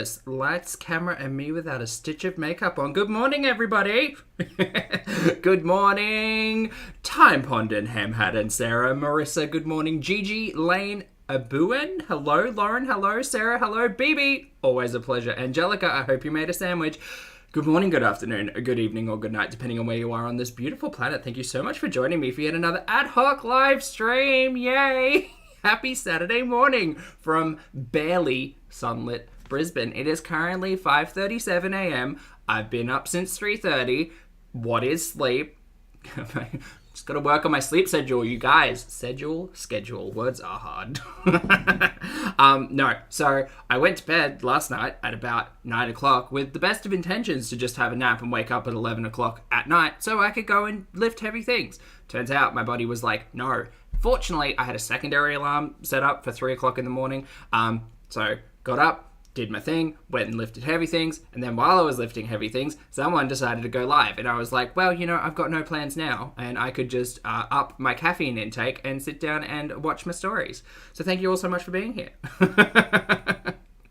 fabulous. Lights, camera, and me without a stitch of makeup on. Good morning, everybody. Good morning, Time Pond and Hamhat and Sarah. Marissa, good morning. Gigi, Lane, Abuen, hello. Lauren, hello. Sarah, hello. BB, always a pleasure. Angelica, I hope you made a sandwich. Good morning, good afternoon, good evening, or good night, depending on where you are on this beautiful planet. Thank you so much for joining me for yet another ad hoc live stream. Yay! Happy Saturday morning from barely sunlit Brisbane. It is currently 5:37 a.m. I've been up since 3:30. What is sleep? Just gotta work on my sleep schedule, you guys. Schedule. Words are hard. No. So I went to bed last night at about 9 o'clock with the best of intentions to just have a nap and wake up at 11 o'clock at night so I could go and lift heavy things. Turns out my body was like, no. Fortunately, I had a secondary alarm set up for 3 o'clock in the morning. So got up, did my thing, went and lifted heavy things, and then while I was lifting heavy things, someone decided to go live, and I was like, well, you know, I've got no plans now, and I could just up my caffeine intake and sit down and watch my stories. So thank you all so much for being here.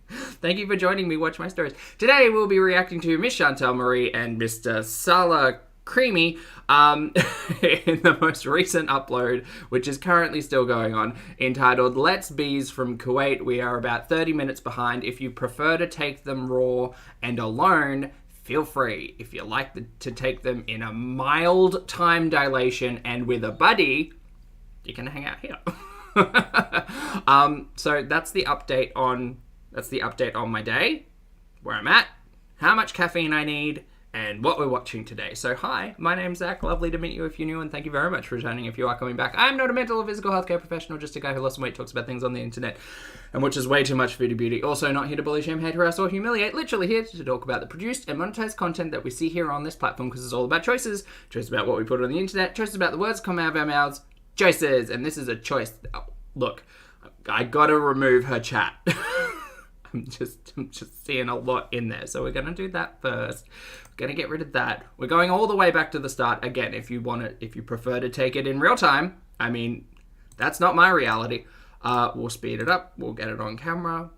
Thank you for joining me watch my stories. Today we'll be reacting to Miss Chantel Marie and Mr. Salah Creamy in the most recent upload, which is currently still going on, entitled Let's BEEZE from Kuwait. We are about 30 minutes behind. If you prefer to take them raw and alone, feel free. If you like to take them in a mild time dilation and with a buddy, you can hang out here. So that's the update on my day, where I'm at, how much caffeine I need, and what we're watching today. So hi, my name's Zach. Lovely to meet you if you're new, and thank you very much for returning if you are coming back. I'm not a mental or physical healthcare professional, just a guy who lost some weight, talks about things on the internet, and watches way too much Foodie Beauty. Also not here to bully, shame, hate, harass, or humiliate. Literally here to talk about the produced and monetized content that we see here on this platform, because it's all about choices. Choices about what we put on the internet, choices about the words that come out of our mouths, choices. And this is a choice. Oh, look, I gotta remove her chat. I'm just seeing a lot in there. So we're going to do that first. We're going to get rid of that. We're going all the way back to the start. Again, if you prefer to take it in real time, I mean, that's not my reality. We'll speed it up. We'll get it on camera.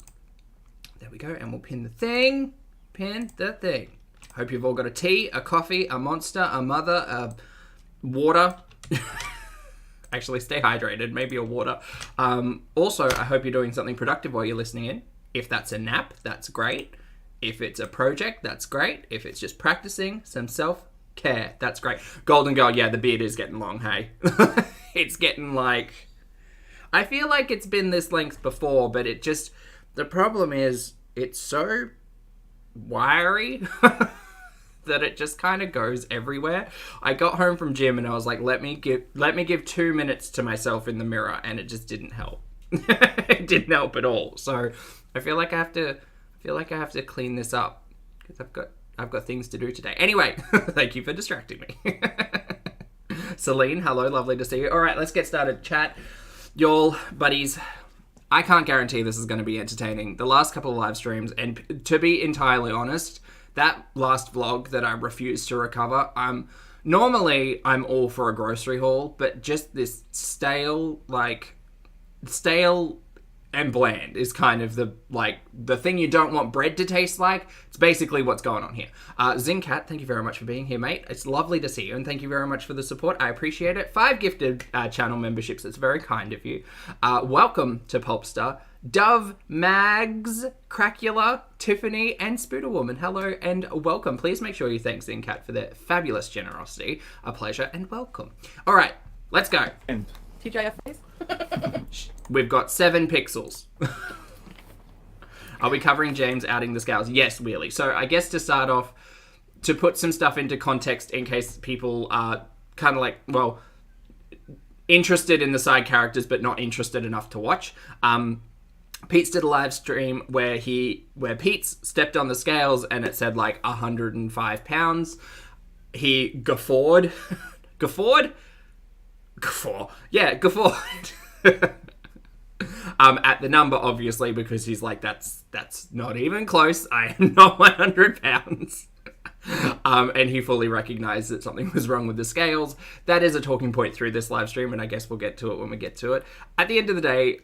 There we go. And we'll pin the thing. Pin the thing. Hope you've all got a tea, a coffee, a Monster, a Mother, a water. Actually, stay hydrated. Maybe a water. Also, I hope you're doing something productive while you're listening in. If that's a nap, that's great. If it's a project, that's great. If it's just practicing some self-care, that's great. Golden Girl, yeah, the beard is getting long, hey? It's getting like... I feel like it's been this length before, but it just... The problem is, it's so wiry that it just kind of goes everywhere. I got home from gym and I was like, let me give 2 minutes to myself in the mirror, and it just didn't help. It didn't help at all. So I feel like I have to clean this up because I've got things to do today. Anyway, thank you for distracting me. Celine, hello, lovely to see you. All right, let's get started. Chat, y'all, buddies. I can't guarantee this is going to be entertaining. The last couple of live streams, and to be entirely honest, that last vlog that I refused to recover, normally I'm all for a grocery haul, but just this stale and bland is kind of the thing you don't want bread to taste like. It's basically what's going on here. Zincat, thank you very much for being here, mate. It's lovely to see you, and thank you very much for the support. I appreciate it. 5 gifted channel memberships. It's very kind of you. Welcome to Pulpstar. Dove, Mags, Cracula, Tiffany, and Spooder Woman. Hello and welcome. Please make sure you thank Zincat for their fabulous generosity. A pleasure and welcome. All right, let's go. TGIF face. We've got 7 pixels. Are we covering James outing the scales? Yes, really. So I guess to start off, to put some stuff into context in case people are kind of like, well, interested in the side characters but not interested enough to watch. Pete's did a live stream where Pete's stepped on the scales and it said like 105 pounds. He guffawed. Guffawed? Guffaw. Yeah, guffawed. At the number, obviously, because he's like, that's not even close. I am not 100 pounds. And he fully recognized that something was wrong with the scales. That is a talking point through this live stream, and I guess we'll get to it when we get to it. At the end of the day,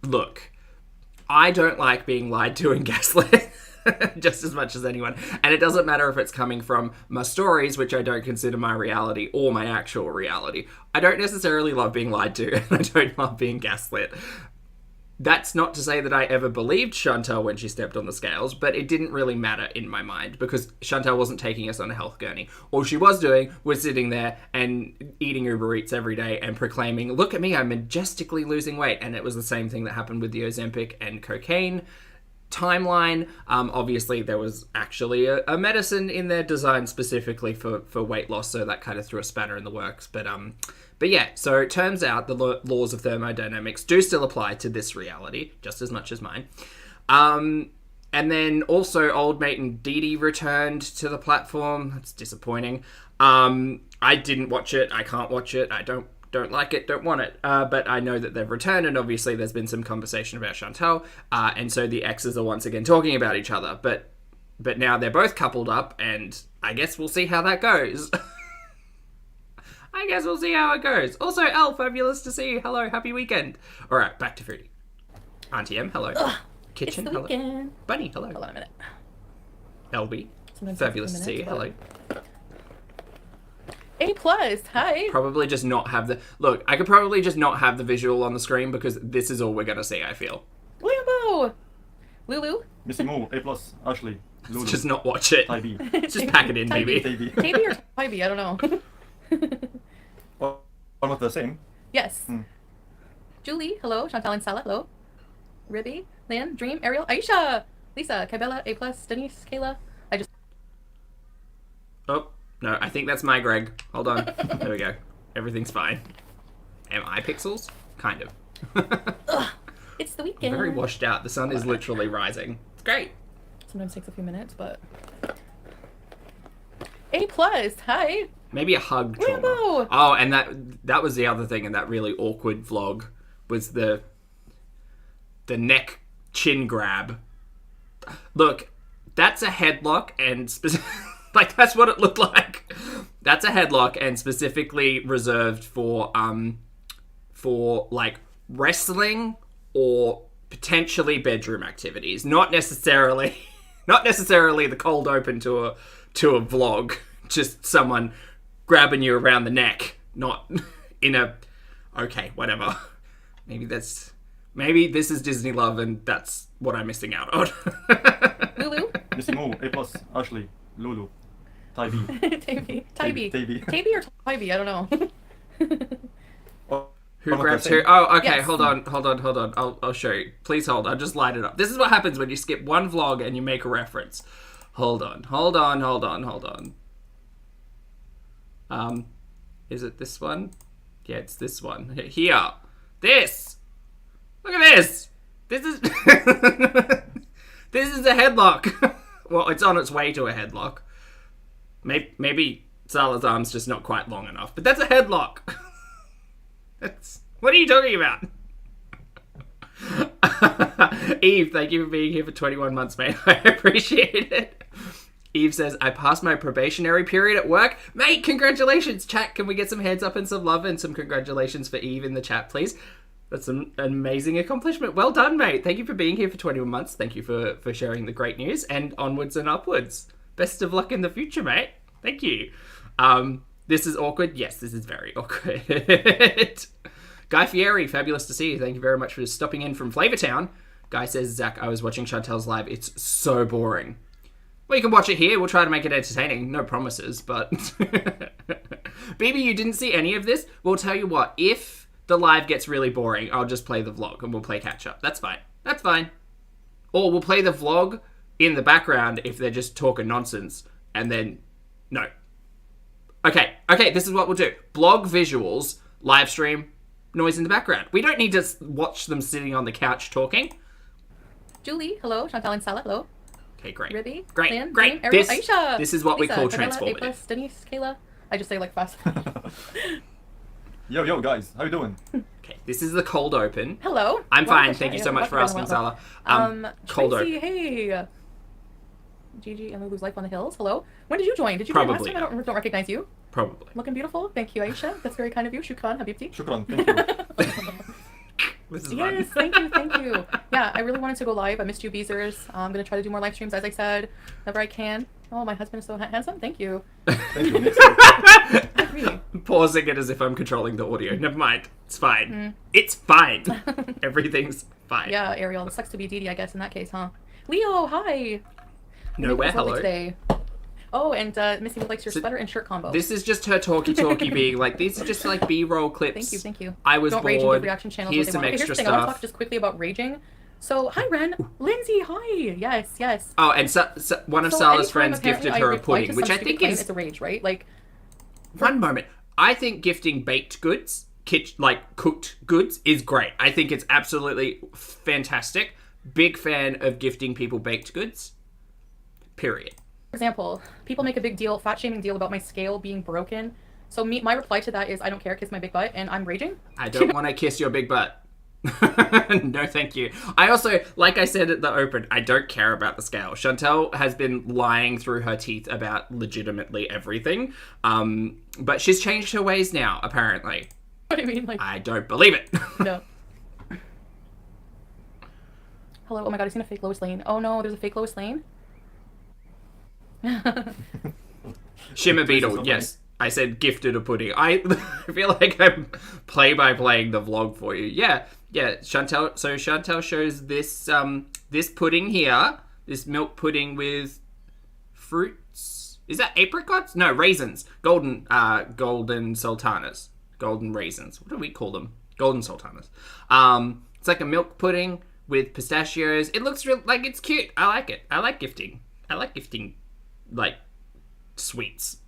look, I don't like being lied to and gaslit just as much as anyone. And it doesn't matter if it's coming from my stories, which I don't consider my reality, or my actual reality. I don't necessarily love being lied to, and I don't love being gaslit. That's not to say that I ever believed Chantel when she stepped on the scales, but it didn't really matter in my mind because Chantel wasn't taking us on a health journey. All she was doing was sitting there and eating Uber Eats every day and proclaiming, look at me, I'm majestically losing weight. And it was the same thing that happened with the Ozempic and cocaine timeline. Obviously, there was actually a medicine in there designed specifically for weight loss, so that kind of threw a spanner in the works. But yeah, so it turns out the laws of thermodynamics do still apply to this reality, just as much as mine. And then also Old Mate and Dee Dee returned to the platform. That's disappointing. I didn't watch it. I can't watch it. I don't like it, don't want it. But I know that they've returned, and obviously there's been some conversation about Chantel. And so the exes are once again talking about each other. But now they're both coupled up, and I guess we'll see how that goes. I guess we'll see how it goes. Also, Elle, fabulous to see you. Hello, happy weekend. All right, back to Foodie. Auntie M, hello. Kitchen, it's the hello. Weekend. Bunny, hello. Hold on a minute. LB, Sometimes fabulous it to takes a see you. minute, Hello. A+, hi. Probably just not have the... Look, I could probably just not have the visual on the screen because this is all we're going to see, I feel. Lambo. Lulu. Missy Moo, A+, Ashley, Lulu, Let's just not watch it. Ty B, Just pack it in, baby. Davey. Tabby or Tybee, I don't know. Almost the same. Yes. Hmm. Julie, hello. Chantal and Salah, hello. Ribby, Lynn, Dream, Ariel, Aisha, Lisa, Cabela, A+, Denise, Kayla. Oh, no, I think that's my Greg. Hold on. There we go. Everything's fine. Am I pixels? Kind of. Ugh, it's the weekend. Very washed out. The sun is literally rising. It's great. Sometimes takes a few minutes, but... A+, hi. Maybe a hug trauma. Rambo. Oh, and that was the other thing in that really awkward vlog was the neck chin grab. Look, that's a headlock and like that's what it looked like. That's a headlock and specifically reserved for like wrestling or potentially bedroom activities, not necessarily the cold open to a vlog, just someone grabbing you around the neck, not in a... Okay, whatever. Maybe this is Disney love and that's what I'm missing out on. Lulu. Missy Moo, A+, Ashley, Lulu, Ty B, Tybee. Davey. Tabby or Tybee, I don't know. Who Almost grabs the who? same. Oh, okay, Yes. hold on. I'll show you. Please hold. I'll just light it up. This is what happens when you skip one vlog and you make a reference. Hold on. Is it this one? Yeah, it's this one. Here. This! Look at this! This is... This is a headlock. Well, it's on its way to a headlock. Maybe Salah's arm's just not quite long enough, but that's a headlock. What are you talking about? Eve, thank you for being here for 21 months, mate. I appreciate it. Eve says, I passed my probationary period at work. Mate, congratulations. Chat, can we get some heads up and some love and some congratulations for Eve in the chat, please? That's an amazing accomplishment. Well done, mate. Thank you for being here for 21 months. Thank you for sharing the great news and onwards and upwards. Best of luck in the future, mate. Thank you. This is awkward. Yes, this is very awkward. Guy Fieri, fabulous to see you. Thank you very much for stopping in from Flavortown. Guy says, Zach, I was watching Chantel's live. It's so boring. Well, you can watch it here. We'll try to make it entertaining. No promises, but... BB, you didn't see any of this? We'll tell you what. If the live gets really boring, I'll just play the vlog and we'll play catch-up. That's fine. That's fine. Or we'll play the vlog in the background if they're just talking nonsense. And then... No. Okay, this is what we'll do. Blog visuals, live stream, noise in the background. We don't need to watch them sitting on the couch talking. Julie, hello. Chantal and Salah, hello. Okay, great. Ribby, Great. Lynn, Dream, Ariel, Aisha. This is what we Lisa, call Cabela, transformative. A+, Denise, Kayla. I just say like fast. Yo, guys, how you doing? Okay, this is the cold open. Hello. I'm Welcome fine. to Thank you Shy. so much Welcome for asking, everyone. Salah. Cold Tracy, open. hey. Gigi and Lulu's Life on the Hills. Hello. When did you join? Did you join last Probably time? I don't recognize you. Probably. Looking beautiful. Thank you, Aisha. That's very kind of you. Shukran, Habibti. Shukran, thank you. This is Yes, fun. thank you. Yeah, I really wanted to go live. I missed you, Beezers. I'm gonna try to do more live streams, as I said, whenever I can. Oh, my husband is so handsome. Thank you. Thank you. Like me. Pausing it as if I'm controlling the audio. Never mind. It's fine. It's fine. Everything's fine. Yeah, Ariel. It sucks to be Dee Dee, I guess, in that case, huh? Leo, hi. Nowhere, hello. Today. Oh, and Missy likes your sweater and shirt combo. This is just her talkie being like, these are just like B-roll clips. Thank you. I was Don't bored. rage and give reaction channels Here's what they some want. Okay, extra here's the thing. I want to stuff. talk just quickly about raging. So, hi, Ren. Lindsay, hi. Yes. Oh, and one of So Sala's anytime, friends apparently, gifted her a reply to pudding, which some I think stupid claim, is... It's a rage, right? Like... One moment. I think gifting baked goods, cooked goods, is great. I think it's absolutely fantastic. Big fan of gifting people baked goods. Period. For example, people make a big deal, fat-shaming deal about my scale being broken. So my reply to that is, I don't care, kiss my big butt, and I'm raging. I don't want to kiss your big butt. No, thank you. I also, like I said at the open, I don't care about the scale. Chantel has been lying through her teeth about legitimately everything. But she's changed her ways now, apparently. What do you mean? Like, I don't believe it. no. Hello, oh my god, I've seen a fake Lois Lane. Oh no, there's a fake Lois Lane? Shimmer Beetle, yes. I said gifted a pudding. I feel like I'm play-by-playing the vlog for you. Yeah, Chantel. So Chantel shows this this pudding here, this milk pudding with fruits. Is that apricots? No, raisins. Golden sultanas. Golden raisins. What do we call them? Golden sultanas. It's like a milk pudding with pistachios. It looks like it's cute. I like it. I like gifting. Like sweets.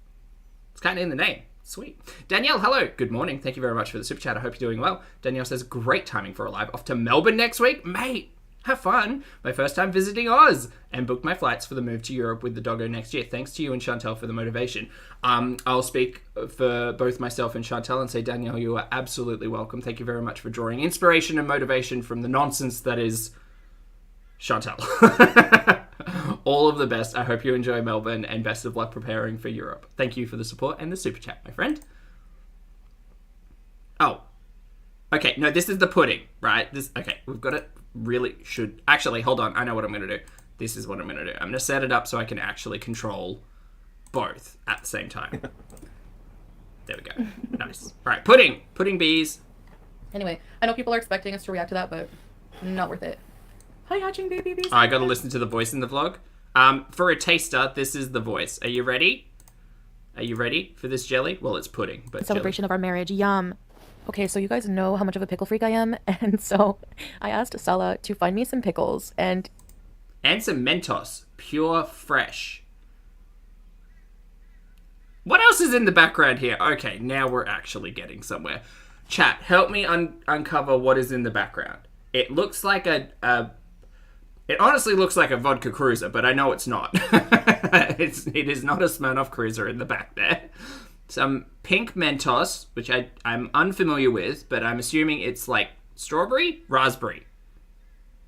It's kind of in the name. Sweet. Danielle, hello. Good morning. Thank you very much for the super chat. I hope you're doing well. Danielle says, great timing for a live. Off to Melbourne next week. Mate, have fun. My first time visiting Oz. And booked my flights for the move to Europe with the doggo next year. Thanks to you and Chantel for the motivation. I'll speak for both myself and Chantel and say, Danielle, you are absolutely welcome. Thank you very much for drawing inspiration and motivation from the nonsense that is Chantel. All of the best. I hope you enjoy Melbourne and best of luck preparing for Europe. Thank you for the support and the super chat, my friend. Oh. Okay, no, this is the pudding, right? Okay, we've got it. Actually, hold on. I know what I'm going to do. This is what I'm going to do. I'm going to set it up so I can actually control both at the same time. There we go. Nice. All right, pudding. Pudding bees. Anyway, I know people are expecting us to react to that, but not worth it. Hi, hatching baby bees. I got to listen to the voice in the vlog. For a taster, this is the voice. Are you ready? Are you ready for this jelly? Well, it's pudding, but celebration of our marriage. Yum. Okay, so you guys know how much of a pickle freak I am, and so I asked Sala to find me some pickles and some Mentos, pure fresh. What else is in the background here? Okay, now we're actually getting somewhere. Chat, help me uncover what is in the background. It looks like it honestly looks like a vodka cruiser, but I know it's not. It is not a Smirnoff cruiser in the back there. Some pink Mentos, which I'm unfamiliar with, but I'm assuming it's like strawberry, raspberry,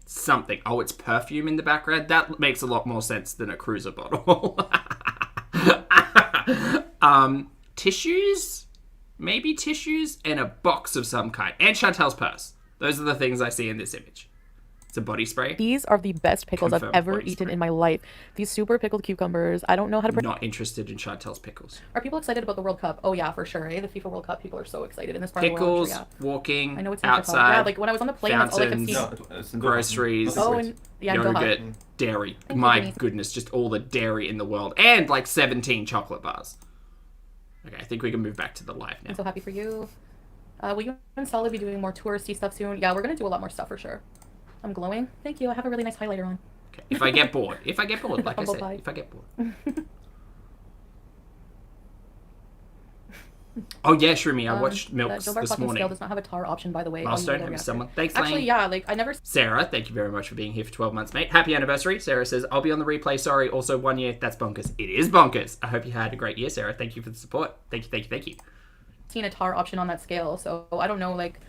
something. Oh, it's perfume in the background. That makes a lot more sense than a cruiser bottle. Tissues, maybe tissues, and a box of some kind, and Chantel's purse. Those are the things I see in this image. It's a body spray. These are the best pickles Confirmed I've ever body eaten spray. in my life. These super pickled cucumbers. I don't know how to... Not interested in Chantel's pickles. Are people excited about the World Cup? Oh yeah, for sure. Eh? The FIFA World Cup, people are so excited in this part of the world. Pickles, Sure, yeah. walking, I know it's not outside, yeah, like when I was on the plane, that's all I could see. fountains, groceries, Oh, and yeah, and yogurt, Doha. dairy. Thank you, My Denise. goodness, just all the dairy in the world. And like 17 chocolate bars. Okay, I think we can move back to the live now. I'm so happy for you. Will you and Sally be doing more touristy stuff soon? Yeah, we're going to do a lot more stuff for sure. I'm glowing. Thank you. I have a really nice highlighter on. Okay. If I get bored, like I Humble said, pie. if I get bored. Oh yeah, Shroomy, I watched Milks The Dobar this clocking morning. scale does not have a tar option, by the way. Milestone, Oh, having yeah. someone. Thanks, Actually, Lane. yeah, like I never... Sarah, thank you very much for being here for 12 months, mate. Happy anniversary. Sarah says, I'll be on the replay. Sorry, also 1 year. That's bonkers. It is bonkers. I hope you had a great year, Sarah. Thank you for the support. Thank you. Seen a tar option on that scale, so I don't know, like,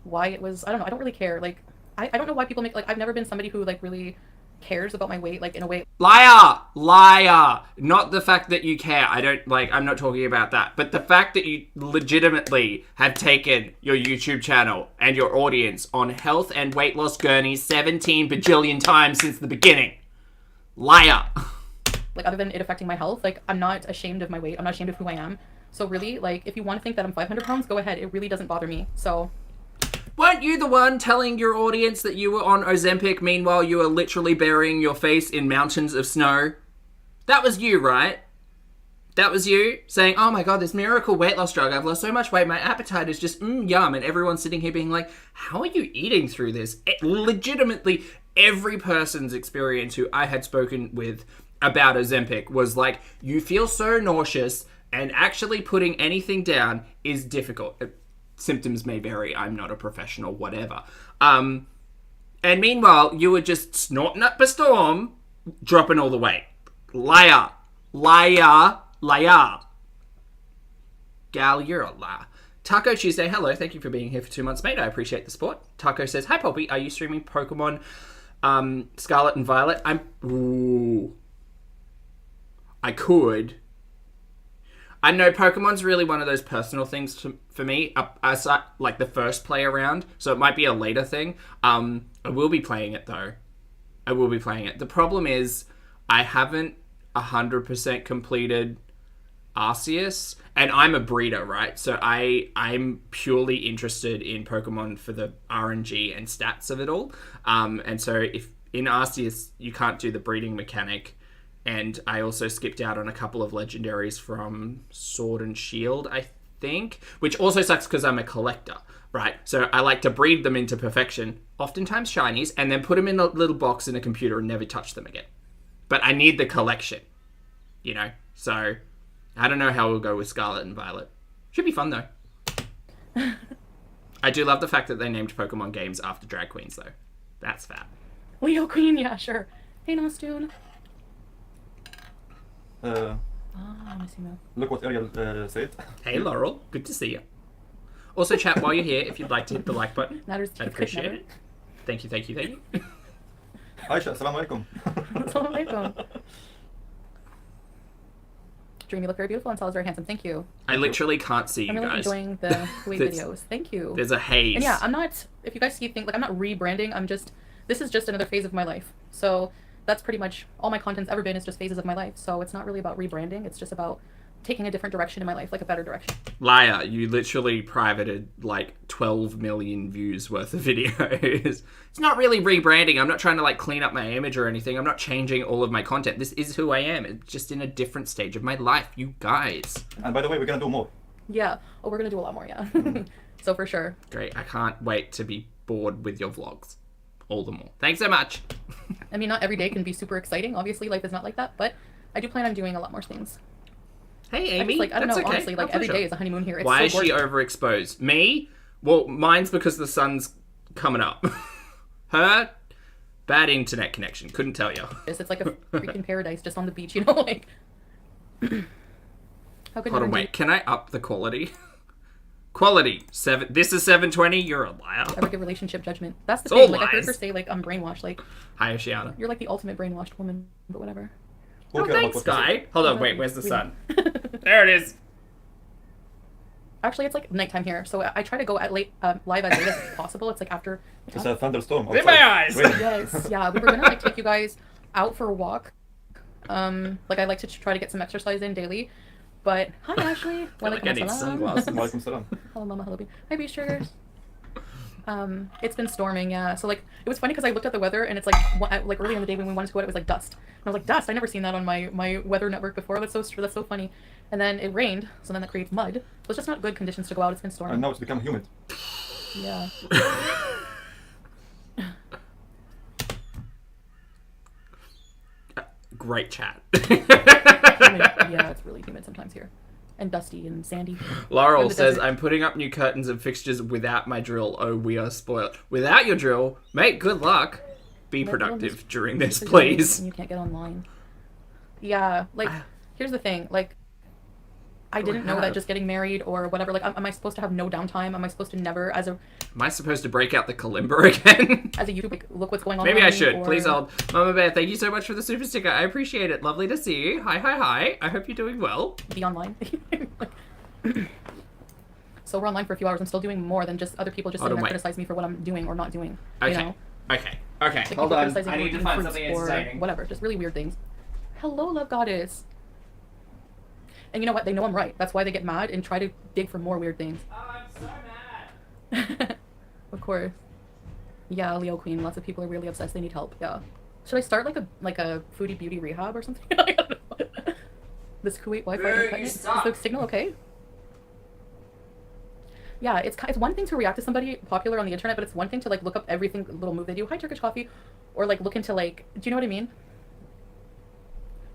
why it was... I don't know. I don't really care. Like, I don't know why people make... Like, I've never been somebody who, like, really cares about my weight, like in a way. Liar. Not the fact that you care. I'm not talking about that. But the fact that you legitimately have taken your YouTube channel and your audience on health and weight loss gurneys 17 bajillion times since the beginning. Liar. Like, other than it affecting my health, like, I'm not ashamed of my weight. I'm not ashamed of who I am. So really, like, if you want to think that I'm 500 pounds, go ahead. It really doesn't bother me. So... Weren't you the one telling your audience that you were on Ozempic, meanwhile you were literally burying your face in mountains of snow? That was you, right? That was you saying, oh my god, this miracle weight loss drug, I've lost so much weight, my appetite is just yum, and everyone's sitting here being like, how are you eating through this? Legitimately, every person's experience who I had spoken with about Ozempic was like, you feel so nauseous, and actually putting anything down is difficult. Symptoms may vary. I'm not a professional, whatever. And meanwhile, you were just snorting up a storm, dropping all the weight. Liar. Gal, you're a liar. Taco Tuesday, hello. Thank you for being here for 2 months, mate. I appreciate the support. Taco says, hi, Pulpy. Are you streaming Pokemon Scarlet and Violet? I could. I know Pokemon's really one of those personal things for me, like the first play around, so it might be a later thing. I will be playing it, though. The problem is, I haven't 100% completed Arceus, and I'm a breeder, right? So I'm purely interested in Pokemon for the RNG and stats of it all. And so if in Arceus, you can't do the breeding mechanic, and I also skipped out on a couple of legendaries from Sword and Shield, I think, which also sucks because I'm a collector, right? So I like to breed them into perfection, oftentimes shinies, and then put them in a little box in a computer and never touch them again. But I need the collection, you know? So I don't know how we'll go with Scarlet and Violet. Should be fun, though. I do love the fact that they named Pokemon games after drag queens, though. That's fab. Leo Queen, yeah, sure. Hey, Nostune. Look what Ariel said. Hey, Laurel. Good to see you. Also, chat while you're here if you'd like to hit the like button. I'd appreciate it. Thank you. Aisha, assalamu alaikum. Assalamu alaikum. Dream, you look very beautiful and Sal's very handsome. Thank you. I literally can't see you I'm really guys. enjoying the Kuwait videos. Thank you. There's a haze. And yeah, I'm not, if you guys think, like, I'm not rebranding. This is just another phase of my life. So that's pretty much all my content's ever been, is just phases of my life. So it's not really about rebranding. It's just about taking a different direction in my life, like a better direction. Liar, you literally privated like 12 million views worth of videos. It's not really rebranding. I'm not trying to like clean up my image or anything. I'm not changing all of my content. This is who I am. It's just in a different stage of my life, you guys. And by the way, we're going to do more. Yeah. Oh, we're going to do a lot more, yeah. So for sure. Great. I can't wait to be bored with your vlogs. All the more. Thanks so much. I mean, not every day can be super exciting. Obviously, life is not like that, but I do plan on doing a lot more things. Hey, Amy. I don't know, okay. honestly, like every day is a honeymoon here. It's Why so is she overexposed? Me? Well, mine's because the sun's coming up. Her? Bad internet connection. Couldn't tell you. It's like a freaking paradise just on the beach, you know? Like, how could Hold on, wait. Can I up the quality? Quality. This is 720. You're a liar. Ever give relationship judgment. That's the It's all thing. Like, I heard lies. her say, like, I'm brainwashed. Like, Hi, Oceana. you're like the ultimate brainwashed woman, but whatever. Oh, thanks, Guy. Hold on, wait. Where's the We- sun? There it is. Actually, it's like nighttime here, so I try to go at live as late as possible. It's like after. It's a thunderstorm. In my eyes. Raining. Yes, yeah. We were gonna like take you guys out for a walk. Like I like to try to get some exercise in daily. But hi Ashley. Like I need sunglasses. Walaikum salam. Hello Mama, hello. Hi Beach Triggers. It's been storming, yeah. So like it was funny because I looked at the weather and it's like early in the day when we wanted to go out, it was like dust. And I was like, dust. I never seen that on my weather network before. That's so funny. And then it rained, so then that creates mud. So it's just not good conditions to go out. It's been storming. And now it's become humid. Yeah. Great chat. Humid. Yeah, it's really humid sometimes here. And dusty and sandy. Laurel In the says, desert. I'm putting up new curtains and fixtures without my drill. Oh, we are spoiled. Without your drill, mate, good luck. Be productive during this, please. And you can't get online. Yeah, like, here's the thing. Like, I didn't know have? that just getting married or whatever, like, am I supposed to have no downtime? Am I supposed to never, as a Am I supposed to break out the kalimba again? YouTube, like, look what's going on? Maybe I around me, should. or- Please hold. Mama Bear, thank you so much for the super sticker. I appreciate it. Lovely to see you. Hi, hi, hi. I hope you're doing well. Be online. So we're online for a few hours. I'm still doing more than just other people just sitting there criticize me for what I'm doing or not doing. Okay. You know? Okay. Like Hold people on. criticizing I me need for to eating find fruits something or entertaining. whatever, just really weird things. Hello, love goddess. And you know what? They know I'm right. That's why they get mad and try to dig for more weird things. Oh, I'm so mad. Of course. Yeah, Leo Queen. Lots of people are really obsessed. They need help. Yeah. Should I start like a Foodie Beauty rehab or something? I don't know. This Kuwait Wi-Fi Boo, internet? you Is suck. the signal okay? Yeah, it's one thing to react to somebody popular on the internet, but it's one thing to like look up everything little move they do. Hi, Turkish coffee, or like look into like. Do you know what I mean?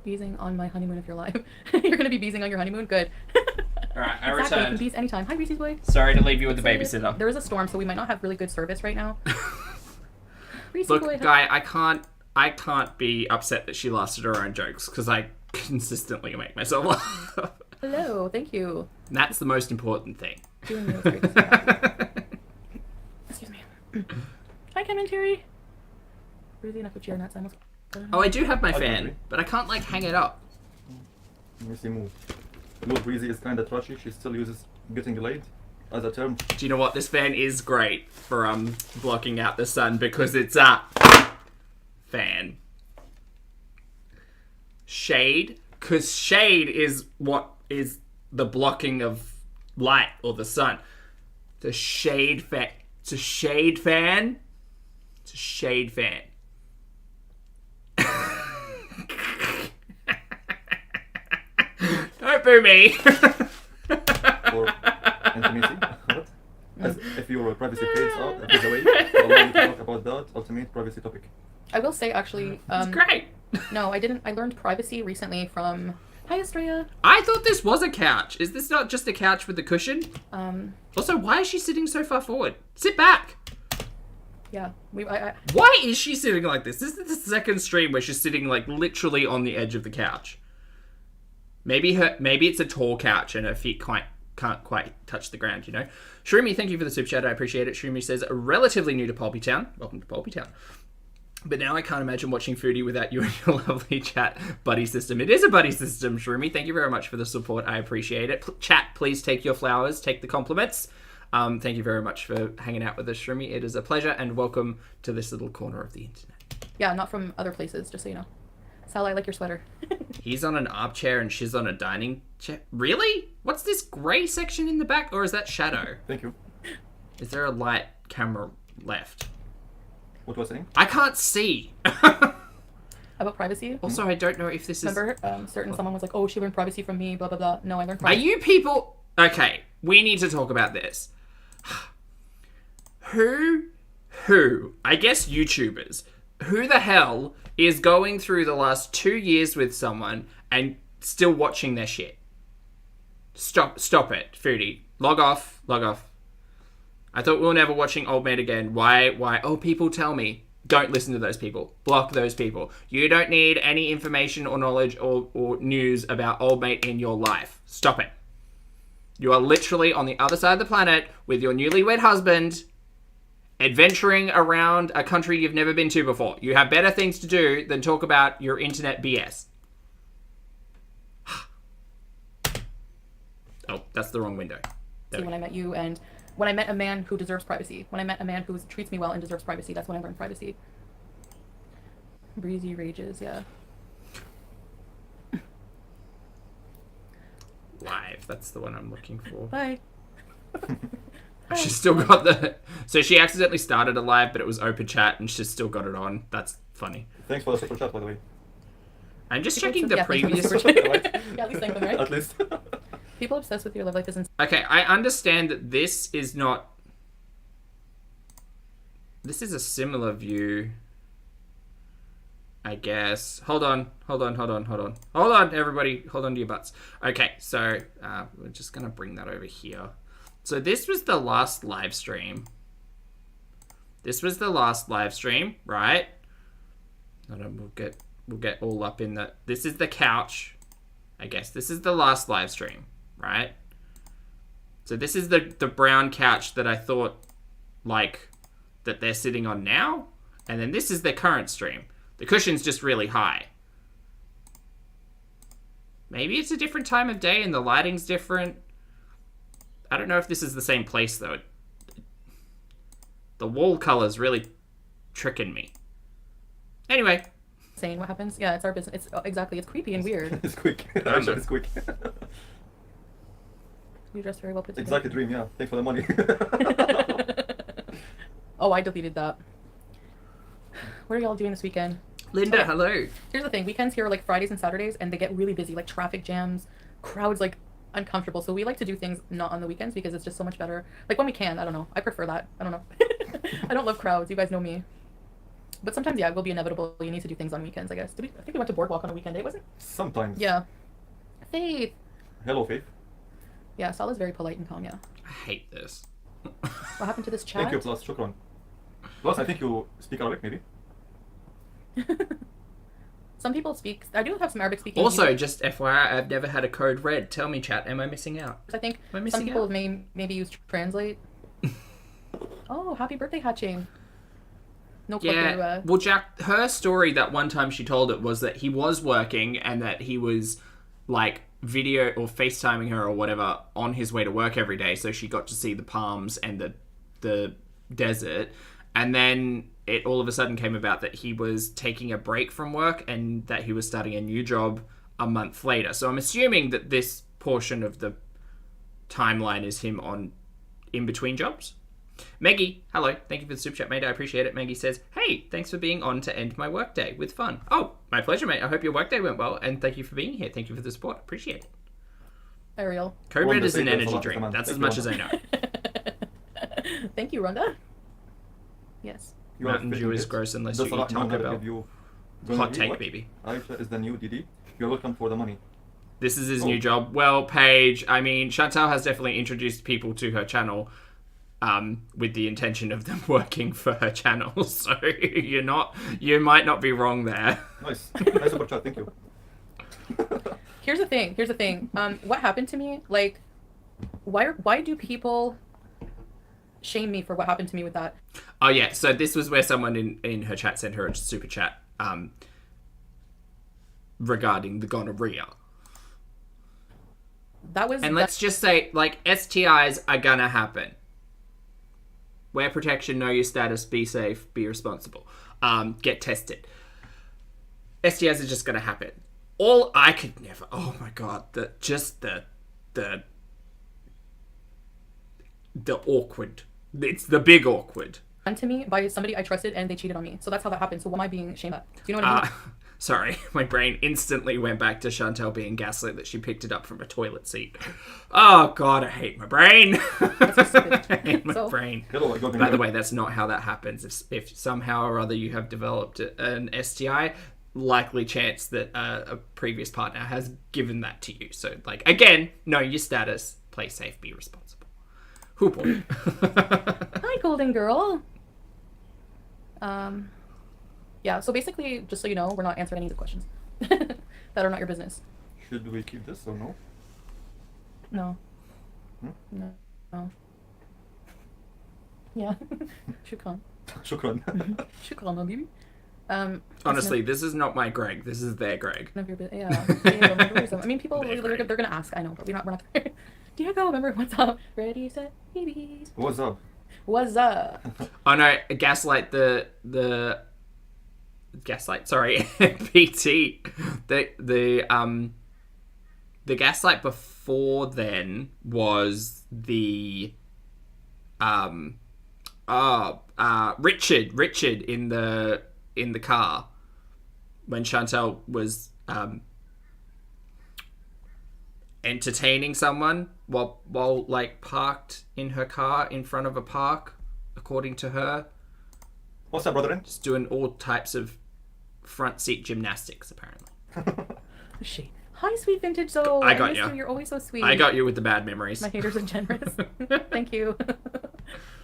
Beezing on my honeymoon if you're live. You're gonna be beezing on your honeymoon. Good. Alright, I Exactly. You can returned. beeze anytime. Hi, Reese's boy. Sorry to leave you with the Sorry. babysitter. There is a storm, so we might not have really good service right now. Reese's Look, boy. Guy, I can't be upset that she lasted her own jokes because I consistently make myself laugh. Hello. Thank you. And that's the most important thing. Doing you is great to see that. Excuse me. Hi, Ken and Terry. Really enough with cheer nuts. I almost. Oh, I do have my Okay. fan, but I can't like hang it up. Let me see move. Look, Breezy is kind of trashy. She still uses getting laid as a term. Do you know what? This fan is great for blocking out the sun because it's a fan. Shade, because shade is what is the blocking of light or the sun. The shade fan. It's a shade fan. It's a shade fan. Don't boo me. Or intimacy. What? As if your privacy fades away, allow you to talk about that ultimate privacy topic. I will say actually. It's great. No, I didn't. I learned privacy recently from. Hi, Estrella. I thought this was a couch. Is this not just a couch with a cushion? Um. Also, why is she sitting so far forward? Sit back. Yeah. I Why is she sitting like this? This is the second stream where she's sitting like literally on the edge of the couch. Maybe it's a tall couch and her feet can't quite touch the ground, you know? Shroomy, thank you for the super chat. I appreciate it. Shroomy says, relatively new to Pulpy Town. Welcome to Pulpy Town. But now I can't imagine watching Foodie without you and your lovely chat buddy system. It is a buddy system, Shroomy. Thank you very much for the support. I appreciate it. Chat, please take your flowers. Take the compliments. Thank you very much for hanging out with us, Shroomy. It is a pleasure, and welcome to this little corner of the internet. yeah, not from other places, just so you know. Sal, I like your sweater. He's on an armchair and she's on a dining chair. Really? What's this grey section in the back, or is that shadow? Thank you. Is there a light camera left? What was I saying? I can't see. About privacy. Also, I don't know if this is... Remember, someone was like, "Oh, she learned privacy from me." Blah blah blah. No, I learned Are privacy. you people... Okay, we need to talk about this. Who, I guess YouTubers, who the hell is going through the last 2 years with someone and still watching their shit? Stop it, Foodie. Log off. I thought we were never watching Old Mate again. Why? Oh, people tell me. Don't listen to those people. Block those people. You don't need any information or knowledge or news about Old Mate in your life. Stop it. You are literally on the other side of the planet with your newlywed husband, adventuring around a country you've never been to before. You have better things to do than talk about your internet BS. Oh, that's the wrong window. There we When go. I met you, and when I met a man who deserves privacy. When I met a man who treats me well and deserves privacy. That's when I learned privacy. Breezy rages. Yeah. Live. That's the one I'm looking for. Bye. She's still got the... So she accidentally started a live, but it was open chat, and she's still got it on. That's funny. Thanks for the super chat, by the way. I'm just People checking the yeah, thank you for previous... the super chat. Yeah, at least thank them, right? At least. People obsessed with your love life is insane. Okay, I understand that this is not... This is a similar view, I guess. Hold on, everybody. Hold on to your butts. Okay, so we're just going to bring that over here. So this was the last live stream. Right? Hold on, we'll get all up in the... This is the couch. I guess this is the last live stream. right? So this is the brown couch that I thought, like, that they're sitting on now. And then this is their current stream. The cushion's just really high. Maybe it's a different time of day and the lighting's different. I don't know if this is the same place, though. The wall color's really tricking me. Anyway. Saying what happens? Yeah, it's our business. It's exactly. It's creepy and weird. It's quick. Actually, it's quick. You dressed very well put together. Exactly, dream. Yeah. Thanks for the money. Oh, I deleted that. What are y'all doing this weekend? Linda, hello. Here's the thing. Weekends here are like Fridays and Saturdays, and they get really busy, like traffic jams, crowds, like uncomfortable. So we like to do things not on the weekends because it's just so much better. Like when we can, I don't know. I prefer that. I don't know. I don't love crowds. You guys know me. But sometimes, yeah, it will be inevitable. You need to do things on weekends, I guess. I think we went to Boardwalk on a weekend day, wasn't it? Sometimes. Yeah. Faith. Hello, Faith. Yeah, Salah's very polite and calm, yeah. I hate this. What happened to this chat? Thank you, plus, shukran. Plus, I think you speak Arabic, maybe? Some people speak. I do have some Arabic speaking. Also, just FYI, I've never had a code red. Tell me, chat, am I missing out? I think Am I missing some people out? have maybe use Translate. Oh, happy birthday, Hatching. No plug Yeah, there, well, Jack, her story that one time she told it was that he was working and that he was, like, video or FaceTiming her or whatever on his way to work every day, so she got to see the palms and the desert. And then it all of a sudden came about that he was taking a break from work and that he was starting a new job a month later. So I'm assuming that this portion of the timeline is him on in between jobs. Maggie, hello. Thank you for the super chat, mate. I appreciate it. Maggie says, hey, thanks for being on to end my workday with fun. Oh, my pleasure, mate. I hope your workday went well, and thank you for being here. Thank you for the support. Appreciate it. Ariel. Code Red is an thank you. energy Come on, drink. come on. That's as Thank much you. as I know. Thank you, Rhonda. Yes. You are Mountain Dew is fitting it. gross unless Does you Allah eat Taco never Bell. give you- gonna Hot be take, what? baby. Aisha is the new DD. You're welcome for the money. This is his Oh. new job. Well, Paige, I mean, Chantel has definitely introduced people to her channel with the intention of them working for her channel. So you might not be wrong there. Nice. Nice super chat. Thank you. Here's the thing. What happened to me? Like, why do people shame me for what happened to me with that? Oh yeah, so this was where someone in her chat sent her a super chat regarding the gonorrhea. That was. And let's just say, like, STIs are gonna happen. Wear protection, know your status, be safe, be responsible. Get tested. STIs are just gonna happen. All I could never. Oh my god, the awkward. It's the big awkward. done to me by somebody I trusted and they cheated on me. So that's how that happened. So why am I being shamed at? Do you know what I mean? Sorry, my brain instantly went back to Chantel being gaslit that she picked it up from a toilet seat. Oh god, I hate my brain. That's so stupid. I hate my So- brain. Hello, I got By the way, that's not how that happens. If somehow or other you have developed an STI, likely chance that a previous partner has given that to you. So, like, again, know your status, play safe, be responsible. Who boy? Hi, golden girl. Yeah, so basically, just so you know, we're not answering any of the questions that are not your business. Should we keep this or no? No. Hmm? No. No. Yeah. Shukran. Shukran. Shukran, baby. Honestly, this is not my Greg. This is their Greg. None of your business. Yeah. I mean, people, They're they're great. gonna ask. I know, but we're not there. Diego, remember what's up? Ready, set, babies. What's up? What's up? Oh no, gaslight the gaslight. Sorry, PT. The gaslight before then was the Richard in the car when Chantel was entertaining someone while like parked in her car in front of a park, according to her, What's up, brother? just doing all types of front seat gymnastics apparently. Shit. Hi, sweet vintage soul. I got miss ya. you. You're always so sweet. I got you with the bad memories. My haters are generous. Thank you.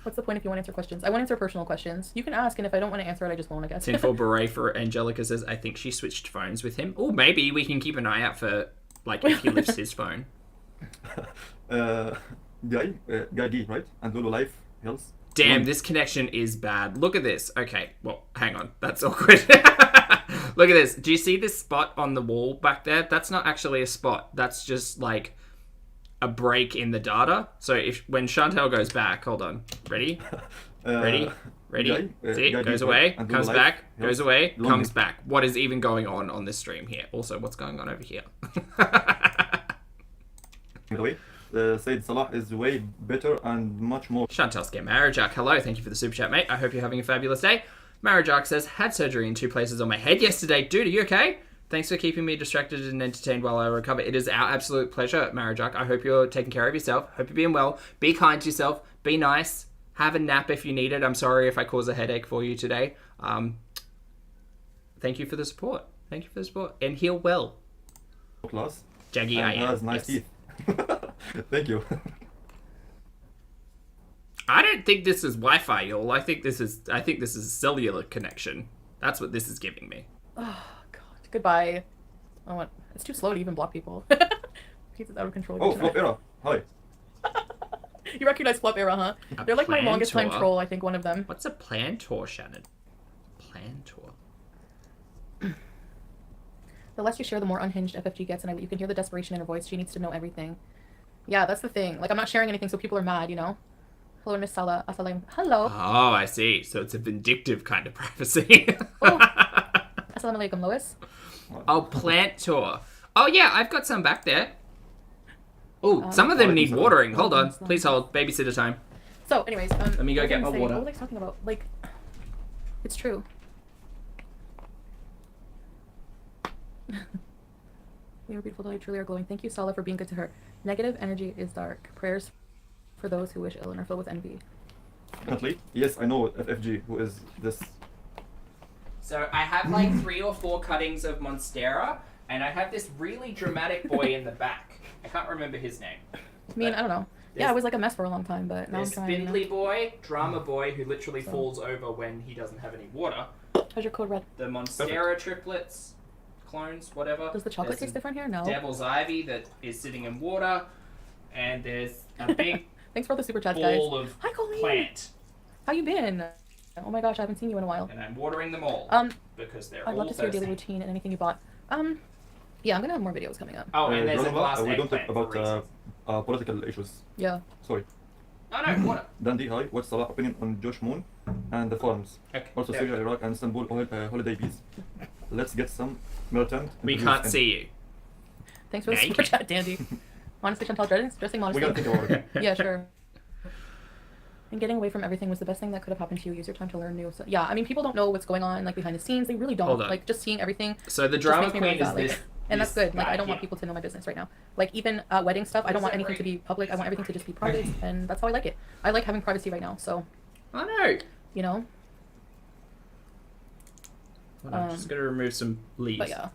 What's the point if you want to answer questions? I won't answer personal questions. You can ask, and if I don't want to answer it, I just won't, I guess. Tinfoil Beret for Angelica says, I think she switched phones with him. Oh, maybe we can keep an eye out for, like, if he lifts his phone. Guy D, right? And Lulu Life Health. Damn, this connection is bad. Look at this. Okay, well, hang on. That's awkward. Look at this. Do you see this spot on the wall back there? That's not actually a spot. That's just like a break in the data. So when Chantel goes back, hold on. Ready? Ready? See, goes away, comes back, goes away, comes back. What is even going on this stream here? Also, what's going on over here? Anyway, Said Salah is way better and much more. Chantel's get Marajak. Hello, thank you for the super chat, mate. I hope you're having a fabulous day. Marajak says, had surgery in 2 places on my head yesterday. Dude, are you okay? Thanks for keeping me distracted and entertained while I recover. It is our absolute pleasure, Marajak. I hope you're taking care of yourself. Hope you're being well. Be kind to yourself. Be nice. Have a nap if you need it. I'm sorry if I cause a headache for you today. Thank you for the support. Thank you for the support. And heal well. Class. Jaggy, I am. Has nice teeth. Thank you. I don't think this is Wi-Fi, y'all. I think this is a cellular connection. That's what this is giving me. Oh god. Goodbye. Oh, what? It's too slow to even block people. Pizza's out of control. Oh, Flop Era. Hi. You recognize Flop Era, huh? They're like my longest time troll, I think, one of them. What's a plantor, Shannon? Plantor. The less you share, the more unhinged FFG gets, and you can hear the desperation in her voice. She needs to know everything. Yeah, that's the thing. Like, I'm not sharing anything, so people are mad, you know? Hello, Miss Salah. Assalamu. Hello. Oh, I see. So it's a vindictive kind of privacy. Oh. Assalamu alaikum, Lois. Oh, plantor. Oh, yeah, I've got some back there. Oh, some of them need watering. Hold on. Please hold. Babysitter time. So, anyways, let me go get my water. What was I talking about? Like, it's true. We were beautiful today, truly are glowing. Thank you, Salah, for being good to her. Negative energy is dark. Prayers for those who wish ill and are filled with envy. Definitely. Yes, I know FFG, who is this. So I have like 3 or 4 cuttings of Monstera, and I have this really dramatic boy in the back. I can't remember his name. I mean, I don't know. Yeah, it was like a mess for a long time, but now I'm trying. Spindly boy, drama boy, who literally falls over when he doesn't have any water. How's your code red? The Monstera triplets, clones, whatever. Does the chocolate taste different here? No. Devil's Ivy that is sitting in water, and there's a big Thanks for the super chats, guys. ball of plant. How you been? Oh my gosh, I haven't seen you in a while. And I'm watering them all because they're I'd all love to see your daily routine and anything you bought. Yeah, I'm gonna have more videos coming up. Oh, and there's a glass we don't talk eggplant about political issues. Yeah. Sorry. Oh no, water. Dandy, hi. What's Salah's opinion on Josh Moon and the farms? Okay. Also Syria, Iraq, and Istanbul holiday bees. Let's get some militant. We can't see you. Thanks for the super chat, Dandy. Honestly, Chantel, dressing modestly. We gotta think about it. Yeah, sure. And getting away from everything was the best thing that could have happened to you. Use your time to learn new. So, yeah, I mean, people don't know what's going on like behind the scenes. They really don't. Hold on. Like just seeing everything. So the drama just makes me queen is really this. And that's good. Like I don't here. want people to know my business right now. Like even wedding stuff, I don't want anything to be public. I want everything to just be private, and that's how I like it. I like having privacy right now. So. I know. You know. I'm just gonna remove some leaves. But yeah.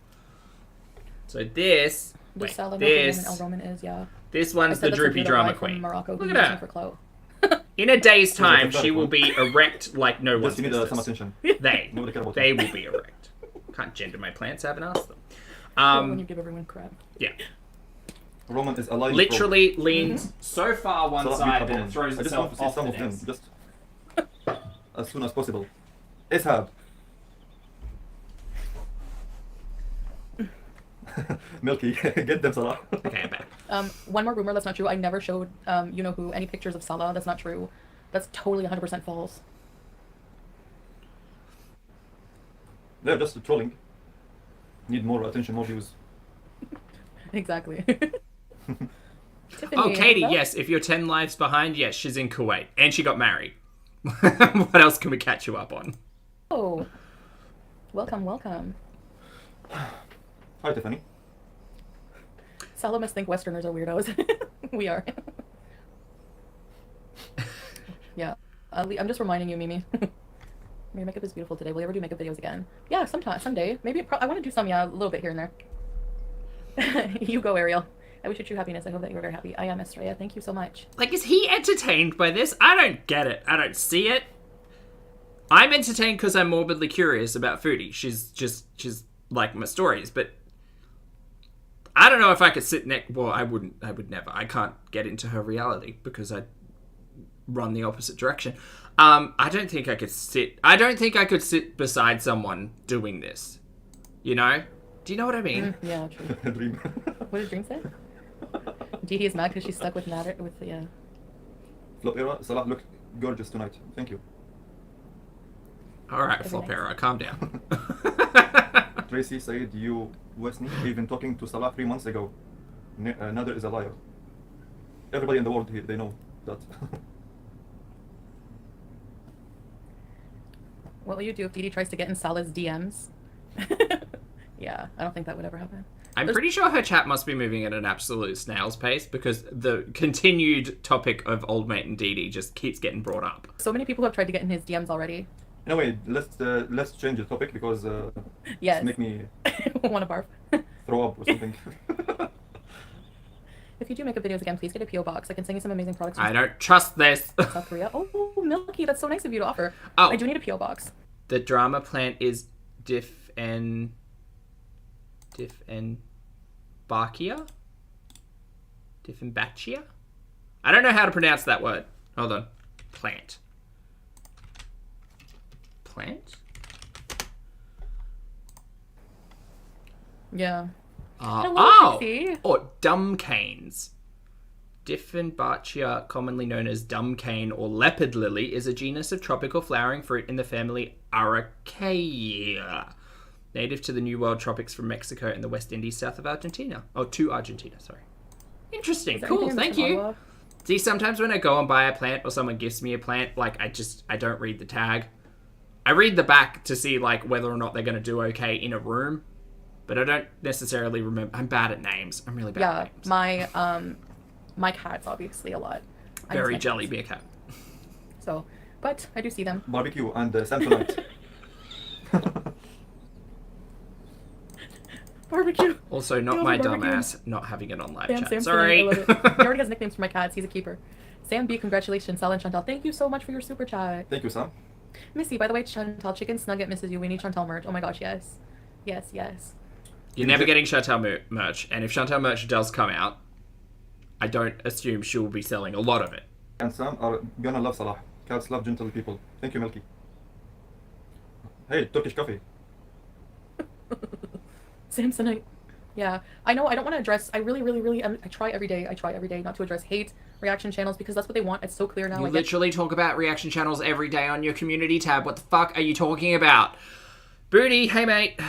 So this. This salad this. El Roman is This one's the droopy drama queen. Morocco, Look at for clout. In a day's time, she will be erect like no one's Just need business. some attention. They will be erect. Can't gender my plants. I haven't asked them. When you give everyone crap. Yeah. Roman is aligned. Literally leans so far one side that it throws I just want itself to see off some the of them, next. just as soon as possible. Ishab. Milky, get them, Salah. Okay, I'm back. One more rumor that's not true. I never showed you know who any pictures of Salah. That's not true. That's totally 100% false. They're just trolling. Need more attention, more views. Exactly. Tiffany, Oh, Katie, hello? yes. If you're 10 lives behind, yes, she's in Kuwait. And she got married. What else can we catch you up on? Oh. Welcome, welcome. Hi, Tiffany. Salah must think Westerners are weirdos. We are. Yeah. I'm just reminding you, Mimi. Your makeup is beautiful today. Will you ever do makeup videos again? Yeah, someday. Maybe I want to do some, yeah, a little bit here and there. You go, Ariel. I wish you true happiness. I hope that you're very happy. I am Estrella. Thank you so much. Like, is he entertained by this? I don't get it. I don't see it. I'm entertained because I'm morbidly curious about Foodie. She's like my stories, but I don't know if I could sit next. Well, I would never. I can't get into her reality because I run the opposite direction. I don't think I could sit beside someone doing this. You know? Do you know what I mean? Yeah, true. Dream. What did Dream say? Dee is mad because she's stuck with matter with yeah. Flopera, Salah looked gorgeous tonight. Thank you. All right, Very Flopera, calm down. Tracy said you Wesley even talking to Salah 3 months ago. Nader is a liar. Everybody in the world here, they know that. What will you do if Dee tries to get in Salah's DMs? Yeah, I don't think that would ever happen. I'm pretty sure her chat must be moving at an absolute snail's pace because the continued topic of old mate and Dee just keeps getting brought up. So many people have tried to get in his DMs already. Anyway, let's change the topic because Yes. it's make me Want to barf? throw up or something. If you do make up videos again, please get a PO box. I can send you some amazing products I from don't trust this. South Korea. Oh, Milky, that's so nice of you to offer. Oh. I do need a PO box. The drama plant is Dieffenbachia? Dieffenbachia? I don't know how to pronounce that word. Hold on. Plant. Yeah. Hello, Oh! Pixie. Or dumb canes. Dieffenbachia, commonly known as dumb cane or leopard lily, is a genus of tropical flowering fruit in the family Araceae, native to the New World tropics from Mexico and the West Indies south of Argentina. Oh, to Argentina, sorry. Interesting, Is there cool, anything in thank this you. Ottawa? See, sometimes when I go and buy a plant or someone gives me a plant, like, I don't read the tag. I read the back to see, like, whether or not they're going to do okay in a room, but I don't necessarily remember. I'm bad at names. I'm really bad Yeah, at names. my cat's obviously a lot. I miss Very my jelly cats. beer cat. So, but I do see them. Barbecue and Samsonite. Barbecue. Also, not Love my barbecue. dumbass not having it on live Sam, chat. Sam, Sorry. I love it. He already has nicknames for my cats. He's a keeper. Sam B, congratulations. Sal and Chantel, thank you so much for your super chat. Thank you, Sam. Missy, by the way, Chantel Chicken Snugget misses you. We need Chantel merch. Oh my gosh, yes. Yes, yes. You're never getting Chantel merch, and if Chantel merch does come out, I don't assume she'll be selling a lot of it. And Sam are gonna love Salah. Cats love gentle people. Thank you, Milky. Hey, Turkish coffee. Samsonite. Yeah, I know. I don't want to address. I really, I try every day. Not to address hate reaction channels because that's what they want. It's so clear now. You I get literally talk about reaction channels every day on your community tab. What the fuck are you talking about? Booty, hey mate.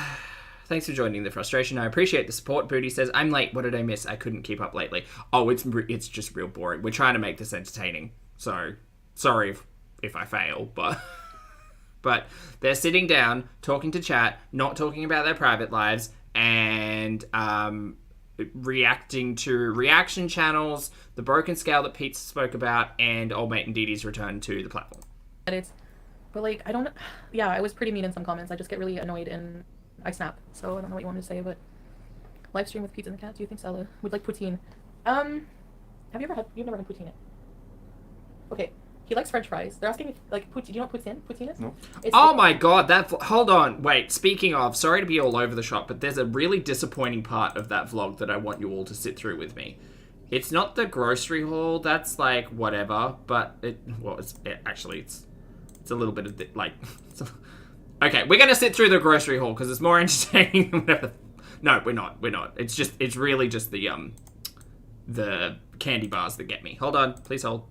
Thanks for joining the frustration. I appreciate the support. Booty says, I'm late. What did I miss? I couldn't keep up lately. Oh, it's just real boring. We're trying to make this entertaining. So, sorry if I fail, but... But they're sitting down, talking to chat, not talking about their private lives, and reacting to reaction channels, the broken scale that Pete spoke about, and Old Mate and Didi's return to the platform. it. But like, I don't. Yeah, I was pretty mean in some comments. I just get really annoyed and I snap. So I don't know what you wanted to say, but live stream with pizza and the cat. Do you think Stella would like poutine? Have you ever had? You've never had poutine it. Okay. He likes French fries. They're asking if, like, poutine. Do you know what poutine is? No. It's Oh my god, hold on, wait, speaking of, sorry to be all over the shop, but there's a really disappointing part of that vlog that I want you all to sit through with me. It's not the grocery haul, that's like, whatever, but it's a little bit of, like, okay, we're gonna sit through the grocery haul, because it's more entertaining than whatever. No, we're not. It's really just the candy bars that get me. Hold on, please hold.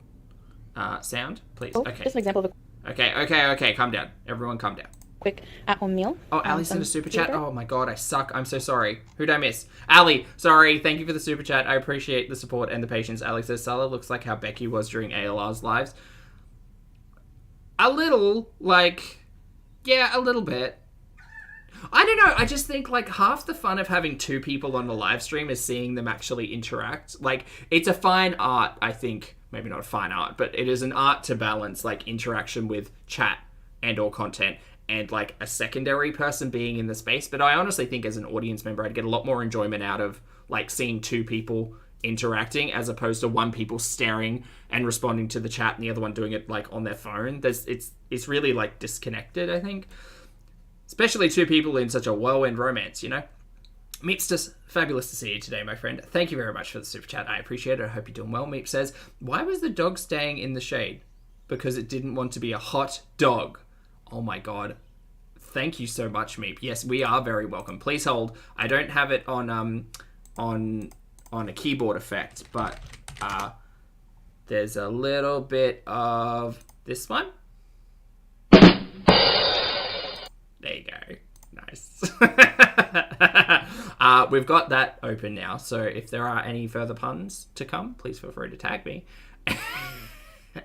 Sound, please. Oh, Okay. just an example of a Okay, calm down. Everyone calm down. quick at-home meal. Oh, Ali sent a some super chat. yogurt. Oh my god, I suck. I'm so sorry. Who'd I miss? Ali, sorry. Thank you for the super chat. I appreciate the support and the patience. Ali says, Salah looks like how Becky was during ALR's lives. A little, like, yeah, a little bit. I don't know. I just think, like, half the fun of having two people on the live stream is seeing them actually interact. Like, it's a fine art, I think. Maybe not a fine art, but it is an art to balance, like, interaction with chat and or content and, like, a secondary person being in the space. But I honestly think as an audience member, I'd get a lot more enjoyment out of, like, seeing two people interacting as opposed to one people staring and responding to the chat and the other one doing it, like, on their phone. It's really, like, disconnected, I think. Especially two people in such a whirlwind romance, you know? Meepsters, fabulous to see you today, my friend. Thank you very much for the super chat. I appreciate it. I hope you're doing well. Meep says, why was the dog staying in the shade? Because it didn't want to be a hot dog. Oh my god. Thank you so much, Meep. Yes, we are very welcome. Please hold. I don't have it on a keyboard effect, but there's a little bit of this one. There you go. Nice. We've got that open now, so if there are any further puns to come, please feel free to tag me.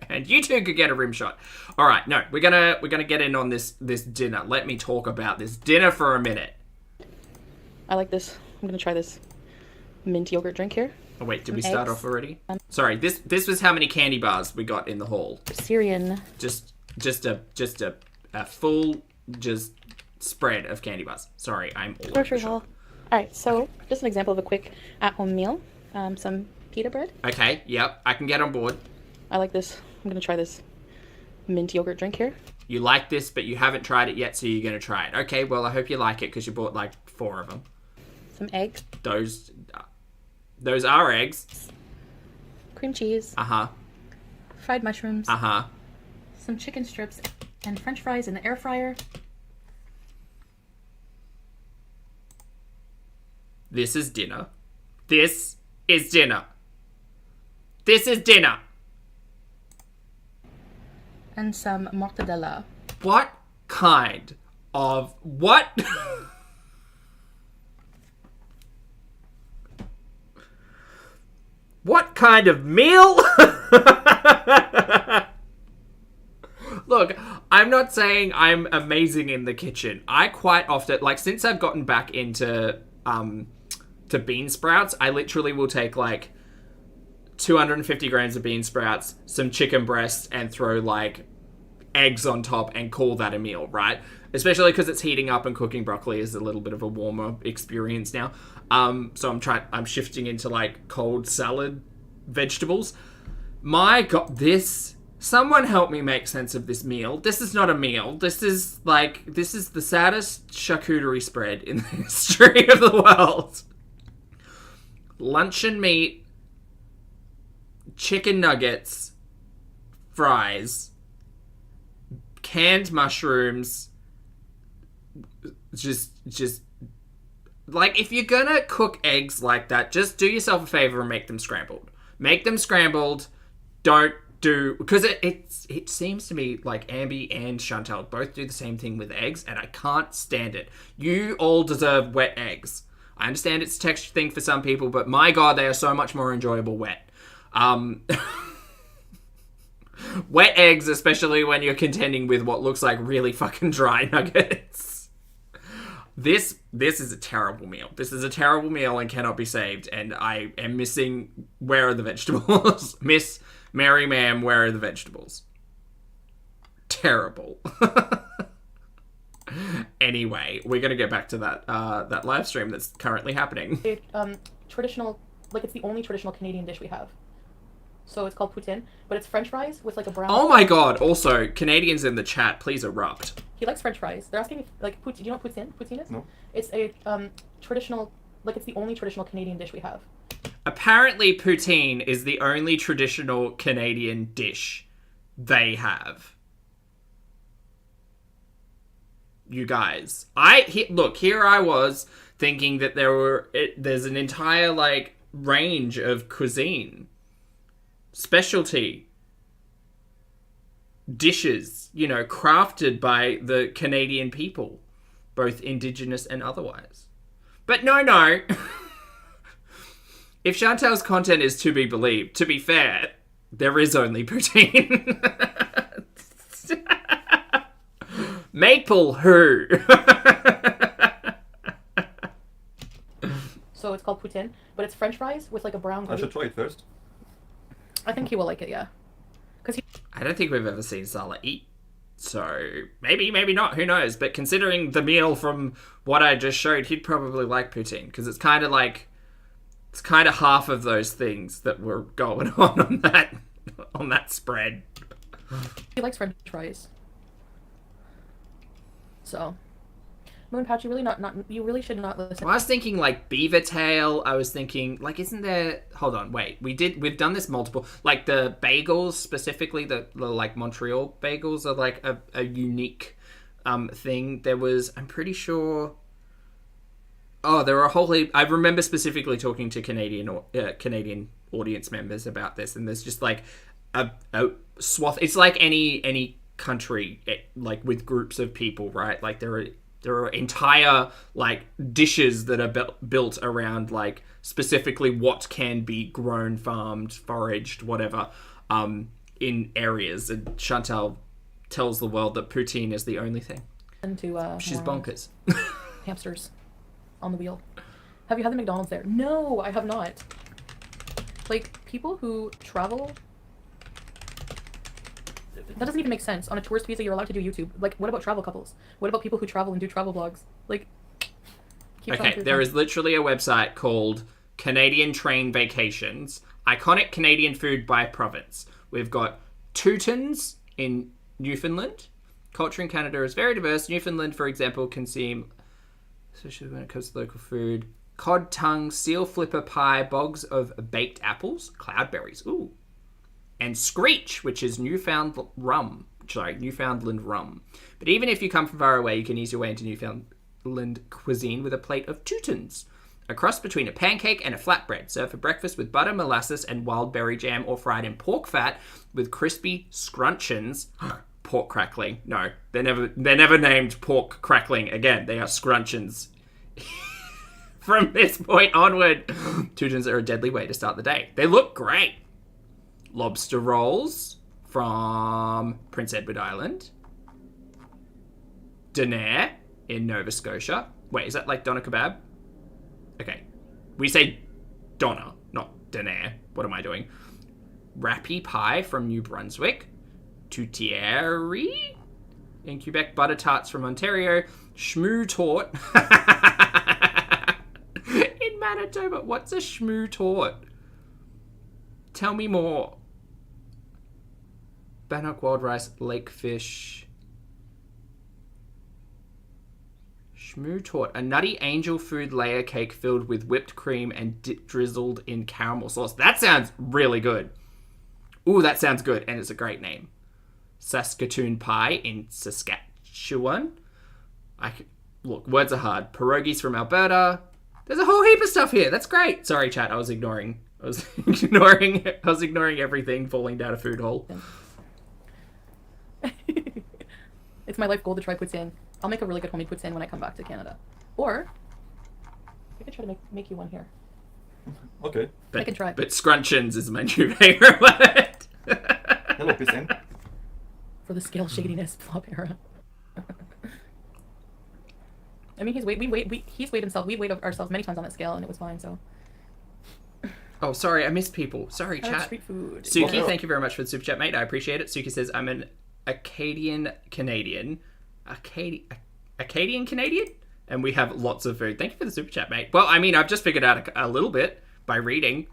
And you two could get a rim shot. All right, no, we're gonna get in on this dinner. Let me talk about this dinner for a minute. I like this. I'm gonna try this mint yogurt drink here. Oh wait, did we start off already? Sorry, this was how many candy bars we got in the haul. Syrian. Just a full spread of candy bars. Sorry, I'm all Grocery over the haul. shop. All right, so just an example of a quick at-home meal. Some pita bread. Okay, yep, I can get on board. I like this. I'm gonna try this mint yogurt drink here. You like this, but you haven't tried it yet, so you're gonna try it. Okay, well, I hope you like it because you bought like 4 of them. Some eggs. Those are eggs. Cream cheese. Uh-huh. Fried mushrooms. Uh-huh. Some chicken strips and French fries in the air fryer. This is dinner. This is dinner. This is dinner. And some mortadella. What kind of... What? What kind of meal? Look, I'm not saying I'm amazing in the kitchen. I quite often, like, since I've gotten back into to bean sprouts, I literally will take like 250 grams of bean sprouts, some chicken breast, and throw like eggs on top and call that a meal, right? Especially because it's heating up and cooking broccoli is a little bit of a warmer experience now. So I'm shifting into like cold salad vegetables. My God, someone help me make sense of this meal. This is not a meal. This is the saddest charcuterie spread in the history of the world. Luncheon meat, chicken nuggets, fries, canned mushrooms, just like, if you're gonna cook eggs like that, just do yourself a favor and make them scrambled. Make them scrambled. Don't do, because it seems to me like Ambi and Chantel both do the same thing with eggs, and I can't stand it. You all deserve wet eggs. I understand it's a texture thing for some people, but my God, they are so much more enjoyable wet. Wet eggs, especially when you're contending with what looks like really fucking dry nuggets. This is a terrible meal. This is a terrible meal and cannot be saved, and I am missing, where are the vegetables? Miss Mary Ma'am, where are the vegetables? Terrible. Anyway, we're gonna get back to that live stream that's currently happening. Traditional, like, it's the only traditional Canadian dish we have. So it's called poutine, but it's French fries with like a brown. Oh my God! Also, Canadians in the chat, please erupt. He likes French fries. They're asking if, like, do you know what poutine? Poutine is? No. It's a traditional, like, it's the only traditional Canadian dish we have. Apparently, poutine is the only traditional Canadian dish they have. You guys, look, here I was thinking that there's an entire like range of cuisine, specialty dishes, you know, crafted by the Canadian people, both Indigenous and otherwise. But no. If Chantel's content is to be believed, to be fair, there is only poutine. Maple who? So it's called poutine, but it's French fries with like a brown. I should try it first. I think he will like it, yeah. I don't think we've ever seen Salah eat. So, maybe not, who knows. But considering the meal from what I just showed, he'd probably like poutine. Because it's kind of half of those things that were going on that spread. He likes French fries. So, Moonpatch, you really should not listen. Well, I was thinking like beaver tail. I was thinking like, isn't there? Hold on, wait. We've done this multiple. Like the bagels specifically, the like Montreal bagels are like a unique thing. There was, I'm pretty sure. Oh, there were a whole heap. I remember specifically talking to Canadian audience members about this, and there's just like a swath. It's like any country, like with groups of people, right? Like there are entire like dishes that are built around like specifically what can be grown, farmed, foraged, whatever, in areas. And Chantel tells the world that poutine is the only thing. She's bonkers. Hamsters on the wheel. Have you had the McDonald's there? No, I have not. Like, people who travel, that doesn't even make sense. On a tourist visa, you're allowed to do YouTube. Like, what about travel couples? What about people who travel and do travel vlogs? Like, okay, there is literally a website called Canadian Train Vacations, iconic Canadian food by province. We've got Teutons in Newfoundland. Culture in Canada is very diverse. Newfoundland, for example, can seem, especially when it comes to local food, cod tongue, seal flipper pie, bogs of baked apples, cloudberries, ooh, and screech, which is Newfoundland rum. But even if you come from far away, you can ease your way into Newfoundland cuisine with a plate of Teutons, a cross between a pancake and a flatbread, served for breakfast with butter, molasses, and wild berry jam, or fried in pork fat with crispy scrunchions. Pork crackling. No, they're never named pork crackling again. They are scrunchions. From this point onward, Teutons are a deadly way to start the day. They look great. Lobster rolls from Prince Edward Island. Donair in Nova Scotia. Wait, is that like doner kebab? Okay. We say doner, not donair. What am I doing? Rappy pie from New Brunswick. Toutieri in Quebec. Butter tarts from Ontario. Shmoo tort in Manitoba. What's a shmoo tort? Tell me more. Bannock wild rice, lake fish. Shmoo tort, a nutty angel food layer cake filled with whipped cream and drizzled in caramel sauce. That sounds really good. Ooh, that sounds good, and it's a great name. Saskatoon pie in Saskatchewan. Look, words are hard. Pierogies from Alberta. There's a whole heap of stuff here. That's great. Sorry, chat. I was ignoring everything falling down a food hole. It's my life goal to try poutine. I'll make a really good homemade poutine when I come back to Canada. Or I could try to make you one here. Okay. I can try. But scrunchions is my new favorite word. Hello, poutine. For the scale shadiness flop era. I mean, he's weighed himself. We weighed ourselves many times on that scale, and it was fine. So. Oh, sorry, I missed people. Sorry, I like chat. street food. Suki, thank you very much for the super chat, mate. I appreciate it. Suki says, I'm an Acadian Canadian. Acadian Canadian? And we have lots of food. Thank you for the super chat, mate. Well, I mean, I've just figured out a little bit by reading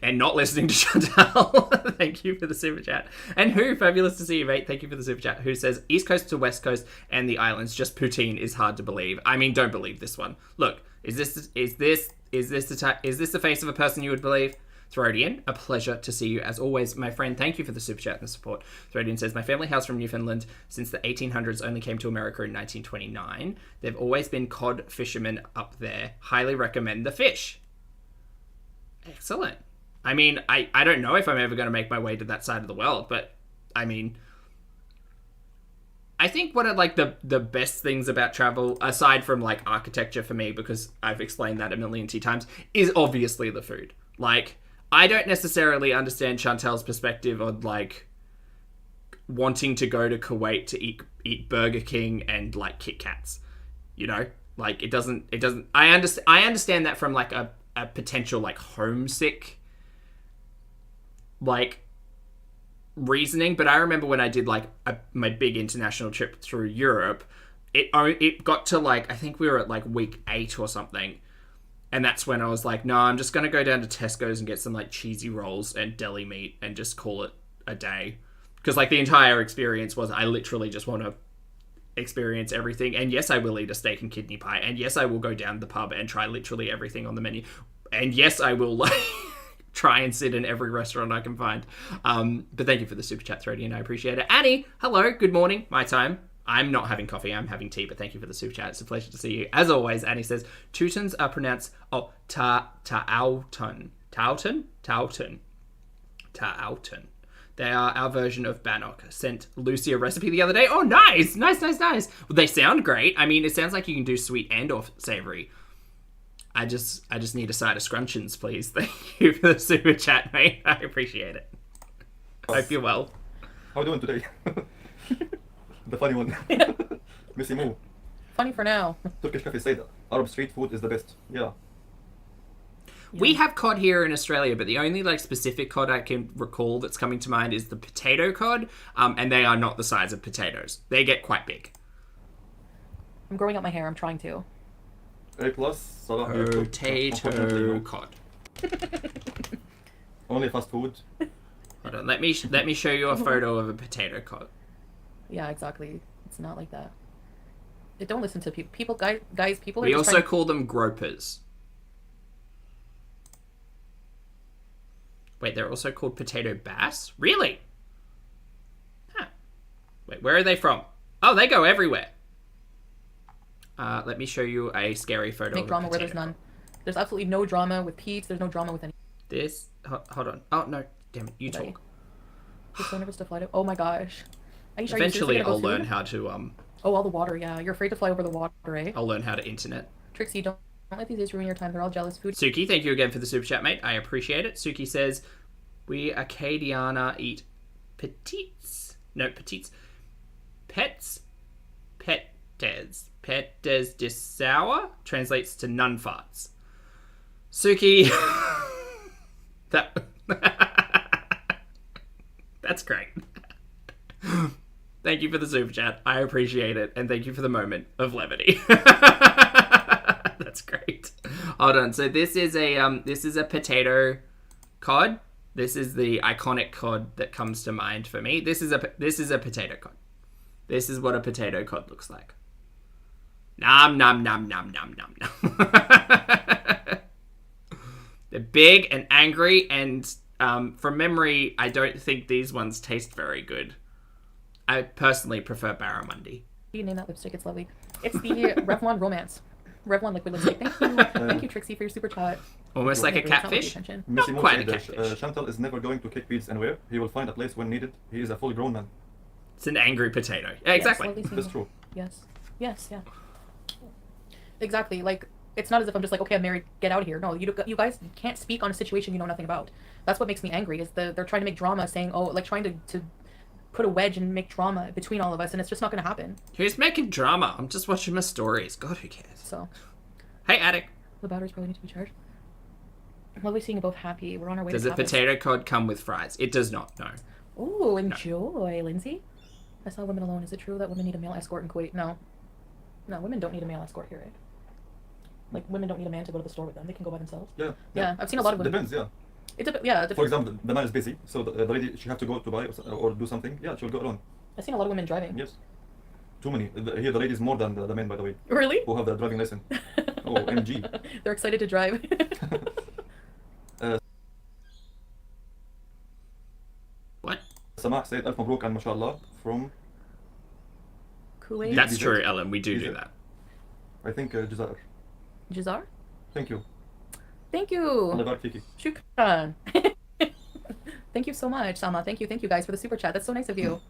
and not listening to Chantel. Thank you for the super chat. And Who, fabulous to see you, mate. Thank you for the super chat. Who says, East Coast to West Coast and the islands, just poutine is hard to believe. I mean, don't believe this one. Look, is this the face of a person you would believe? Throdian, a pleasure to see you as always, my friend. Thank you for the super chat and the support. Throdian says, my family house from Newfoundland since the 1800s only came to America in 1929. They've always been cod fishermen up there. Highly recommend the fish. Excellent. I mean, I don't know if I'm ever going to make my way to that side of the world, but I mean, I think one of like the best things about travel, aside from like architecture for me, because I've explained that a million times, is obviously the food. Like, I don't necessarily understand Chantel's perspective on like wanting to go to Kuwait to eat Burger King and like Kit Kats. You know, like it doesn't. I understand that from like a potential like homesick like reasoning, but I remember when I did like my big international trip through Europe, it got to like, I think we were at like week 8 or something, and that's when I was like, no, I'm just gonna go down to Tesco's and get some like cheesy rolls and deli meat and just call it a day, because like the entire experience was I literally just want to experience everything. And yes, I will eat a steak and kidney pie. And yes, I will go down to the pub and try literally everything on the menu. And yes, I will like try and sit in every restaurant I can find. But thank you for the super chat, Thready, and I appreciate it. Annie, hello, good morning, my time. I'm not having coffee, I'm having tea, but thank you for the super chat. It's a pleasure to see you. As always, Annie says, Teutons are pronounced, Ta'auton. Ta'auton? Ta'auton. Ta'auton. They are our version of Bannock. Sent Lucy a recipe the other day. Oh, nice! Nice. Well, they sound great. I mean, it sounds like you can do sweet and or savoury. I just need a side of scrunchions, please. Thank you for the super chat, mate. I appreciate it. Hope you're well. How are you doing today? The funny one. Missy Moo. Funny for now. Turkish cafe said Arab street food is the best. Yeah. We have cod here in Australia, but the only like specific cod I can recall that's coming to mind is the potato cod, and they are not the size of potatoes. They get quite big. I'm growing out my hair. I'm trying to. A plus. Salah, Potato cod. Only fast food. Hold on, let me show you a photo of a potato cod. Yeah, exactly. It's not like that. Don't listen to people. Guys, people are We just also call them gropers. Wait, they're also called potato bass? Really? Huh. Wait, where are they from? Oh, they go everywhere. Let me show you a scary photo make of a drama where potato there's none. cod. There's absolutely no drama with Pete's. There's no drama with any. This... Hold on. Oh, no. Damn it. You Right. talk. You're so nervous to fly to. Oh my gosh. Aisha, are you seriously Eventually, gonna go I'll learn food? how to... Oh, all the water. Yeah, you're afraid to fly over the water, eh? I'll learn how to internet. Trixie, don't let these days ruin your time. They're all jealous. Food. Suki, thank you again for the super chat, mate. I appreciate it. Suki says, we Acadiana eat petites. No, petites. Pets. Petes. Petes de sour translates to nun farts. Suki. That's great. Thank you for the super chat. I appreciate it. And thank you for the moment of levity. That's great. Hold on. So this is a potato cod. This is the iconic cod that comes to mind for me. This is a potato cod. This is what a potato cod looks like. Nom nom nom nom nom nom nom. They're big and angry, and from memory, I don't think these ones taste very good. I personally prefer barramundi. You name that lipstick. It's lovely. It's the Revlon Romance. Revlon liquid lipstick. Thank you. Thank you, Trixie, for your super chat. Almost like a It's not worth the catfish. attention. Missy Not Moo quite a said catfish. Chantel is never going to kick Beats anywhere. He will find a place when needed. He is a full grown man. It's an angry potato. Yeah, exactly. Yes, lovely That's seeing true. you. Yes, yeah. Exactly. Like, it's not as if I'm just like, okay, I'm married, get out of here. No, you guys can't speak on a situation you know nothing about. That's what makes me angry, is they're trying to make drama, saying, oh, like trying to put a wedge and make drama between all of us, and it's just not going to happen. Who's making drama? I'm just watching my stories. God, who cares? So, Hey, Attic. the batteries probably need to be charged. Lovely seeing you both happy. We're on our way Does to a potato cod come with fries? It does not, no. Ooh, enjoy, Lindsay. I saw Women Alone. Is it true that women need a male escort in Kuwait? No. No, women don't need a male escort here, right? Like, women don't need a man to go to the store with them. They can go by themselves. Yeah. I've seen a lot of women. Depends, yeah. For example, the man is busy, so the lady, she have to go to buy or do something. Yeah, she'll go alone. I've seen a lot of women driving. Yes. Too many. Here, the ladies more than the men, by the way, Really? who have the driving lesson. Oh, MG. They're excited to drive. What? Samah said, Alf Mabruk and Mashallah from, Kuwait. That's BEEZE. true, Ellen. We do BEEZE. that. I think, Jazair. Jazar? Thank you. Thank Allah you. barak fiki. Shukran. Thank you so much, Sama. Thank you guys for the super chat. That's so nice of you.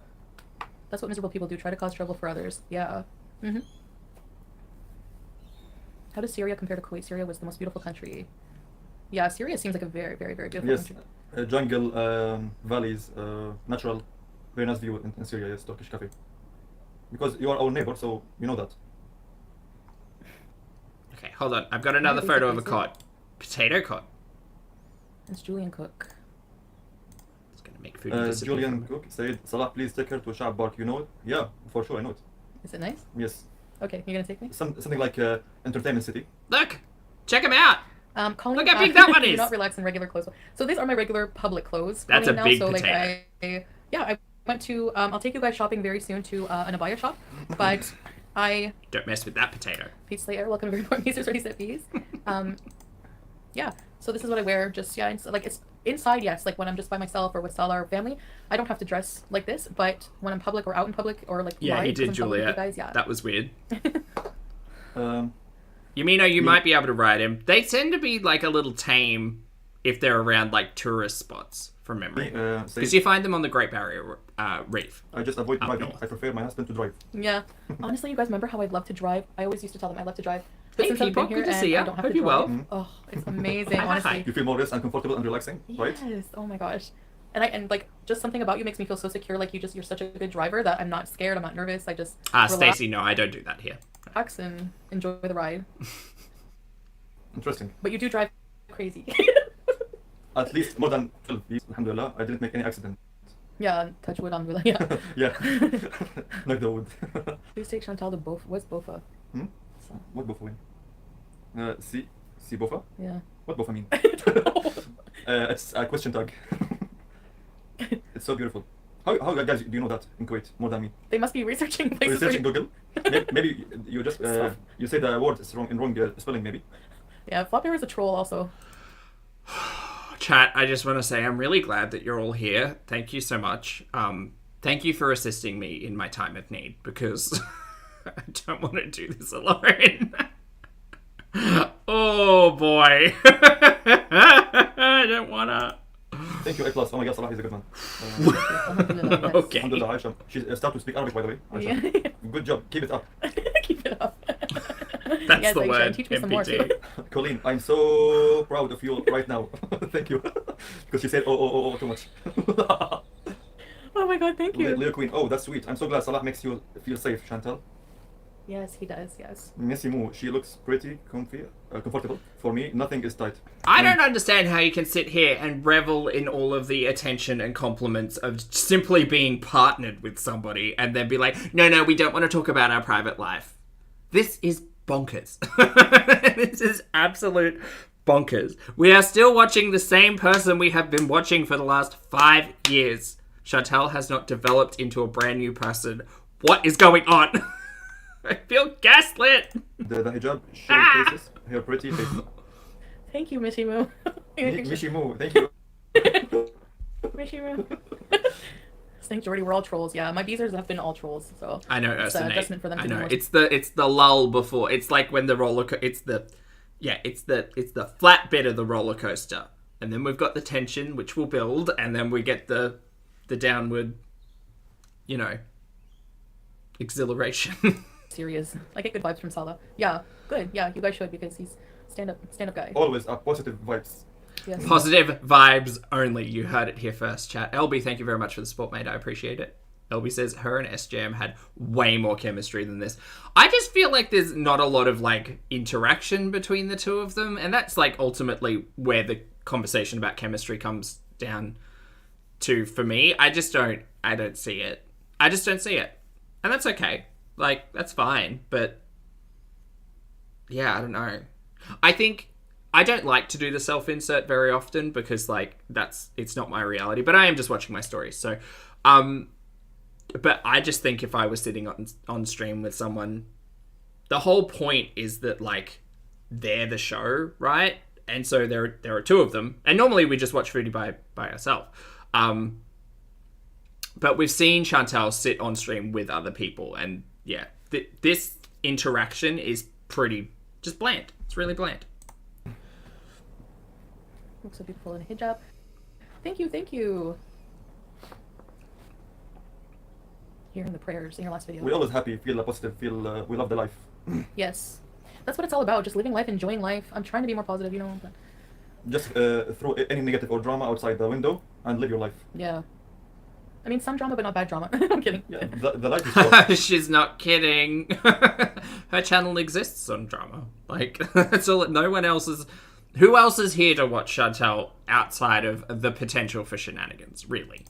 That's what miserable people do. Try to cause trouble for others. Yeah. Mm-hmm. How does Syria compare to Kuwait? Syria was the most beautiful country. Yeah, Syria seems like a very, very, very beautiful Yes, country. jungle, valleys, natural, very nice view in Syria, yes, Turkish cafe. Because you are our neighbor, so you know that. Okay, hold on. I've got another these are photo of a basic. cod. Potato cod. It's Julian Cook. It's going to make food disappear Julian from me. Cook said, Salah, please take her to Shab Park. You know it? Yeah, for sure, I know it. Is it nice? Yes. Okay, you're gonna take me? Something like Entertainment City. Look! Check him out! Colleen, Look how big that one do is! not relax in regular clothes. So these are my regular public clothes. That's a Colleen, big so, potato. Like, I went to, I'll take you guys shopping very soon to an abaya shop, but I... Don't mess with that potato. Peace Slayer, welcome to Very Important Pieces, already said peace. Yeah, so this is what I wear, just, yeah, it's, like, it's inside, yes, like, when I'm just by myself or with Salah or family, I don't have to dress like this, but when I'm public or out in public, or, like, Yeah, live, he 'cause did, I'm public with Julia. you guys, yeah. That was weird. Um, You might be able to ride him. They tend to be, like, a little tame if they're around, like, tourist spots, from memory. Because you find them on the Great Barrier Reef. I just avoid Up driving. north. I prefer my husband to drive. Yeah. Honestly, you guys remember how I'd love to drive? I always used to tell them I'd love to drive. But Hey, since I've people, been here good to and see ya. I don't have Hope to you're well. drive, oh, it's amazing, Hi, hi, hi. honestly. You feel more rest and comfortable and relaxing, right? Yes. Oh my gosh. And like just something about you makes me feel so secure. Like you're such a good driver that I'm not scared. I'm not nervous. I just Stacey, no, I don't do that here. relax and enjoy the ride. Interesting. But you do drive crazy. At least more than 12 years, alhamdulillah, I didn't make any accident. Yeah. Touch wood on wheel. Yeah. Yeah. Knock the wood. Please take Chantel to both. What's bofa? What bofa mean? See bofa? Yeah. What bofa mean? I don't know. It's a question tag. It's so beautiful. How guys do you know that in Kuwait more than me? They must be researching places. Researching Google. Maybe you just you say the word is wrong in wrong spelling maybe. Yeah. Flopper is a troll also. Chat, I just want to say I'm really glad that you're all here. Thank you so much. Thank you for assisting me in my time of need, because I don't want to do this alone. Oh boy. I don't want to. Thank you, A+. Oh my God, Salah is a good man. Alhamdulillah, yes. Okay. Alhamdulillah, Aisha. She started to speak Arabic, by the way. Aisha. Yeah. Good job. Keep it up. Keep it up. That's Yes, the Aisha, word. teach me some more, MPT. too. Colleen, I'm so proud of you right now. Thank you. Because she said, oh, too much. Oh my god, thank you. Little Queen, oh, that's sweet. I'm so glad Salah makes you feel safe, Chantel. Yes, he does, yes. Missy Moo, she looks pretty comfortable. For me, nothing is tight. I don't understand how you can sit here and revel in all of the attention and compliments of simply being partnered with somebody and then be like, no, we don't want to talk about our private life. This is bonkers. This is absolute bonkers. We are still watching the same person we have been watching for the last 5 years. Chantel has not developed into a brand new person. What is going on? I feel gaslit. The hijab, short faces, her pretty face. Thank you, Missy Moo. Missy Moo, thank you. Missy Moo. I think Jordy, we're all trolls. Yeah, my beezers have been all trolls, so I know, it's an adjustment for them to I be know. more... It's the lull before. It's like when the it's the flat bit of the roller coaster, and then we've got the tension, which will build, and then we get the downward, exhilaration. serious. I get good vibes from Salah. Yeah, good. Yeah, you guys should, because he's stand-up guy. Always positive vibes. Yes. Positive vibes only. You heard it here first, chat. LB, thank you very much for the support, mate. I appreciate it. LB says her and SJM had way more chemistry than this. I just feel like there's not a lot of interaction between the two of them, and that's ultimately where the conversation about chemistry comes down to for me. I don't see it. I just don't see it. And that's okay. That's fine, but yeah, I don't know. I think I don't like to do the self-insert very often because it's not my reality, but I am just watching my stories. So, but I just think if I was sitting on stream with someone, the whole point is that they're the show, right? And so there are two of them, and normally we just watch Foodie by ourselves. But we've seen Chantel sit on stream with other people, and yeah, this interaction is pretty just bland. It's really bland. Looks so beautiful in a hijab. Thank you. Hearing the prayers in your last video. We're always happy, feel positive, feel we love the life. Yes. That's what it's all about. Just living life, enjoying life. I'm trying to be more positive, but... Just throw any negative or drama outside the window and live your life. yeah. I mean, some drama, but not bad drama. I'm kidding. Yeah, the life is short. She's not kidding. Her channel exists on drama. That's all. No one else is. Who else is here to watch Chantel outside of the potential for shenanigans? Really,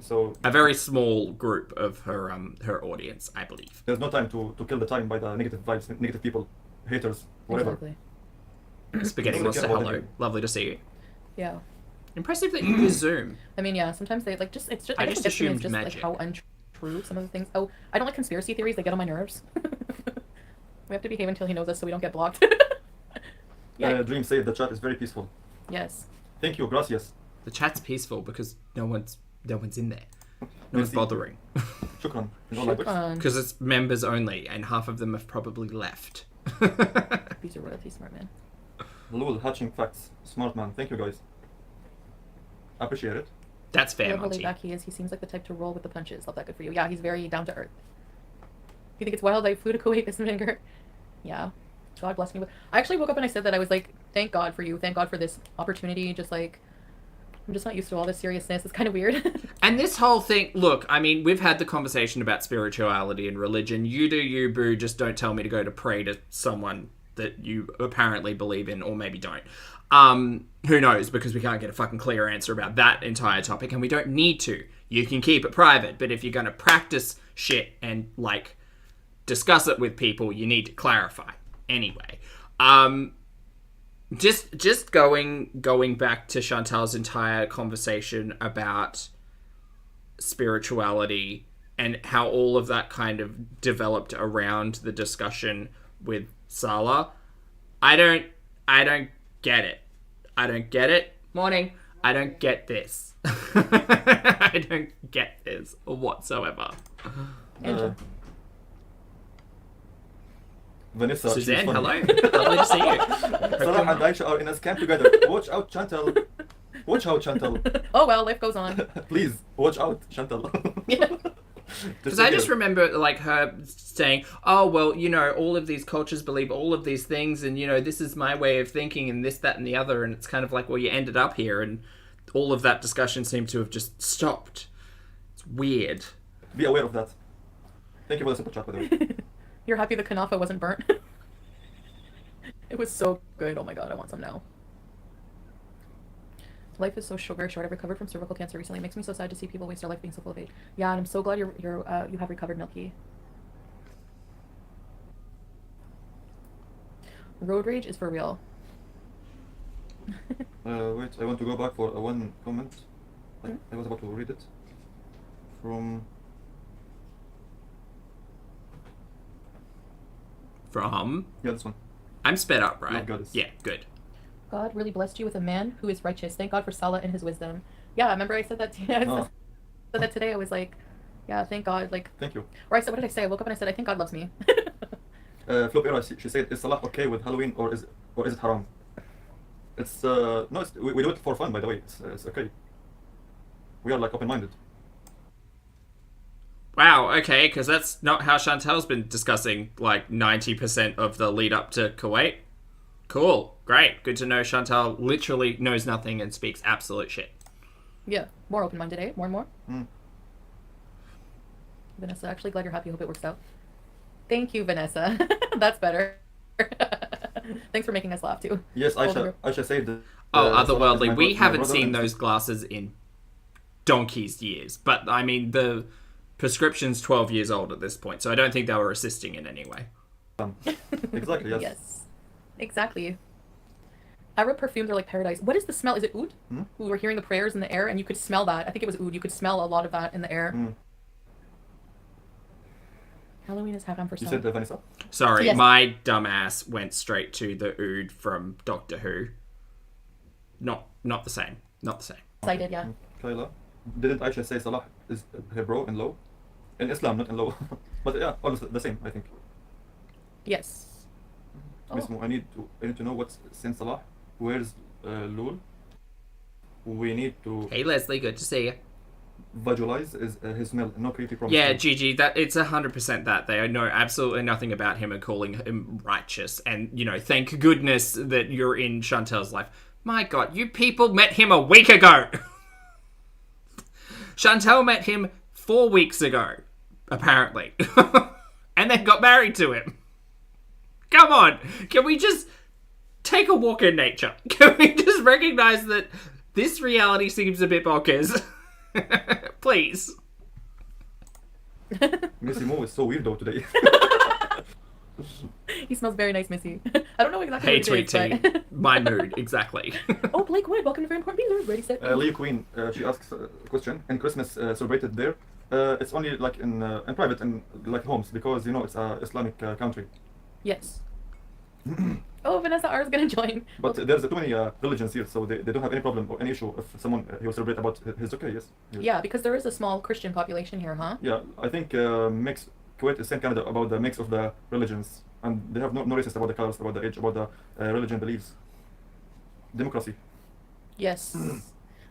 So a very small group of her audience, I believe. there's no time to kill the time by the negative vibes, negative people, haters, whatever. Exactly. Spaghetti Doesn't Monster, care about hello. anything. Lovely to see you. Yeah. Impressive that you use Zoom. I mean, yeah, sometimes they like just it's just I guess just what gets me is assumed just magic. like how untrue some of the things. Oh, I don't like conspiracy theories. They get on my nerves. We have to behave until he knows us so we don't get blocked. Yeah. Dream said the chat is very peaceful. Yes. Thank you, gracias. The chat's peaceful because no one's in there. No one's Merci. bothering. Shukran. In all languages. Because it's members only, and half of them have probably left. These are royalty, smart man. Lul, hatching facts. Smart man. Thank you, guys. Appreciate it. That's I fair, love how laid Monty. back he is. He seems like the type to roll with the punches. Love that. Good for you. Yeah, he's very down to earth. You think it's wild I flew to Kuwait this vinegar? Yeah. God bless me. I actually woke up and I said that I was like, thank God for you. Thank God for this opportunity. Just like, I'm just not used to all this seriousness. It's kind of weird. And this whole thing, look, I mean, we've had the conversation about spirituality and religion. You do you, boo. Just don't tell me to go to pray to someone that you apparently believe in, or maybe don't. Who knows? Because we can't get a fucking clear answer about that entire topic, and we don't need to. You can keep it private, but if you're going to practice shit and, like, discuss it with people, you need to clarify. Anyway, just going back to Chantel's entire conversation about spirituality and how all of that kind of developed around the discussion with Salah. I don't get it. I don't get it. Morning. I don't get this. I don't get this whatsoever. Angel. Vanessa. she's Suzanne, funny. hello. Lovely to see you. Salah and Aisha are in a scam together. Watch out, Chantel. Watch out, Chantel. Oh well, life goes on. Please, watch out, Chantel. Yeah. Because I just remember, like, her saying, oh, well, you know, all of these cultures believe all of these things, and, you know, this is my way of thinking, and this, that, and the other, and it's kind of like, well, you ended up here, and all of that discussion seemed to have just stopped. It's weird. Be aware of that. Thank you for the super chat, by the way. You're happy the kanafa wasn't burnt? It was so good. Oh my god, I want some now. Life is so sugar short. I've recovered from cervical cancer recently. It makes me so sad to see people waste their life being so full of hate. Yeah, and I'm so glad you have recovered, Milky. Road rage is for real. Wait, I want to go back for one comment. I was about to read it. From... Yeah, this one. I'm sped up, right? Love goddess. Yeah, good. God really blessed you with a man who is righteous. Thank God for Salah and his wisdom. Yeah, remember I said that I said that today. I was like, yeah, thank God. Like, Thank you. or I said, what did I say? I woke up and I said, I think God loves me. Flop Era, she said, is Salah okay with Halloween or is it haram? It's no, we do it for fun, by the way. It's okay. We are like open-minded. Wow, okay, because that's not how Chantel's been discussing, like, 90% of the lead up to Kuwait. Cool, great. Good to know Chantel literally knows nothing and speaks absolute shit. Yeah, more open-minded, eh? More and more. Mm. Vanessa, actually glad you're happy. Hope it works out. Thank you, Vanessa. That's better. Thanks for making us laugh too. Yes, Aisha said that. Oh, Salah is otherworldly. my We my haven't brother seen and- those glasses in donkey's years. But, I mean, the prescription's 12 years old at this point, so I don't think they were assisting in any way. Exactly, yes. Yes. Exactly. Arab perfumes are like paradise. What is the smell? Is it oud? Hmm? We were hearing the prayers in the air, and you could smell that. I think it was oud. You could smell a lot of that in the air. Mm. Halloween is haram for You some. said Vanessa? Sorry, Yes. my dumbass went straight to the oud from Doctor Who. Not the same. Not the same. I did, yeah. Kayla, didn't Aisha say Salah is her bro in law? In Islam, not in law. But yeah, almost the same, I think. Yes. Miss Oh. Mo, I need to know what's since Salah. Where's Lul? We need to Hey, Leslie, good to see you. visualize his smell. No creepy promise. Yeah, Gigi, that it's 100% that. They know absolutely nothing about him and calling him righteous. And, you know, thank goodness that you're in Chantel's life. My God, you people met him a week ago. Chantel met him 4 weeks ago, apparently. And then got married to him. Come on, can we just take a walk in nature? Can we just recognize that this reality seems a bit bonkers? Please. Missy Mo is so weird though today. He smells very nice, Missy. I don't know exactly Hey, what sweet it is, tea. but... My mood, exactly. Oh, Blake Wood, welcome to Very Important BEEZE. Ready, set, Leo Queen, she asks a question. In Christmas celebrated there, it's only like in private and like homes because you know it's a Islamic country. Yes. Oh, Vanessa R is gonna join. But there's too many religions here, so they don't have any problem or any issue if someone he will celebrate about his okay. Yes. Yeah, because there is a small Christian population here, huh? Yeah, I think mix Kuwait is same Canada about the mix of the religions, and they have no racist about the colors, about the age, about the religion beliefs. Democracy. Yes.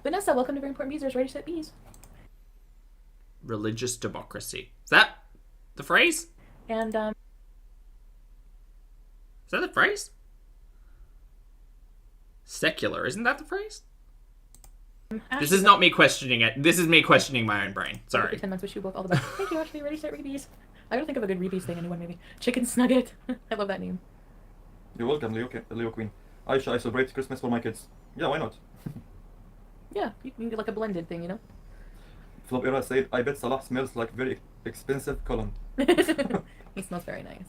Vanessa, welcome to Very Important BEEZE. Ready, set, bees. Religious democracy. Is that the phrase? And Is that the phrase? Secular, isn't that the phrase? This is not me questioning it. This is me questioning my own brain. Sorry. 10 months. Wish you both all the best. Thank you, Ashley. Ready, set, rebees. I gotta think of a good rebees thing. Anyone, maybe. Chicken Snugget. I love that name. You're welcome, Leo Queen. Aisha, I celebrate Christmas for my kids. Yeah, why not? Yeah, you can do like a blended thing, you know? Flop Era said, I bet Salah smells like very expensive cologne. He smells very nice.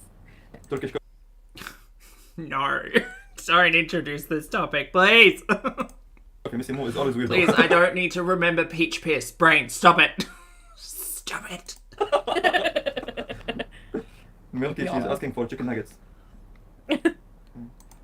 Turkish No. Don't introduce this topic, please. coffee, Missy Mo is always weird. Please, I don't need to remember peach piss. Brain, stop it. Stop it. Milky, she's asking for chicken nuggets.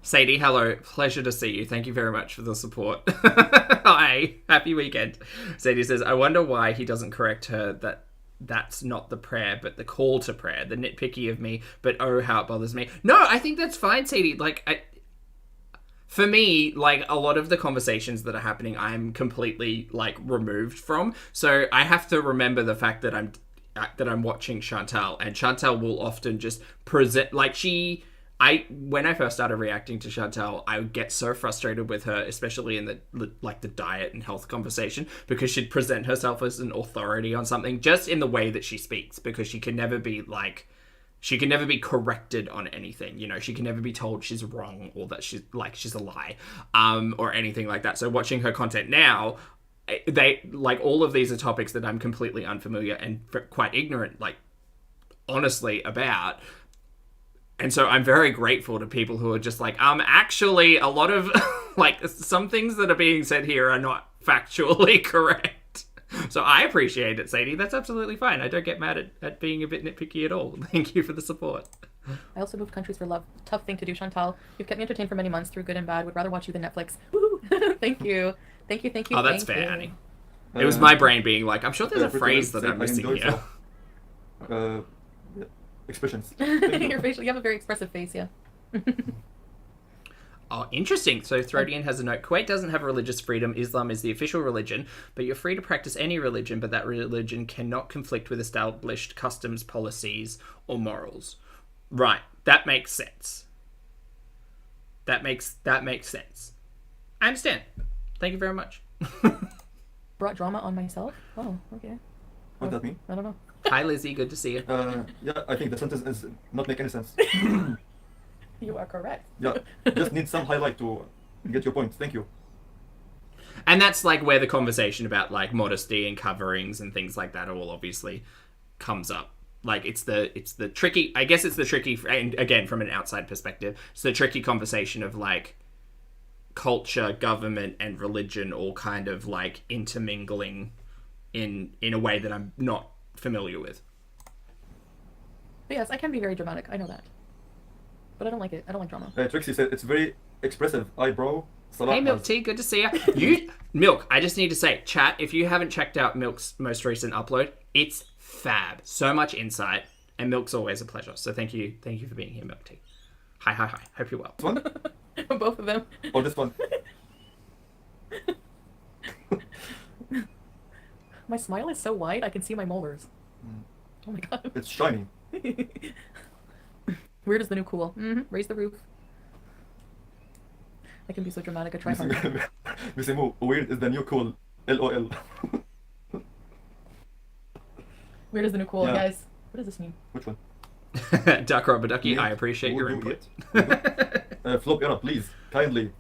Sadie, hello. Pleasure to see you. Thank you very much for the support. Hi. Happy weekend. Sadie says, I wonder why he doesn't correct her that that's not the prayer, but the call to prayer. The nitpicky of me, but oh, how it bothers me. No, I think that's fine, Sadie. Like, for me, like, a lot of the conversations that are happening, I'm completely, like, removed from. So I have to remember the fact that I'm watching Chantel, and Chantel will often just present, like, when I first started reacting to Chantel, I would get so frustrated with her, especially in the diet and health conversation, because she'd present herself as an authority on something just in the way that she speaks, because she can never be corrected on anything. You know, she can never be told she's wrong or that she's a lie, or anything like that. So watching her content now, they, like, all of these are topics that I'm completely unfamiliar and quite ignorant, like, honestly, about. And so I'm very grateful to people who are just like, actually, a lot of, like, some things that are being said here are not factually correct. So I appreciate it, Sadie. That's absolutely fine. I don't get mad at being a bit nitpicky at all. Thank you for the support. I also moved countries for love. Tough thing to do, Chantal. You've kept me entertained for many months through good and bad. Would rather watch you than Netflix. Woohoo! Thank you. Thank you. Oh, that's fair, Annie. It was my brain being like, I'm sure there's a phrase that I'm missing here. Expressions. Your facial, you have a very expressive face, yeah. Oh, interesting. So Throdian has a note. Kuwait doesn't have religious freedom. Islam is the official religion, but you're free to practice any religion, but that religion cannot conflict with established customs, policies, or morals. Right. That makes sense. That makes sense. I understand. Thank you very much. Brought drama on myself? Oh, okay. What does that mean? I don't know. Hi, Lizzie. Good to see you. Yeah, I think the sentence is not make any sense. You are correct. Yeah, just need some highlight to get your point. Thank you. And that's like where the conversation about like modesty and coverings and things like that all obviously comes up. Like it's the tricky, I guess it's the tricky, and again from an outside perspective, it's the tricky conversation of like culture, government, and religion all kind of like intermingling in a way that I'm not familiar with. But yes, I can be very dramatic. I know that. But I don't like it. I don't like drama. Trixie said it's very expressive eyebrow. Salah Hey, Milk has- Tea, good to see you. Milk, I just need to say, chat, if you haven't checked out Milk's most recent upload, it's fab. So much insight, and Milk's always a pleasure. So thank you for being here, Milk Tea. Hi. Hope you're well. This one Both of them. or this one? My smile is so wide, I can see my molars. Oh my god. It's shiny. Weird is the new cool. Raise the roof. I can be so dramatic. I try hard. Missy Mo, weird is the new cool. LOL. Weird is the new cool, Yeah. guys. What does this mean? Which one? Duck Rubber Ducky, I appreciate your Would you input. Flop Era, please, kindly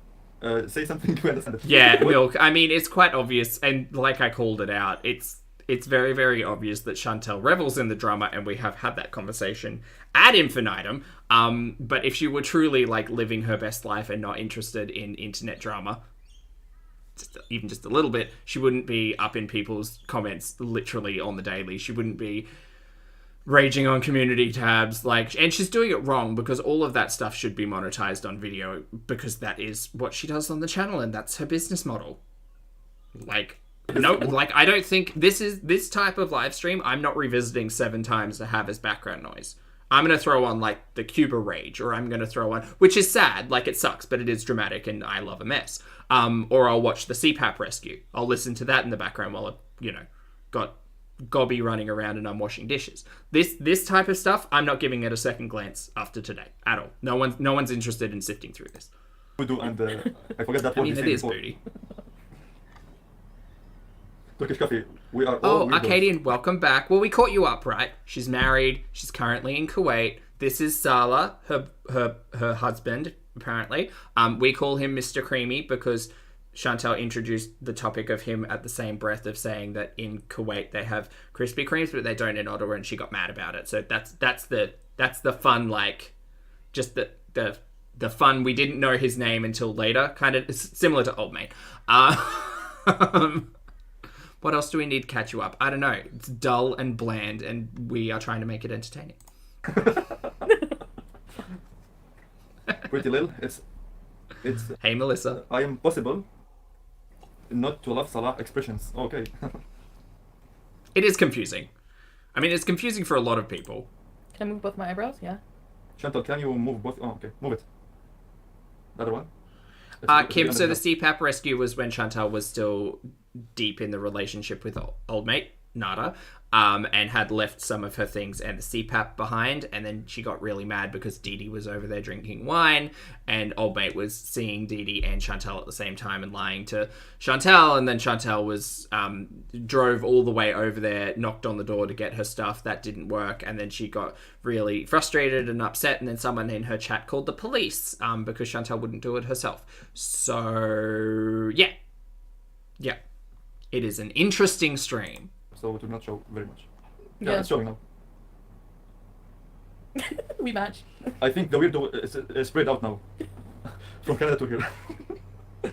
say something to understand it. Yeah, Milk. I mean, it's quite obvious, and like I called it out, it's it's very, very obvious that Chantel revels in the drama, and we have had that conversation ad infinitum. But if she were truly like living her best life and not interested in internet drama, even just a little bit, she wouldn't be up in people's comments literally on the daily. She wouldn't be raging on community tabs, and she's doing it wrong, because all of that stuff should be monetized on video, because that is what she does on the channel, and that's her business model. I don't think this type of live stream I'm not revisiting 7 times to have as background noise. I'm going to throw on the Cuba rage, or I'm going to throw on, which is sad, it sucks, but it is dramatic and I love a mess. Or I'll watch the CPAP rescue. I'll listen to that in the background while I've, got Gobby running around and I'm washing dishes. This type of stuff, I'm not giving it a second glance after today at all. No one's interested in sifting through this. We do, and I forget that I word mean, you it said is before. booty. Turkish coffee. We are all weirdos. Arcadian, welcome back. Well, we caught you up, right? She's married. She's currently in Kuwait. This is Salah, her husband, apparently. We call him Mr. Creamy because Chantel introduced the topic of him at the same breath of saying that in Kuwait they have Krispy Kremes, but they don't in Ottawa, and she got mad about it. So that's the fun, just the fun. We didn't know his name until later. Kind of similar to Old Mate. What else do we need to catch you up? I don't know. It's dull and bland, and we are trying to make it entertaining. Pretty little. It's. Hey, Melissa. I am possible not to love Salah expressions. Okay. It is confusing. I mean, it's confusing for a lot of people. Can I move both my eyebrows? Yeah. Chantal, can you move both? Oh, okay. Move it. The other one. Kim, so the CPAP rescue was when Chantel was still deep in the relationship with old mate, Nada, and had left some of her things and the CPAP behind, and then she got really mad because Dee Dee was over there drinking wine, and old mate was seeing Dee Dee and Chantel at the same time and lying to Chantel, and then Chantel was drove all the way over there, knocked on the door to get her stuff. That didn't work, and then she got really frustrated and upset, and then someone in her chat called the police because Chantel wouldn't do it herself. So yeah, it is an interesting stream. So it will not show very much. Yeah. It's showing now. We match. I think the weirdo is spread out now. From Canada to here.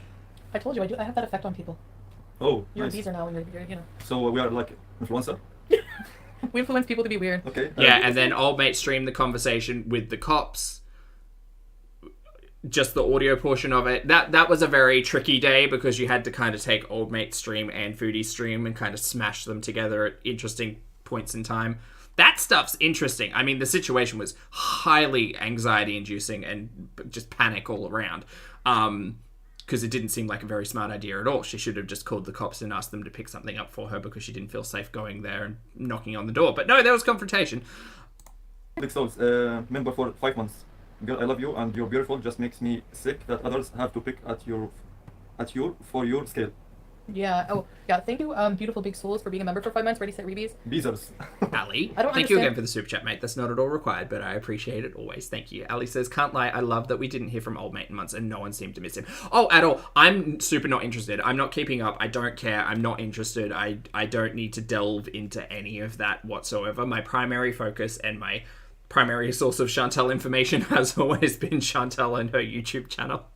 I told you I have that effect on people. Oh, You're nice. a BEEZE now, and you're. So we are like influencer? We influence people to be weird. Okay. Yeah, and then old mate streamed the conversation with the cops. Just the audio portion of it. That was a very tricky day because you had to kind of take old mate stream and Foodie stream and kind of smash them together at interesting points in time. That stuff's interesting. I mean, the situation was highly anxiety-inducing and just panic all around. Because it didn't seem like a very smart idea at all. She should have just called the cops and asked them to pick something up for her because she didn't feel safe going there and knocking on the door. But no, there was confrontation. Big Souls, member for 5 months. Girl, I love you and you're beautiful. Just makes me sick that others have to pick at you for your scale. Yeah. Oh, yeah. Thank you, beautiful big souls, for being a member for 5 months. Ready, set, rebees. BEEZERS. Ali, I don't thank you understand. again for the super chat, mate. That's not at all required, but I appreciate it always. Thank you. Ali says, can't lie, I love that we didn't hear from old mate in months and no one seemed to miss him. Oh, at all. I'm super not interested. I'm not keeping up. I don't care. I'm not interested. I don't need to delve into any of that whatsoever. My primary focus and my primary source of Chantel information has always been Chantel and her YouTube channel.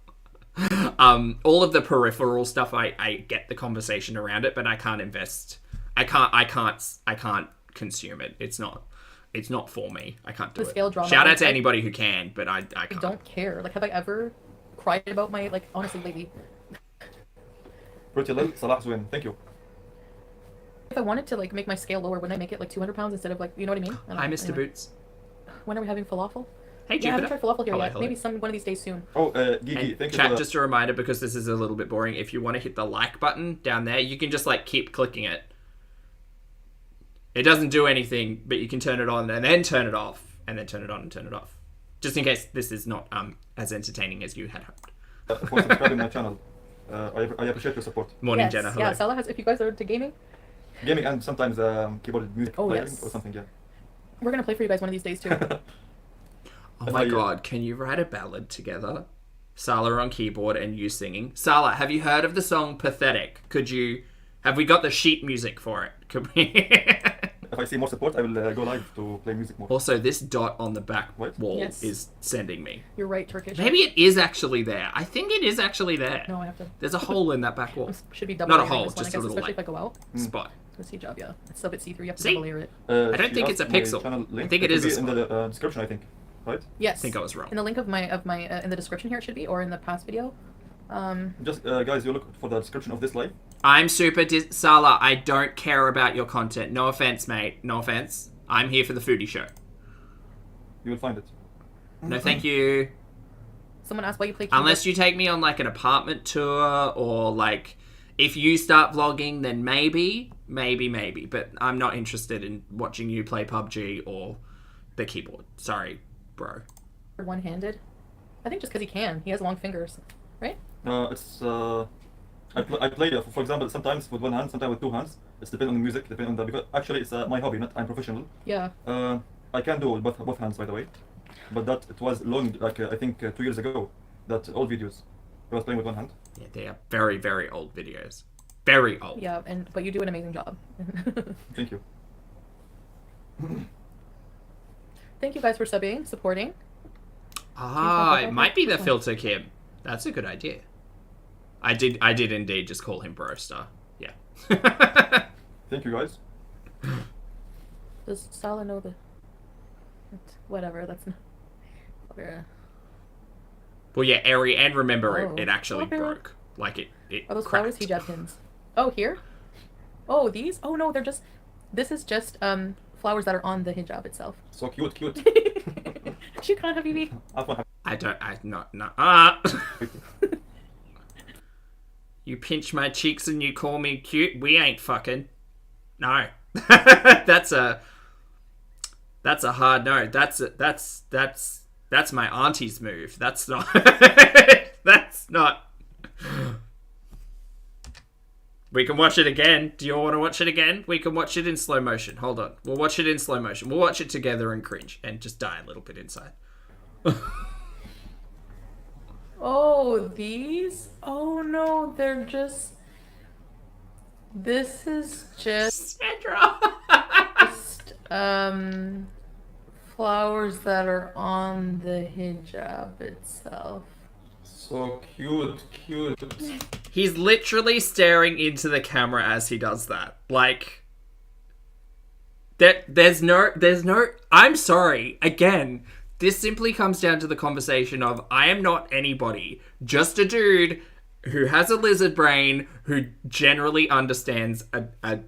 All of the peripheral stuff, I get the conversation around it, but I can't invest. I can't consume it. It's not for me. I can't do The it. scale drama, Shout out to I- anybody who can, but I I can't. don't care. Like, have I ever cried about my, honestly, lately? Pretty little. Salah win. Thank you. If I wanted to, make my scale lower, wouldn't I make it, 200 pounds instead of, you know what I mean? I don't Hi, know. Mr. Anyway. Boots. When are we having falafel? Hey, Yeah, I haven't Jupiter. tried falafel here Hello, yet. hello. Maybe one of these days soon. Oh, Gigi, And thank you chat, for that. just a reminder, because this is a little bit boring, if you want to hit the like button down there, you can just keep clicking it. It doesn't do anything, but you can turn it on and then turn it off, and then turn it on and turn it off. Just in case this is not as entertaining as you had hoped. For subscribing my channel. I appreciate your support. Morning, Yes, Jenna. Hello. Yeah, Salah has, if you guys are into gaming, Gaming and sometimes keyboard music Oh, playing yes. or something, yeah. we're going to play for you guys one of these days too. Oh my god, can you write a ballad together? Salah on keyboard and you singing. Salah, have you heard of the song Pathetic? Could you Have we got the sheet music for it? Could we? If I see more support, I will go live to play music more. Also, this dot on the back What? wall Yes. is sending me. You're right, Turkish. Maybe it is actually there. I think it is actually there. No, I have to. There's a hole in that back wall. Should be double Not a layering hole, this one, just I a guess, little, especially like, if I go out. Spot. Let's see, job, yeah. It's still a bit see-through. You have to See? double layer it. I don't She think it's a asked my pixel. channel I link. think it is will a be in spot. the description, I think. Right? Yes. I think I was wrong. In the link of my in the description here it should be, or in the past video. Just guys, you look for the description of this live. I'm super Salah, I don't care about your content. No offense, mate. No offense. I'm here for the foodie show. You will find it. No, thank you. Someone asked why you play. Unless you take me on like an apartment tour, or like if you start vlogging, then maybe. But I'm not interested in watching you play PUBG or the keyboard. Sorry, bro. one-handed. I think just because he can. He has long fingers, right? I play, for example, sometimes with one hand, sometimes with two hands. It's depending on the music, depending on the, because actually it's my hobby, not I'm professional. Yeah. I can do it both hands, by the way. But that it was long, like I think 2 years ago, that old videos. I was playing with one hand. Yeah, they are very, very old videos. Very old. Yeah, but you do an amazing job. Thank you. Thank you guys for subbing, supporting. Ah, it might be the filter Kim. That's a good idea. I did indeed just call him Broster. Yeah. Thank you, guys. Does Salah know the... Whatever, that's not... Well, yeah, Eri, and remember, Oh. it actually Okay. broke. Like, it Are those flowers cracked. hijab pins? Oh, here? Oh, these? Oh, no, they're just... This is just flowers that are on the hijab itself. So cute. Shukran, Habibi. You pinch my cheeks and you call me cute? We ain't fucking. No. That's a hard no. That's my auntie's move. That's not that's not. We can watch it again. Do you all want to watch it again? We can watch it in slow motion. Hold on. We'll watch it in slow motion. We'll watch it together and cringe and just die a little bit inside. Oh, these? Oh, no, they're just... This is just... flowers that are on the hijab itself. So cute. He's literally staring into the camera as he does that. Like, there's no, I'm sorry, again, this simply comes down to the conversation of, I am not anybody, just a dude who has a lizard brain, who generally understands a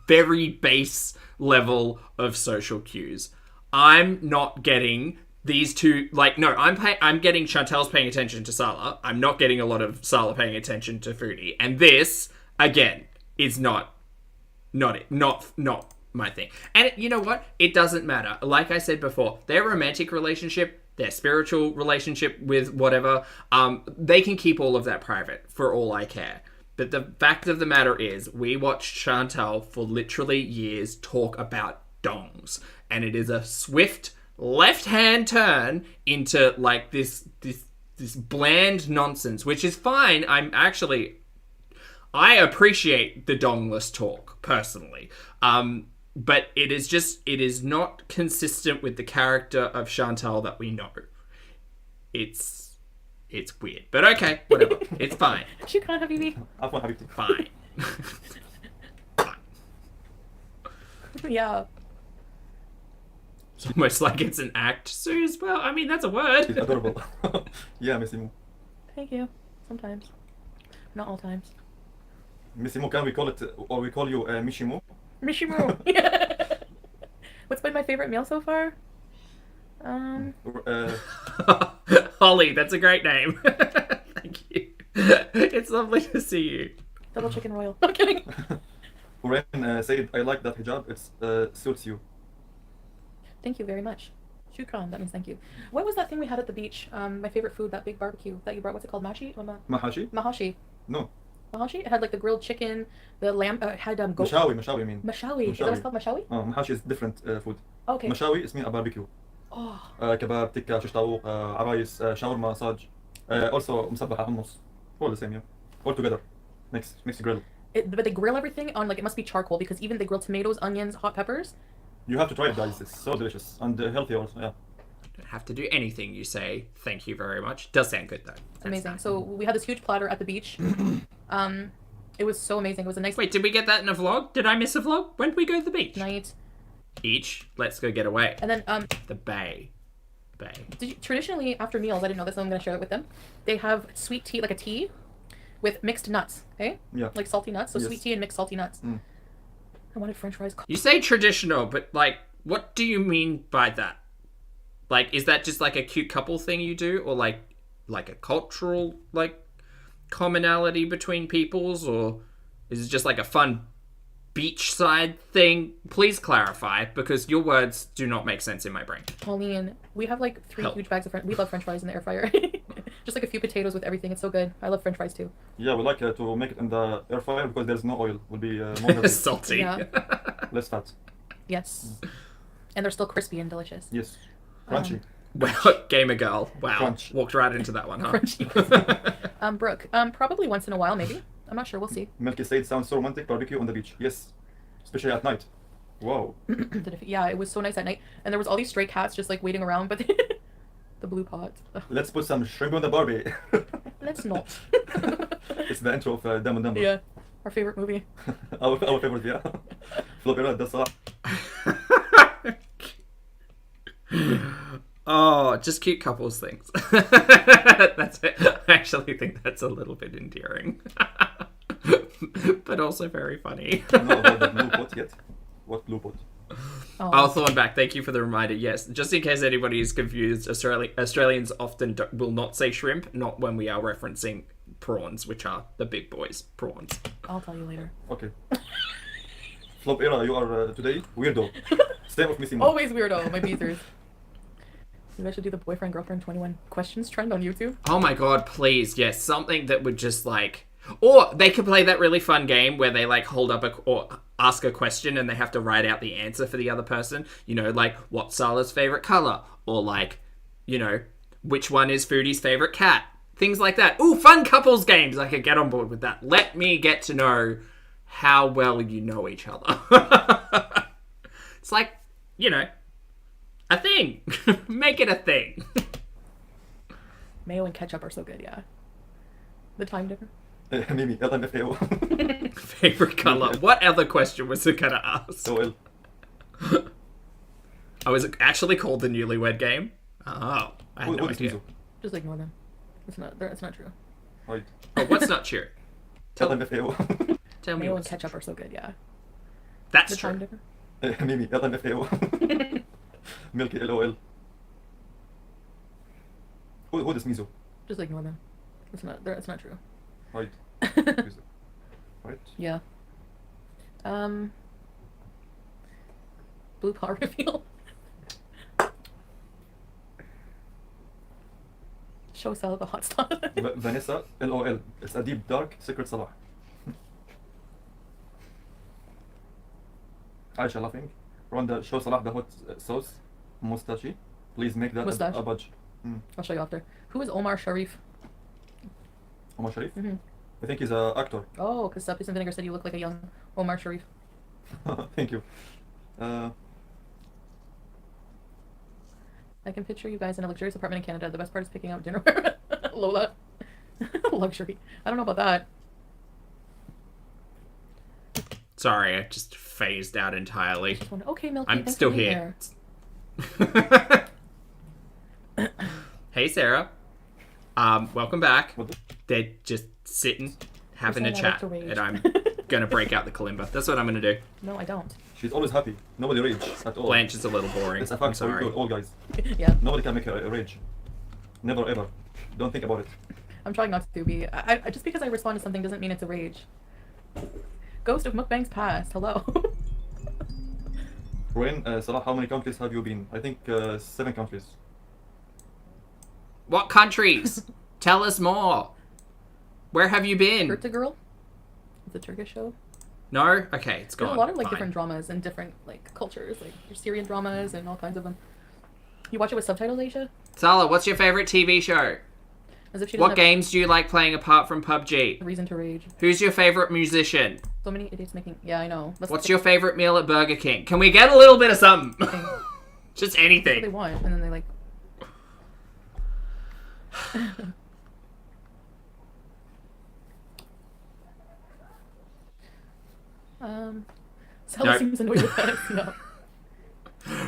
very base level of social cues. I'm not getting these two, like, no, I'm getting Chantel's paying attention to Salah. I'm not getting a lot of Salah paying attention to Foodie. And this, again, is not my thing. And you know what? It doesn't matter. Like I said before, their romantic relationship, their spiritual relationship with whatever, they can keep all of that private for all I care. But the fact of the matter is, we watched Chantel for literally years talk about dongs. And it is a swift left-hand turn into like this bland nonsense, which is fine. I appreciate the dongless talk personally. But it is not consistent with the character of Chantel that we know. It's weird. But okay, whatever. It's fine. Shukran, Habibi. Afwan Habibti. Fine. Yeah. It's almost like it's an act. Suze, well, I mean, that's a word. It's adorable. Yeah, Missimo. Thank you. Sometimes. Not all times. Missimo, can we call it, or we call you Mishimo? Mishimu. What's been my favorite meal so far? Holly, that's a great name. Thank you. It's lovely to see you. Double chicken royal. I'm kidding. Uren said, I like that hijab, it suits you. Thank you very much. Shukran, that means thank you. What was that thing we had at the beach? My favorite food, that big barbecue that you brought. What's it called? Mashi? Mahashi? Mahashi. No. Mahashi? It had like the grilled chicken, the lamb, it had goat. Mashawi, I mean. Mashawi. Is that what it's called? Mashawi? Mahashi is different food. Okay. Mashawi is mean a barbecue. Oh. Kebab, tikka, shish tawuq, عرايس, shawarma, saj. Also مسبحة, hummus. All the same, yeah. All together. Makes you grill. But they grill everything on like it must be charcoal because even they grill tomatoes, onions, hot peppers. You have to try it, guys. It's so delicious and healthy also. Yeah. Don't have to do anything you say. Thank you very much. Does sound good though. That's Amazing. nice. So we had this huge platter at the beach. It was so amazing. It was a nice Wait, did we get that in a vlog? Did I miss a vlog? When did we go to the beach? night. Each. Let's go get away. And then The bay. traditionally after meals, I didn't know this, so I'm gonna share it with them. They have sweet tea, like a tea, with mixed nuts. Okay. Yeah. Like salty nuts. So Yes. sweet tea and mixed salty nuts. Mm. I wanted French fries. You say traditional, but like, what do you mean by that? Like, is that just like a cute couple thing you do, or like a cultural like commonality between peoples, or is it just like a fun beachside thing? Please clarify, because your words do not make sense in my brain. Pauline, we have like 3 Help. huge bags of we love French fries in the air fryer. Just like a few potatoes with everything. It's so good. I love French fries too. Yeah, we like to make it in the air fryer because there's no oil. Will be more healthy, Salty. Yeah. less fat. Yes. And they're still crispy and delicious. Yes. Crunchy. Well, gamer girl. Wow. Crunch. Walked right into that one, huh? Crunchy. Brooke, probably once in a while, maybe. I'm not sure. We'll see. Milky said sounds so romantic. Barbecue on the beach. Yes. Especially at night. Wow. Yeah, it was so nice at night. And there was all these stray cats just like waiting around, but the blue pot. Ugh. Let's put some shrimp on the Barbie. Let's not. It's the intro of Dumb and Dumber. Yeah. Our favorite movie. our favorite, yeah. Flopira, that's all. Oh, just cute couples things. That's it. I actually think that's a little bit endearing. But also very funny. No, about the blue pot yet. What blue pot? Oh, Thornback, thank you for the reminder. Yes, just in case anybody is confused, Australians often will not say shrimp, not when we are referencing prawns, which are the big boys' prawns. I'll tell you later. Okay. Flopira, you are today weirdo. Stay with missing. Always weirdo, my beezers. Maybe I should do the boyfriend girlfriend 21 questions trend on YouTube. Oh my god, please, yes, something that would just like... Or they could play that really fun game where they like hold up or ask a question and they have to write out the answer for the other person. You know, like, what's Sala's favorite color? Or like, you know, which one is Foodie's favorite cat? Things like that. Ooh, fun couples games. I could get on board with that. Let me get to know how well you know each other. It's like, you know, a thing. Make it a thing. Mayo and ketchup are so good, yeah. The time difference. Mimi, LMFAO. Favorite color. What other question was it gonna ask? So well. Oh, is it actually called the Newlywed Game? Oh, I had no What is idea. Mizu? Just ignore them. It's not true. Right. Oh, what's not true? LMFAO. Tell me Mayo and what's ketchup are so good, yeah. That's The time true. difference. Mimi, LMFAO. Milky LOL. Who is Mizu? Just ignore them. It's not true. Right. Right. Yeah. Blue pot reveal. Show Sal the hot spot. Vanessa LOL. It's a deep dark secret Salah. Aisha laughing. Rhonda, show Salah the hot sauce. Mustache. Please make that Mustache. a budge. I'll show you after. Who is Omar Sharif? Omar Sharif? Mm-hmm. I think he's an actor. Oh, because Peace and Vinegar said you look like a young Omar Sharif. Thank you. I can picture you guys in a luxurious apartment in Canada. The best part is picking out dinner. Lola. Luxury. I don't know about that. Sorry, I just phased out entirely. Just wonder, okay, Milky, I'm thanks still for being here. here. Hey, Sarah. Welcome back. What the- They're just sitting, having a saying I like chat, to rage. and I'm gonna break out the kalimba. That's what I'm gonna do. No, I don't. She's always happy. Nobody rage at all. Blanche is a little boring. It's a I'm fact for sorry. you all guys. Yeah, Nobody can make a rage. Never ever. Don't think about it. I'm trying not to be. I just because I respond to something doesn't mean it's a rage. Ghost of Mukbang's past. Hello. Rain, Salah, how many countries have you been? I think 7 countries. What countries? Tell us more. Where have you been? Kurta Girl. It's a Turkish show. No? Okay, it's There's gone. a lot of like Fine. different dramas and different like cultures. Like there's Syrian dramas and all kinds of them. You watch it with subtitles, Aisha? Sala, what's your favorite TV show? As if she doesn't What have games do you like playing apart from PUBG? a reason to rage. Who's your favorite musician? So many idiots making. Yeah, I know. That's What's your favorite meal at Burger King? Can we get a little bit of something? thing. Just That's what they anything. want, and then they like. Sally No. seems annoyed with us. No.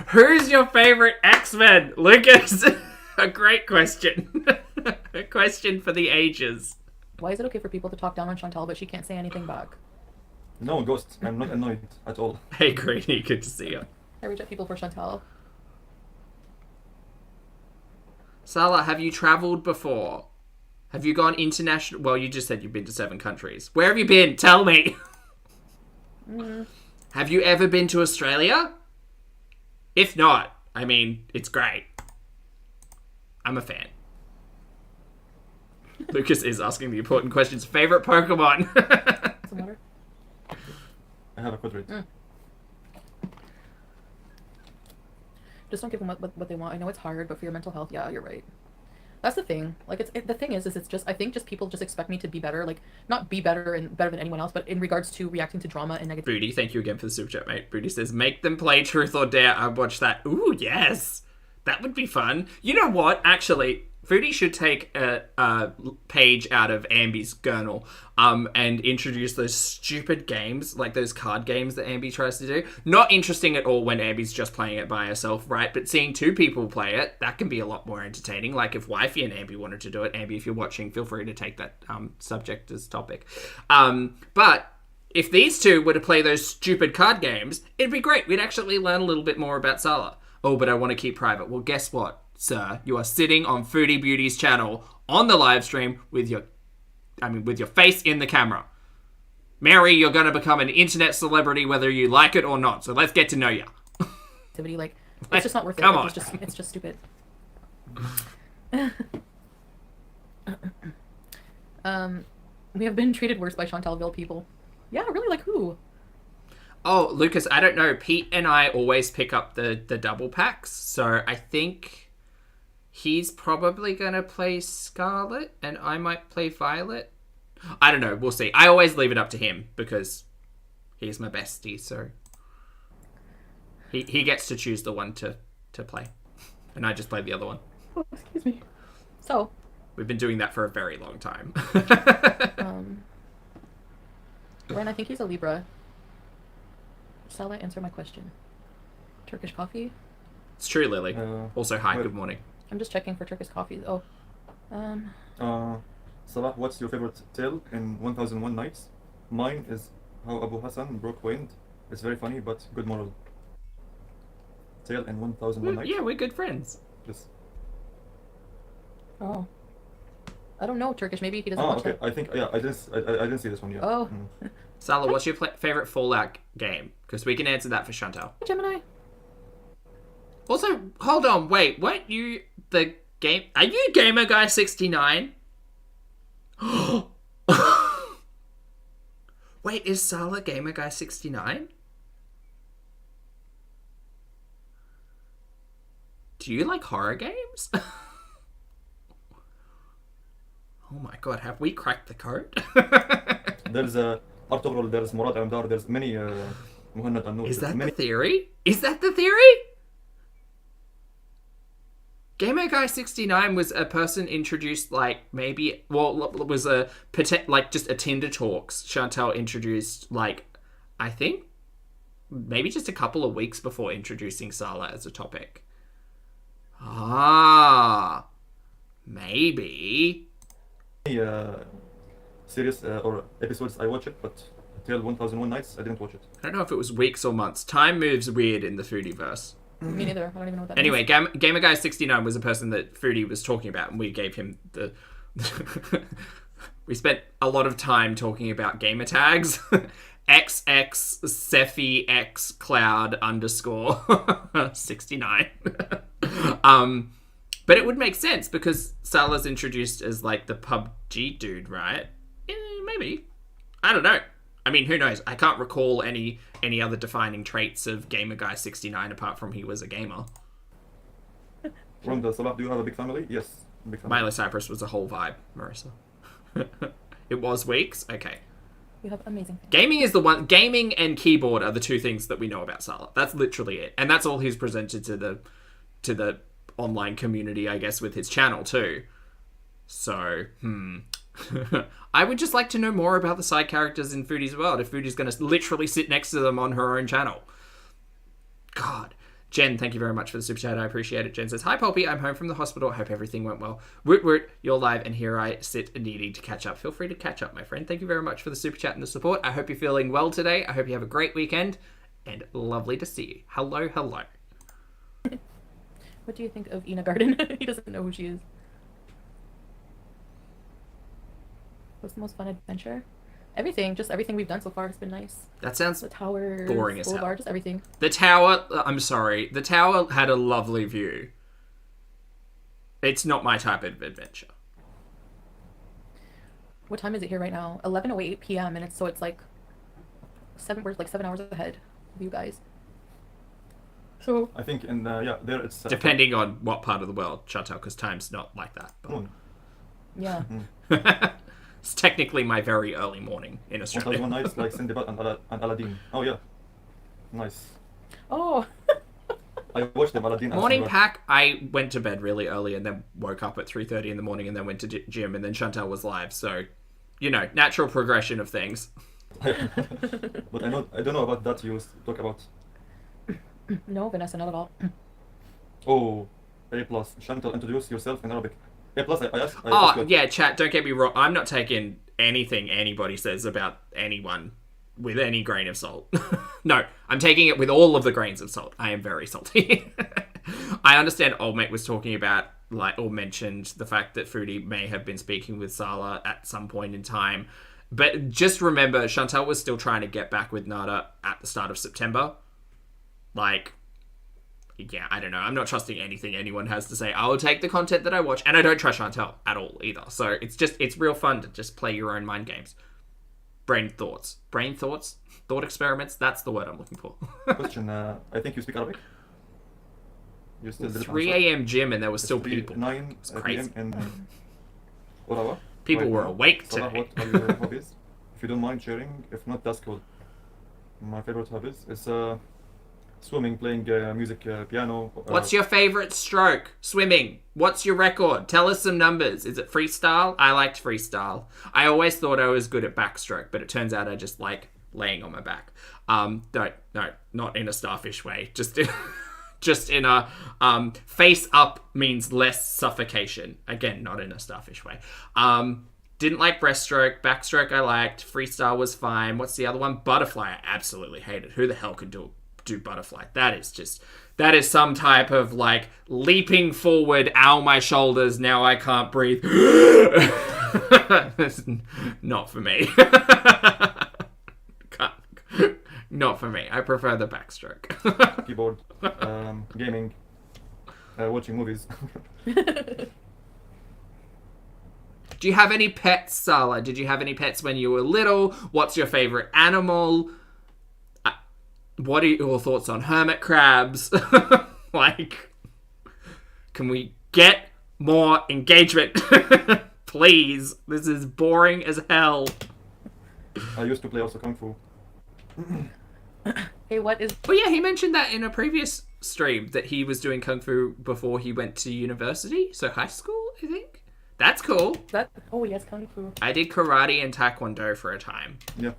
Who's your favorite X-Men? Lucas? A great question. A question for the ages. Why is it okay for people to talk down on Chantel, but she can't say anything back? No, Ghost. I'm not annoyed at all. Hey, Greeny, good to see you. I reject people for Chantel. Salah, have you travelled before? Have you gone international? Well, you just said you've been to 7 countries. Where have you been? Tell me. Have you ever been to Australia? If not, I mean, it's great. I'm a fan. Lucas is asking the important questions. Favorite Pokemon? Some water? I have a quadrate. Just don't give them what they want. I know it's hard, but for your mental health, yeah, you're right. That's the thing. Like, the thing is it's just, I think just people just expect me to be better. Like, not be better and better than anyone else, but in regards to reacting to drama and negativity. Booty, thank you again for the super chat, mate. Booty says, make them play Truth or Dare. I'd watch that. Ooh, yes. That would be fun. You know what? Actually, Foodie should take a page out of Ambi's journal and introduce those stupid games, like those card games that Ambi tries to do. Not interesting at all when Ambi's just playing it by herself, right? But seeing 2 people play it, that can be a lot more entertaining. Like if Wifey and Ambi wanted to do it, Ambi, if you're watching, feel free to take that subject as topic. But if these 2 were to play those stupid card games, it'd be great. We'd actually learn a little bit more about Salah. Oh, but I want to keep private. Well, guess what, sir? You are sitting on Foodie Beauty's channel on the live stream with your face in the camera. Mary, you're going to become an internet celebrity whether you like it or not. So let's get to know you. Like, it's just not worth it. Come Like, on. It's just stupid. We have been treated worse by Chantelville people. Yeah, really, like who? Oh, Lucas, I don't know. Pete and I always pick up the double packs. So I think he's probably going to play Scarlet and I might play Violet. I don't know. We'll see. I always leave it up to him because he's my bestie. So he gets to choose the one to play. And I just play the other one. Oh, excuse me. So, We've been doing that for a very long time. Ren, I think he's a Libra. Salah, answer my question. Turkish coffee? It's true, Lily. Also, hi, wait. good morning. I'm just checking for Turkish coffee. Oh. Salah, what's your favorite tale in 1001 Nights? Mine is how Abu Hassan broke wind. It's very funny, but good moral. Tale in 1001 Nights? Yeah, we're good friends. Yes. Oh. I don't know Turkish. Maybe he doesn't Oh, watch okay. it. I think, yeah, I didn't see this one yet. Oh. Salah, what's your favorite Fallout game? Because we can answer that for Chantel. Gemini. Also, hold on, wait, what? Are you Gamer Guy 69? Wait, is Salah Gamer Guy 69? Do you like horror games? Oh my god, have we cracked the code? There's Artobrol, there's Murad Amdar, there's many Muhannad Anur. Is that many... the theory? Is that the theory? Gamer Guy 69 was a person introduced was just a Tinder Talks. Chantel introduced I think maybe just a couple of weeks before introducing Salah as a topic. Ah, maybe. Series or episodes I watch it, but till 1001 Nights I didn't watch it. I don't know if it was weeks or months. Time moves weird in the Foodieverse. Me neither. I don't even know what that Anyway, means. Gamer Guy 69 was a person that Foodie was talking about, and we gave him the... We spent a lot of time talking about gamer tags. XX Sephi X Cloud _ 69. But it would make sense because Salah's introduced as the PUBG dude, right? Maybe. I don't know. I mean, who knows? I can't recall any other defining traits of Gamer Guy 69 apart from he was a gamer. Rhonda, Salah, do you have a big family? Yes. Big fan. Miley Cyrus was a whole vibe, Marissa. It was weeks? Okay. We have amazing things. Gaming and keyboard are the two things that we know about Salah. That's literally it. And that's all he's presented to the online community, I guess, with his channel too. So, I would just like to know more about the side characters in Foodie's world if Foodie's going to literally sit next to them on her own channel. God. Jen, thank you very much for the super chat. I appreciate it. Jen says, "Hi, Pulpy. I'm home from the hospital. I hope everything went well. Woot woot, you're live, and here I sit needing to catch up. Feel free to catch up, my friend. Thank you very much for the super chat and the support. I hope you're feeling well today. I hope you have a great weekend, and lovely to see you. Hello, hello." What do you think of Ina Garden? He doesn't know who she is. What's the most fun adventure? Everything. Just everything we've done so far has been nice. That sounds The tower, boring as hell. boulevard, just everything. The tower, I'm sorry. The tower had a lovely view. It's not my type of adventure. What time is it here right now? 11:08 p.m. and it's like 7 hours ahead of you guys. So I think in there it's Depending on what part of the world, Chantel, because time's not like that. But yeah. it's technically my very early morning in Australia. one nights like Sinbad and Aladdin. Oh yeah, nice. Oh. I watched them Aladdin. and Morning Sinbad. pack, I went to bed really early and then woke up at 3:30 in the morning and then went to gym and then Chantel was live. So, natural progression of things. But I don't know about that you talk about. No, Vanessa, not at all. Oh, A+. Chantel, introduce yourself in Arabic. A+, I asked you. Yeah, chat, don't get me wrong. I'm not taking anything anybody says about anyone with any grain of salt. No, I'm taking it with all of the grains of salt. I am very salty. I understand Old Mate was talking about, or mentioned the fact that Foodie may have been speaking with Salah at some point in time. But just remember, Chantel was still trying to get back with Nada at the start of September. Yeah, I don't know. I'm not trusting anything anyone has to say. I will take the content that I watch, and I don't trust Chantel at all either. So it's real fun to just play your own mind games. Brain thoughts, thought experiments. That's the word I'm looking for. Question, I think you speak Arabic? You still didn't 3 answer? a.m. gym, and there was still 3, people. 9 It's crazy. p.m. in Ottawa. People Right were now. awake Salah, today. what are your hobbies? If you don't mind sharing, if not, that's cool. My favorite hobbies is swimming, playing music, piano. What's your favorite stroke? Swimming. What's your record? Tell us some numbers. Is it freestyle? I liked freestyle. I always thought I was good at backstroke, but it turns out I just like laying on my back. No, not in a starfish way. Just in a face up means less suffocation. Again, not in a starfish way. Didn't like breaststroke. Backstroke I liked. Freestyle was fine. What's the other one? Butterfly I absolutely hated. Who the hell could do butterfly? That is some type of leaping forward, ow my shoulders, now I can't breathe. That's not for me. Not for me. I prefer the backstroke. Keyboard, gaming, watching movies. Do you have any pets, Salah? Did you have any pets when you were little? What's your favorite animal? What are your thoughts on hermit crabs? Can we get more engagement? Please. This is boring as hell. I used to play also Kung Fu. Hey, what is... But yeah, he mentioned that in a previous stream that he was doing Kung Fu before he went to university. So high school, I think. That's cool. that? Oh, yes, Kung Fu. I did karate and taekwondo for a time. Yeah.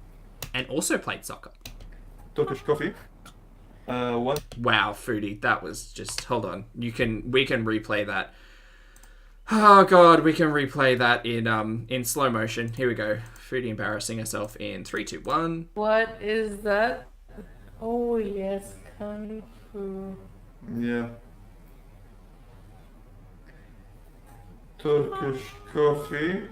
And also played soccer. Turkish coffee. One. Wow, Foodie, that was just... Hold on. We can replay that. Oh, God, we can replay that in slow motion. Here we go. Foodie embarrassing herself in 3, 2, 1. What is that? Oh, yes, Kung Fu. Yeah. Turkish coffee.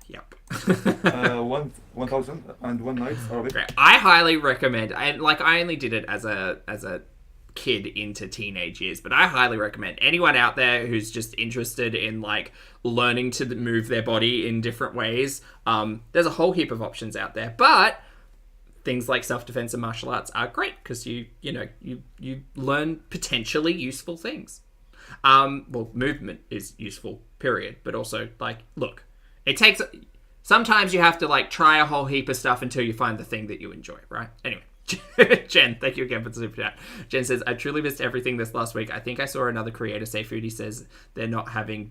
Yep. 1001 nights Arabic. Great. I highly recommend, and I only did it as a kid into teenage years, but I highly recommend anyone out there who's just interested in learning to move their body in different ways. There's a whole heap of options out there, but things like self-defense and martial arts are great because you learn potentially useful things. Well, movement is useful, period. But also, like, look, it takes... Sometimes you have to, like, try a whole heap of stuff until you find the thing that you enjoy, right? Anyway. Jen, thank you again for the super chat. Jen says, I truly missed everything this last week. I think I saw another creator say Foodie says they're not having...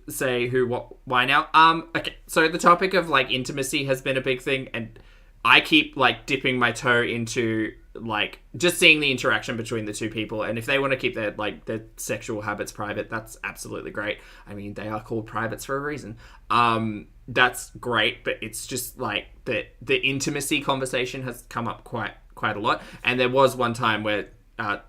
say who, what, why now? Okay, so the topic of, like, intimacy has been a big thing, and I keep, like, dipping my toe into... like, just seeing the interaction between the two people, and if they want to keep their sexual habits private, that's absolutely great. I mean, they are called privates for a reason. That's great, but it's just like the intimacy conversation has come up quite a lot. And there was one time where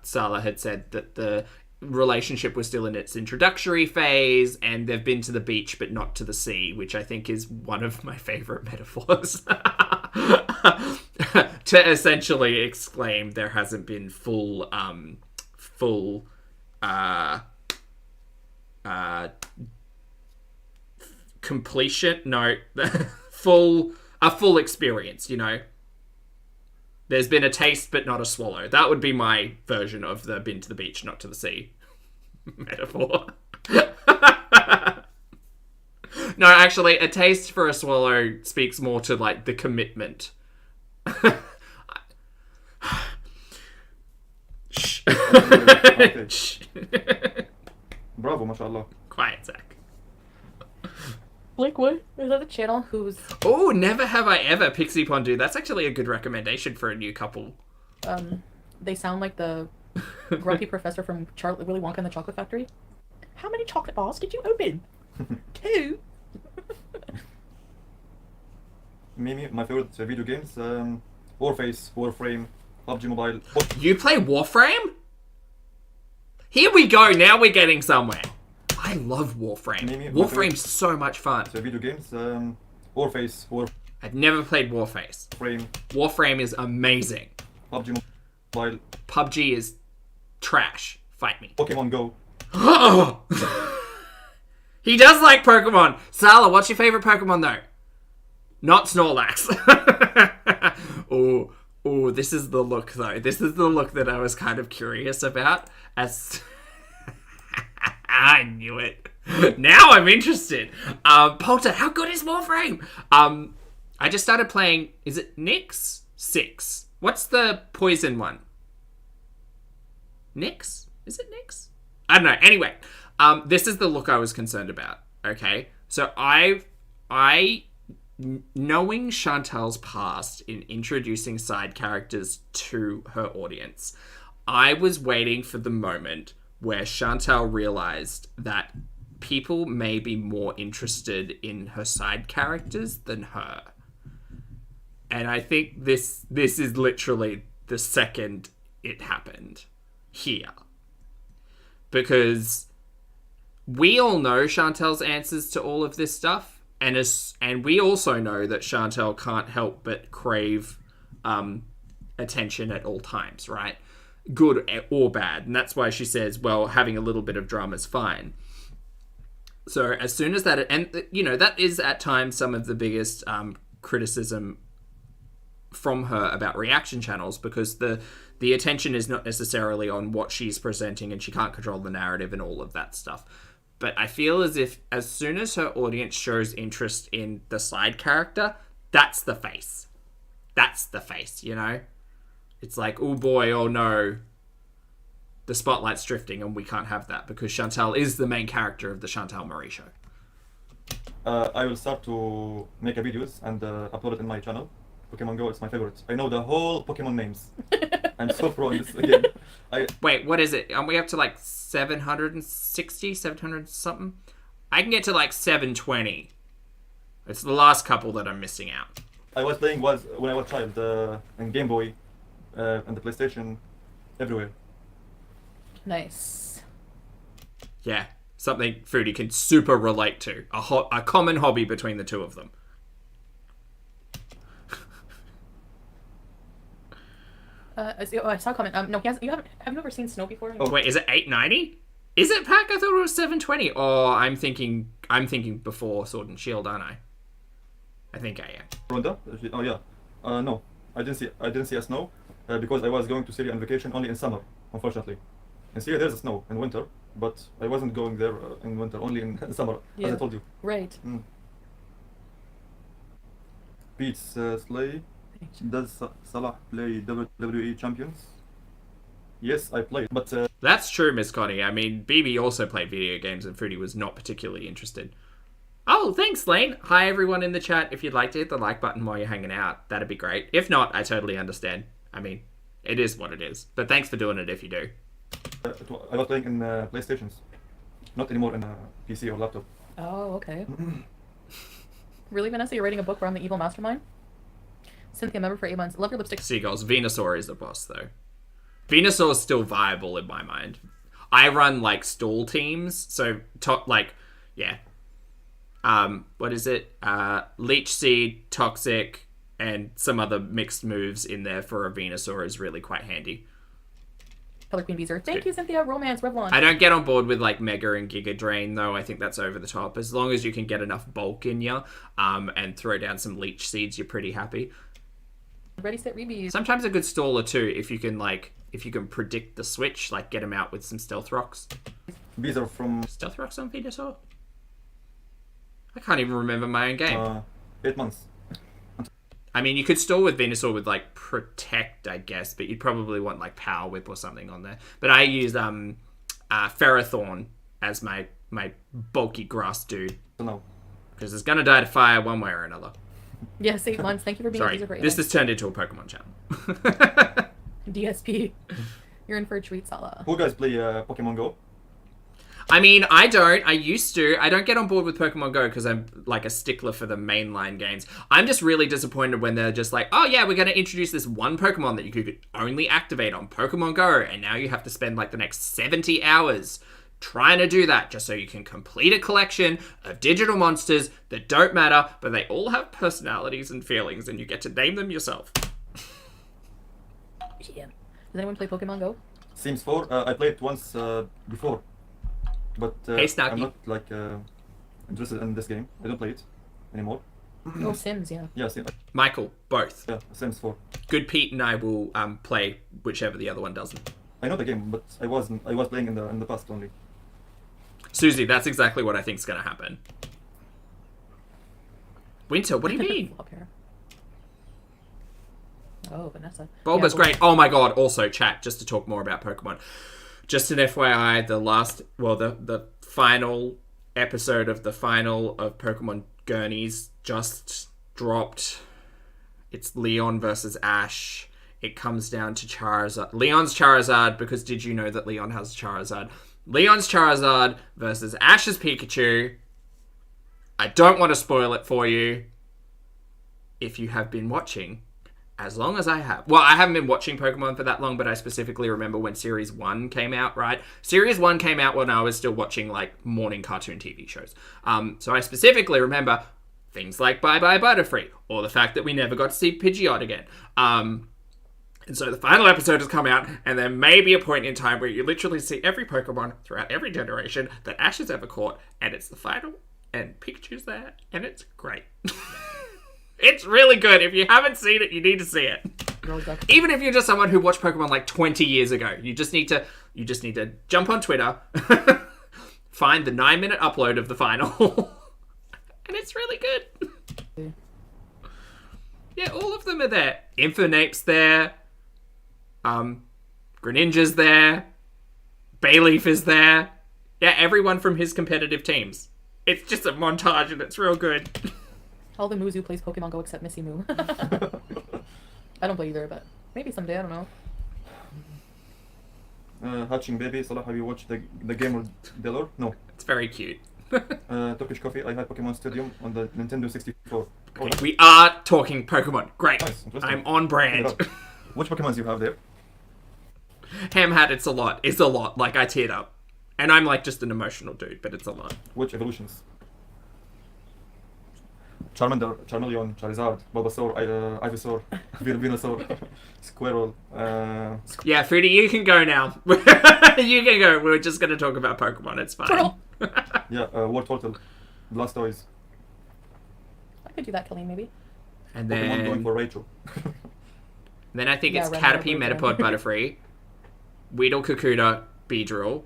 Salah had said that the relationship was still in its introductory phase, and they've been to the beach but not to the sea, which I think is one of my favorite metaphors. To essentially exclaim there hasn't been full completion. No, a full experience, you know. There's been a taste but not a swallow. That would be my version of the been to the beach, not to the sea metaphor. No, actually, a taste for a swallow speaks more to, like, the commitment. Shh. Bravo, mashallah. Quiet, Zach. Like what? Is that the channel who's... Oh, Never Have I Ever, Pixie Pondu. That's actually a good recommendation for a new couple. They sound like the grumpy professor from Willy Wonka and the Chocolate Factory. How many chocolate bars did you open? 2. Mimi, my favorite video games, Warface, Warframe, PUBG Mobile. You play Warframe? Here we go, now we're getting somewhere. I love Warframe. Mimi, Warframe's so much fun. So video games, Warface, Warframe. I've never played Warface. Warframe is amazing. PUBG Mobile. PUBG is trash. Fight me. Pokemon Go. He does like Pokemon. Salah, what's your favorite Pokemon though? Not Snorlax. Oh, this is the look though. This is the look that I was kind of curious about. As I knew it. Now I'm interested. Polter, how good is Warframe? I just started playing. Is it Nyx 6? What's the poison one? Nyx? Is it Nyx? I don't know. Anyway, this is the look I was concerned about. Okay, so knowing Chantel's past in introducing side characters to her audience, I was waiting for the moment where Chantel realized that people may be more interested in her side characters than her. And I think this is literally the second it happened here. Because we all know Chantel's answers to all of this stuff. And we also know that Chantel can't help but crave attention at all times, right? Good or bad. And that's why she says, well, having a little bit of drama is fine. So as soon as that... And, you know, that is at times some of the biggest criticism from her about reaction channels, because the attention is not necessarily on what she's presenting and she can't control the narrative and all of that stuff. But I feel as if as soon as her audience shows interest in the side character, that's the face. That's the face, you know? It's like, oh boy, oh no. The spotlight's drifting and we can't have that because Chantel is the main character of the Chantel Marie show. I will start to make videos and upload it in my channel. Pokemon Go, it's my favorite. I know the whole Pokemon names. I'm so pro in this game. Wait, what is it? Are we up to like 760, 700 something? I can get to like 720. It's the last couple that I'm missing out. I was playing when I was a child in Game Boy and the PlayStation, everywhere. Nice. Yeah, something Foodie can super relate to. A common hobby between the two of them. I saw a comment. No, have you ever seen snow before? Oh wait, is it 890? Is it Pack? I thought it was 720. Oh, I'm thinking before Sword and Shield, aren't I? I think I am. Ronda? Oh yeah. No, I didn't see a snow because I was going to Syria on vacation only in summer, unfortunately. In Syria there's a snow in winter, but I wasn't going there in winter, only in summer, as I told you. Right. Beats Slay. Does Salah play WWE champions? Yes, I played, but That's true, Miss Connie. I mean, BB also played video games and Foodie was not particularly interested. Oh, thanks, Lane. Hi, everyone in the chat. If you'd like to hit the like button while you're hanging out, that'd be great. If not, I totally understand. I mean, it is what it is. But thanks for doing it if you do. I was playing in PlayStations, not anymore in PC or laptop. Oh, okay. Really, Vanessa? You're writing a book where I'm the evil mastermind? Cynthia, member for 8 months. Love your lipstick. Seagulls. Venusaur is the boss, though. Venusaur is still viable in my mind. I run, like, stall teams. So, yeah. What is it? Leech Seed, Toxic, and some other mixed moves in there for a Venusaur is really quite handy. Color Queen Beezer. Thank you, Cynthia. Romance, Revlon. I don't get on board with like Mega and Giga Drain though. I think that's over the top. As long as you can get enough bulk in you, and throw down some Leech Seeds, you're pretty happy. Ready, set, rebees. Sometimes a good staller too, if you can predict the switch, like get him out with some Stealth Rocks. These are from Stealth Rocks on Venusaur? I can't even remember my own game. 8 months. I mean, you could stall with Venusaur with, like, Protect, I guess, but you'd probably want, like, Power Whip or something on there. But I use Ferrothorn as my bulky grass dude. No. Because it's going to die to fire one way or another. Yes, 8 months. Thank you for being Sorry, a great this has turned into a Pokemon channel. DSP. You're in for a treat, Salah. Who guys play Pokemon Go? I mean, I don't. I used to. I don't get on board with Pokemon Go because I'm like a stickler for the mainline games. I'm just really disappointed when they're just like, oh yeah, we're going to introduce this one Pokemon that you could only activate on Pokemon Go, and now you have to spend like the next 70 hours trying to do that just so you can complete a collection of digital monsters that don't matter, but they all have personalities and feelings, and you get to name them yourself. Yeah. Does anyone play Pokemon Go? Sims 4. I played once before. But Hey, Snarky. I'm not like interested in this game. I don't play it anymore. Oh, Sims, yeah. Yeah, Sims. Michael, both. Yeah, Sims 4. Good Pete and I will play whichever the other one doesn't. I know the game, but I was playing in the past only. Susie, that's exactly what I think's going to happen. Winter, what do you mean? Up here. Oh, Vanessa. Bulba's Yeah, great. Oh my god, also chat, just to talk more about Pokemon. Just an FYI, the final episode of the final of Pokemon Gurneys just dropped. It's Leon versus Ash. It comes down to Charizard. Leon's Charizard, because did you know that Leon has Charizard? Leon's Charizard versus Ash's Pikachu. I don't want to spoil it for you if you have been watching. As long as I have. Well, I haven't been watching Pokemon for that long, but I specifically remember when Series 1 came out, right? Series 1 came out when I was still watching, like, morning cartoon TV shows. So I specifically remember things like Bye Bye Butterfree, or the fact that we never got to see Pidgeot again. And so the final episode has come out, and there may be a point in time where you literally see every Pokemon throughout every generation that Ash has ever caught, and it's the final, and Pikachu's there, and it's great. It's really good. If you haven't seen it, you need to see it. Even if you're just someone who watched Pokemon like 20 years ago, you just need to jump on Twitter, find the 9-minute upload of the final, and it's really good. Yeah, all of them are there. Infernape's there. Greninja's there. Bayleaf is there. Yeah, everyone from his competitive teams. It's just a montage and it's real good. All the Muzu plays Pokemon Go except Missy Moo. I don't play either, but maybe someday, I don't know. Hatching Baby, Salah, have you watched the game of Delor? No. It's very cute. Turkish Coffee, I had Pokemon Stadium on the Nintendo 64. Okay, we are talking Pokemon. Great. Nice, interesting. I'm on brand. Which Pokemons you have there? Hamhat, it's a lot. It's a lot. Like, I teared up. And I'm like just an emotional dude, but it's a lot. Which evolutions? Charmander, Charmeleon, Charizard, Bulbasaur, Ivysaur, Venusaur, Squirrle. Yeah, Foodie, you can go now. You can go. We're just going to talk about Pokemon. It's fine. Yeah, War Turtle, Blastoise. I could do that, Kelly, maybe. And Pokemon going then, for Rachel. then I think Yeah, it's Rengar, Caterpie, Blue Metapod, Jam. Butterfree, Weedle, Kakuna, Beedrill,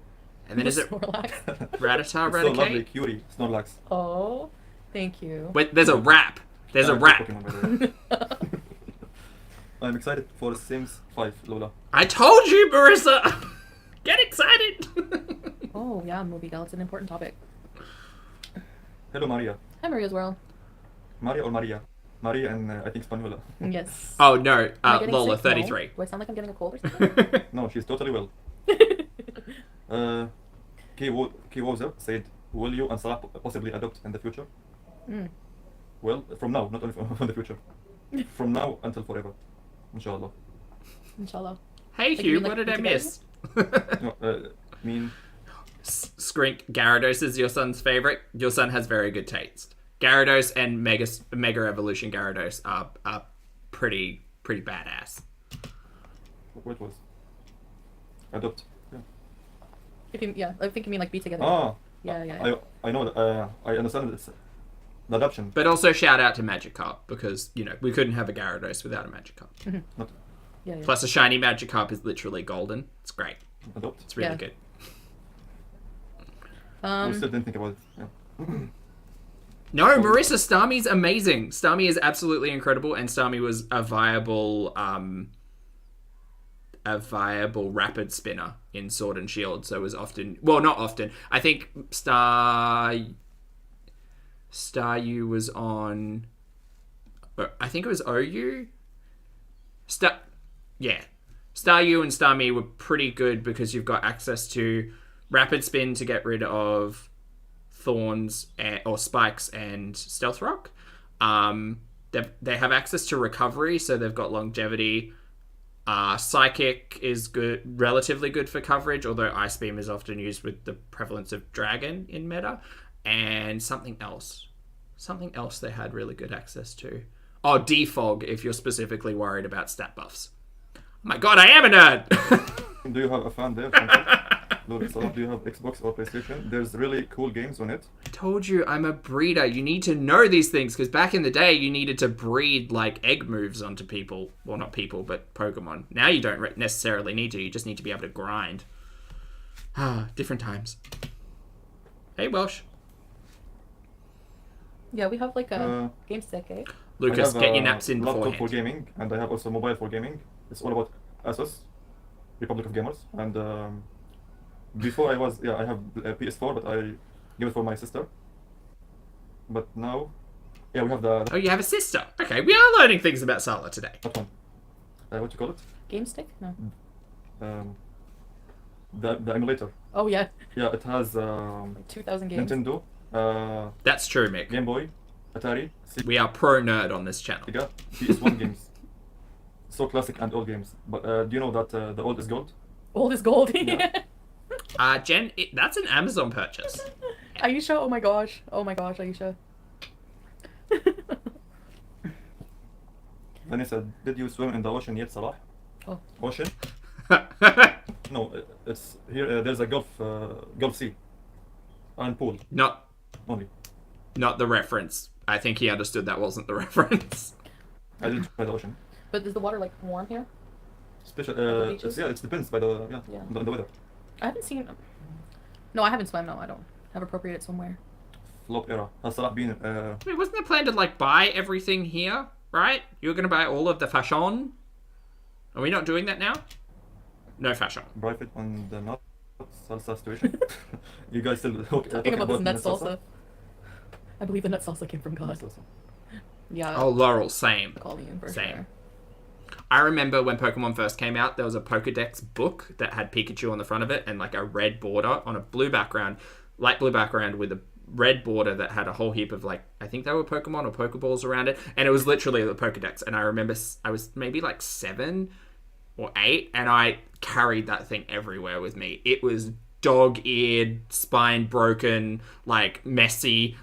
and then is it Snorlax. Rattata, It's so lovely, Raticate? cutie, Snorlax. Oh, thank you. Wait, there's a rap. There's a Good rap. Pokemon, by the way. I'm excited for Sims 5, Lola. I told you, Marissa! Get excited! Oh yeah, movie gal. It's an important topic. Hello, Maria. Hi, Maria's World. Maria or Maria? Maria and I think Spanola. Yes. Oh, no. Am I getting Lola, sick? No? 33. Do I sound like I'm getting a cold or something? No, she's totally well. KUWAIT said, will you and Salah possibly adopt in the future? Mm. Well, from now, not only from the future. From now until forever. Inshallah. Inshallah. Hey, Like, you Hugh, mean, what like, did I together? miss? No, mean, Skrink, Gyarados is your son's favorite. Your son has very good taste. Gyarados and Mega Evolution Gyarados are pretty badass. what was? Adopt. Yeah. If you, yeah, I think you mean like be together. Ah. Yeah. I know that. I understand it's the adoption. But also shout out to Magikarp because, you know, we couldn't have a Gyarados without a Magikarp. Not Yeah. Plus a shiny Magikarp is literally golden. It's great. adopt. It's really Yeah. good. We still didn't think about it. Yeah. No, Marissa, Starmie's amazing. Starmie is absolutely incredible, and Starmie was a viable rapid spinner in Sword and Shield. So it was often, well, not often. I think Staryu was on. I think it was OU. Yeah, Staryu and Starmie were pretty good because you've got access to rapid spin to get rid of thorns or spikes and stealth rock. They have access to recovery, so they've got longevity. Psychic is good, relatively good for coverage, although Ice Beam is often used with the prevalence of Dragon in meta. And something else they had really good access to. Oh, Defog if you're specifically worried about stat buffs. Oh my god, I am a nerd! Do you have a fan there? Chantel? Look, Salah, do you have Xbox or PlayStation? There's really cool games on it. I told you, I'm a breeder. You need to know these things, because back in the day, you needed to breed, like, egg moves onto people. Well, not people, but Pokemon. Now you don't necessarily need to. You just need to be able to grind. Different times. Hey, Welsh. Yeah, we have like a game stick, eh? Lucas, get your naps in laptop beforehand. for gaming, and I have also mobile for gaming. It's all about Asus, Republic of Gamers. And before I have a PS4, but I gave it for my sister. But now, we have the Oh, you have a sister. Okay, we are learning things about Sala today. that one. What you call it? Game stick? No. The emulator. Oh yeah, Yeah, it has 2,000 games. Nintendo, That's true, Mick. Game Boy, Atari, We are pro nerd on this channel. Sega, PS1 games. So classic and old games. But do you know that the old is gold? Old is gold. Yeah. Jen, that's an Amazon purchase. Aisha, oh my gosh, Aisha. Vanessa, did you swim in the ocean yet, Salah? Oh. Ocean? No, it's here. There's a Gulf Sea and pool Not only. the reference. I think he understood that wasn't the reference. I didn't try the ocean. But is the water like warm here? Special. the beaches? It depends by the Yeah. the weather. I haven't seen. No, I haven't swam. No, I don't have appropriated swimwear. Flop era. Has Salah been? Wait, wasn't the plan to like buy everything here, right? You were going to buy all of the fashion. Are we not doing that now? No fashion. Private on the nut salsa situation. You guys still Talking about this nut nut salsa. I believe the nut salsa came from God. Nut salsa. Yeah. Oh, Laurel, same. Colleen, for Same. sure. I remember when Pokemon first came out, there was a Pokedex book that had Pikachu on the front of it and like a red border on a blue background, light blue background with a red border that had a whole heap of like, I think they were Pokemon or Pokeballs around it. And it was literally the Pokedex. And I remember I was maybe like 7 or 8 and I carried that thing everywhere with me. It was dog-eared, spine broken, like messy.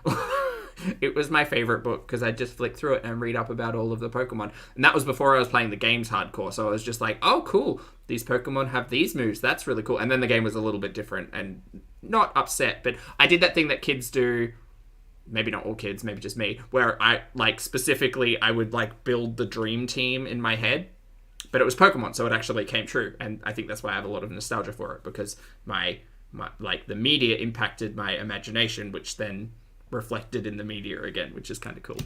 It was my favorite book because I'd just flick through it and read up about all of the Pokemon. And that was before I was playing the games hardcore. So I was just like, oh, cool. These Pokemon have these moves. That's really cool. And then the game was a little bit different and not upset. But I did that thing that kids do maybe not all kids, maybe just me, where I, like, specifically, I would, like, build the dream team in my head. But it was Pokemon, so it actually came true. And I think that's why I have a lot of nostalgia for it, because my like, the media impacted my imagination, which then reflected in the media again, which is kind of cool.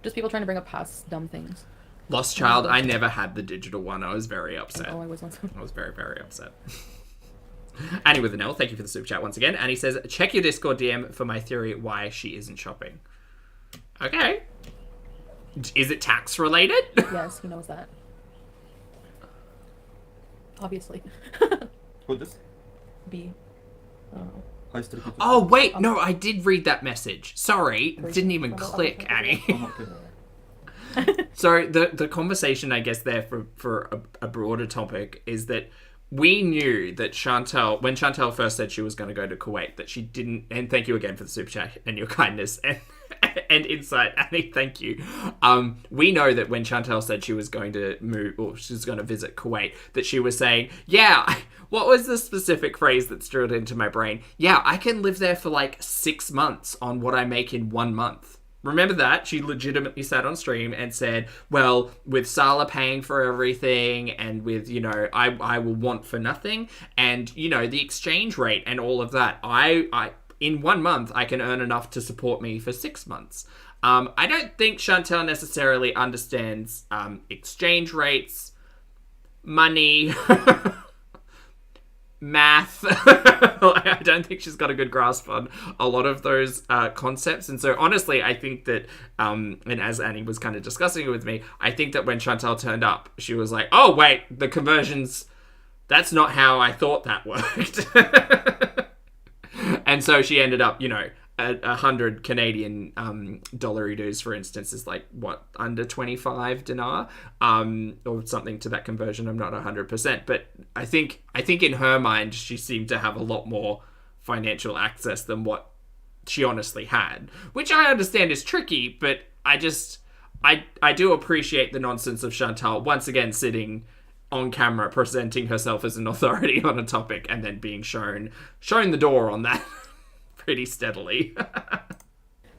Just people trying to bring up past dumb things. Lost Child, I never had the digital one. I was very upset. Oh, I was once. I was very, very upset. Annie with an L, thank you for the super chat once again. Annie says, check your Discord DM for my theory why she isn't shopping. Okay. Is it tax related? Yes, he knows that. Obviously. Who's this? B. I don't know. Hi, Sticky. Oh, wait. No, I did read that message. Sorry. It didn't even click, Annie. Oh, okay. So the conversation, I guess, there for a broader topic is that we knew that Chantel, when Chantel first said she was going to go to Kuwait, that she didn't, and thank you again for the super chat and your kindness and insight, Annie, thank you. We know that when Chantel said she was going to move, or she was going to visit Kuwait, that she was saying, yeah, what was the specific phrase that's drilled into my brain? Yeah, I can live there for like 6 months on what I make in 1 month. Remember that? She legitimately sat on stream and said, well, with Sala paying for everything and with, you know, I will want for nothing and, you know, the exchange rate and all of that, I in 1 month, I can earn enough to support me for 6 months. I don't think Chantel necessarily understands exchange rates, money, math. I don't think she's got a good grasp on a lot of those concepts. And so honestly, I think that, and as Annie was kind of discussing it with me, I think that when Chantel turned up, she was like, oh, wait, the conversions, that's not how I thought that worked. And so she ended up, you know, 100 Canadian dollaritos, for instance, is like, what, under 25 dinar? Or something to that conversion. I'm not 100%. But I think in her mind, she seemed to have a lot more financial access than what she honestly had. Which I understand is tricky, but I do appreciate the nonsense of Chantal once again sitting on camera, presenting herself as an authority on a topic, and then being shown the door on that pretty steadily.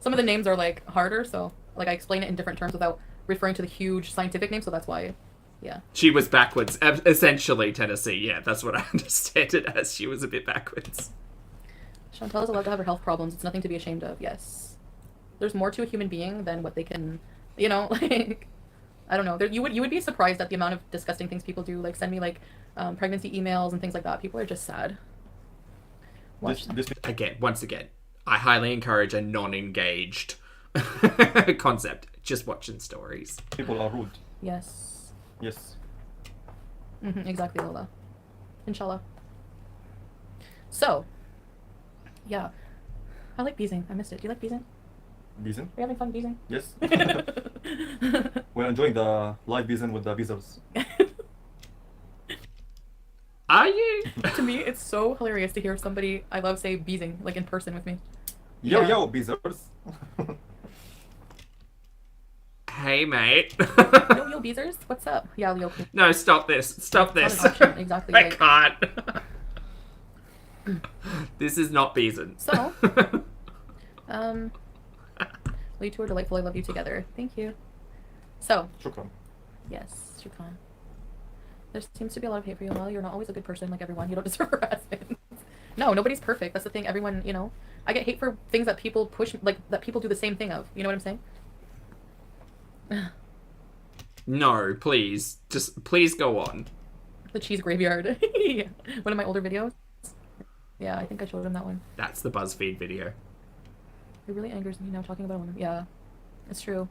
Some of the names are like harder, so like I explain it in different terms without referring to the huge scientific name, so that's why, yeah. She was backwards, essentially, Tennessee. Yeah, that's what I understand it as. She was a bit backwards. Chantal is allowed to have her health problems. It's nothing to be ashamed of. Yes. There's more to a human being than what they can, you know, like, I don't know. You would be surprised at the amount of disgusting things people do. Like send me like pregnancy emails and things like that. People are just sad. Once again, I highly encourage a non-engaged concept. Just watching stories. people are rude. Yes. Yes. Exactly, Lola. Inshallah. So, yeah. I like beezing. I missed it. Do you like beezing? Beezing? Are you having fun beezing? Yes. We're enjoying the live beezing with the beezers. Are you? To me, it's so hilarious to hear somebody I love say beezing, like in person with me. Yo, Yeah. yo, beezers. Hey, mate. Yo, beezers, what's up? Yeah, yo. No, stop this. Stop this. Not an option, exactly. I Like, can't. This is not Beezen. so, well, you two are delightful. I love you together. Thank you. So, Shukran. yes, Shukran. There seems to be a lot of hate for you. Well, you're not always a good person like everyone. You don't deserve harassment. No, nobody's perfect. That's the thing. Everyone, you know, I get hate for things that people push, like, that people do the same thing of. You know what I'm saying? No, please. Just, please go on. The cheese graveyard. Yeah. One of my older videos. Yeah, I think I showed him that one. That's the BuzzFeed video. It really angers me now talking about a woman. Yeah, it's true.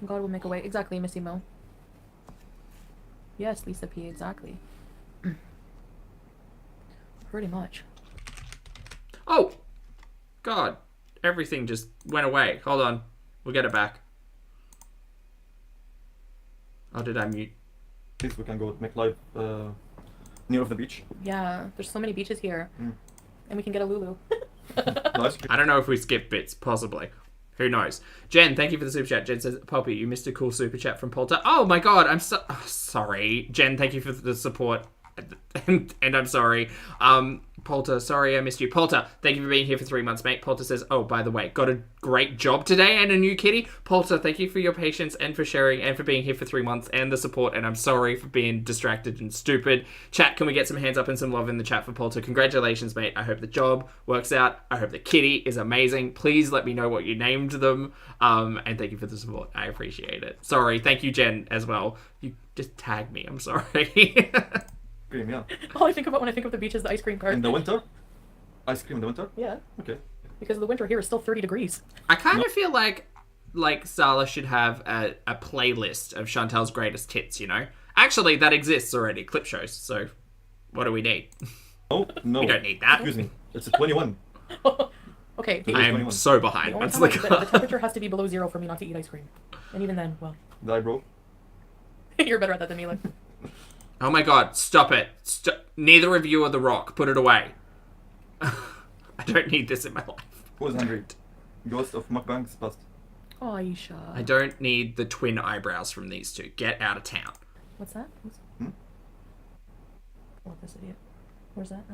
God will make a way. Exactly, Missy Mo. Yes, Lisa P. Exactly. Pretty much. Oh! God. Everything just went away. Hold on. We'll get it back. Oh, did I mute? Please, we can go make live near of the beach. Yeah, there's so many beaches here. And we can get a Lulu. Nice. I don't know if we skipped bits. Possibly. Who knows? Jen, thank you for the super chat. Jen says, Pulpy, you missed a cool super chat from Polter. Oh my god, I'm sorry. Jen, thank you for the support. And I'm sorry. Polter, sorry I missed you. Polter, thank you for being here for 3 months, mate. Polter says, oh, by the way, got a great job today and a new kitty. Polter, thank you for your patience and for sharing and for being here for 3 months and the support. And I'm sorry for being distracted and stupid. Chat, can we get some hands up and some love in the chat for Polter? Congratulations, mate. I hope the job works out. I hope the kitty is amazing. Please let me know what you named them. And thank you for the support. I appreciate it. Sorry. Thank you, Jen, as well. You just tagged me. I'm sorry. Cream, yeah. All I think about when I think of the beach is the ice cream cart. In the winter? Ice cream in the winter? Yeah. Okay. Because the winter here is still 30 degrees. I kind of feel like Sala should have a playlist of Chantel's greatest hits, you know? Actually, that exists already, clip shows, so what do we need? Oh, no. We don't need that. Excuse me. It's a 21. Okay. I I am 21. so The behind. only What's time the the temperature has to be below 0 for me not to eat ice cream. And even then, well, The eyebrow. you're better at that than me. Like, Oh my god, stop it. Neither of you are The Rock. Put it away. I don't need this in my life. Who is hungry? Ghost of mukbangs past. oh, Aisha. I don't need the twin eyebrows from these two. Get out of town. What's that? What this idiot? Where's that?